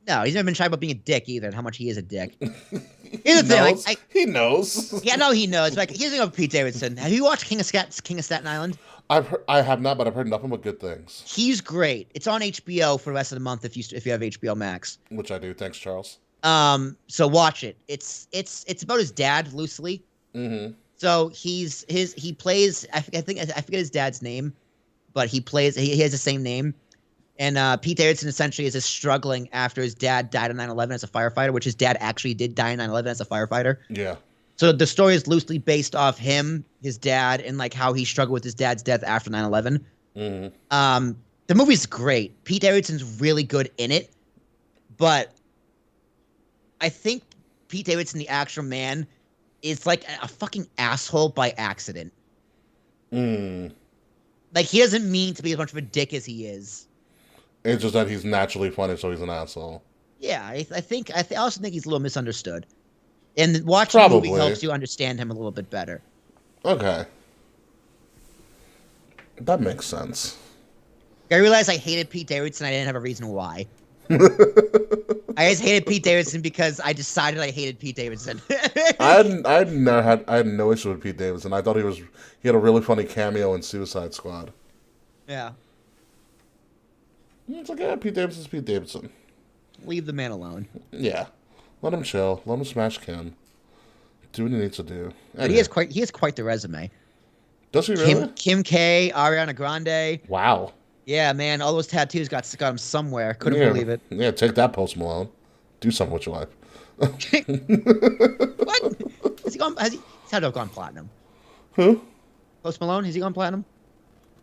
No, he's never been shy about being a dick either, and how much he is a dick. Here's the thing, like, he knows. Yeah, no, he knows. Like, here's the thing about Pete Davidson. Have you watched King of Staten Island? I have not, but I've heard nothing but good things. He's great. It's on HBO for the rest of the month if you have HBO Max. Which I do. Thanks, Charles. So watch it. It's about his dad loosely. Mm-hmm. So he plays. I forget his dad's name, but he has the same name. And Pete Davidson essentially is just struggling after his dad died on 9/11 as a firefighter, which his dad actually did die on 9/11 as a firefighter. Yeah. So the story is loosely based off him, his dad, and like how he struggled with his dad's death after 9/11. Mm-hmm. The movie's great. Pete Davidson's really good in it, but I think Pete Davidson, the actual man, is like a fucking asshole by accident. Like, he doesn't mean to be as much of a dick as he is. It's just that he's naturally funny, so he's an asshole. Yeah, I also think he's a little misunderstood. And watching the movie helps you understand him a little bit better. Okay. That makes sense. I realized I hated Pete Davidson. I didn't have a reason why. I just hated Pete Davidson because I decided I hated Pete Davidson. I had no issue with Pete Davidson. I thought he had a really funny cameo in Suicide Squad. Yeah. It's like, yeah, Pete Davidson's Pete Davidson. Leave the man alone. Yeah. Let him chill. Let him smash Kim. Do what he needs to do. But he has quite the resume. Does he really? Kim K, Ariana Grande. Wow. Yeah, man, all those tattoos got him somewhere. Couldn't believe it. Yeah, take that, Post Malone. Do something with your life. What? He's had to have gone platinum. Who? Post Malone, has he gone platinum?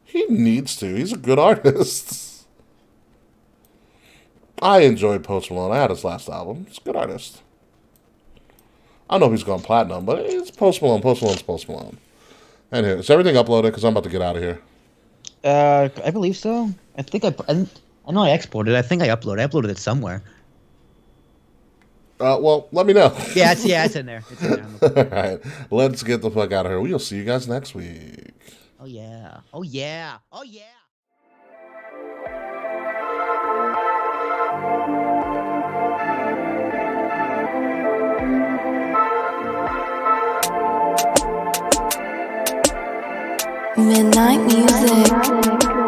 He needs to. He's a good artist. I enjoyed Post Malone. I had his last album. He's a good artist. I don't know if he's gone platinum, but it's Post Malone. Post Malone's Post Malone. Anyway, is everything uploaded? Because I'm about to get out of here. I believe so. I think I know I exported it. I think I uploaded. I uploaded it somewhere. Well, let me know. Yeah, it's in there. It's in there. All right, let's get the fuck out of here. We'll see you guys next week. Oh yeah. Oh yeah. Oh yeah. Midnight music.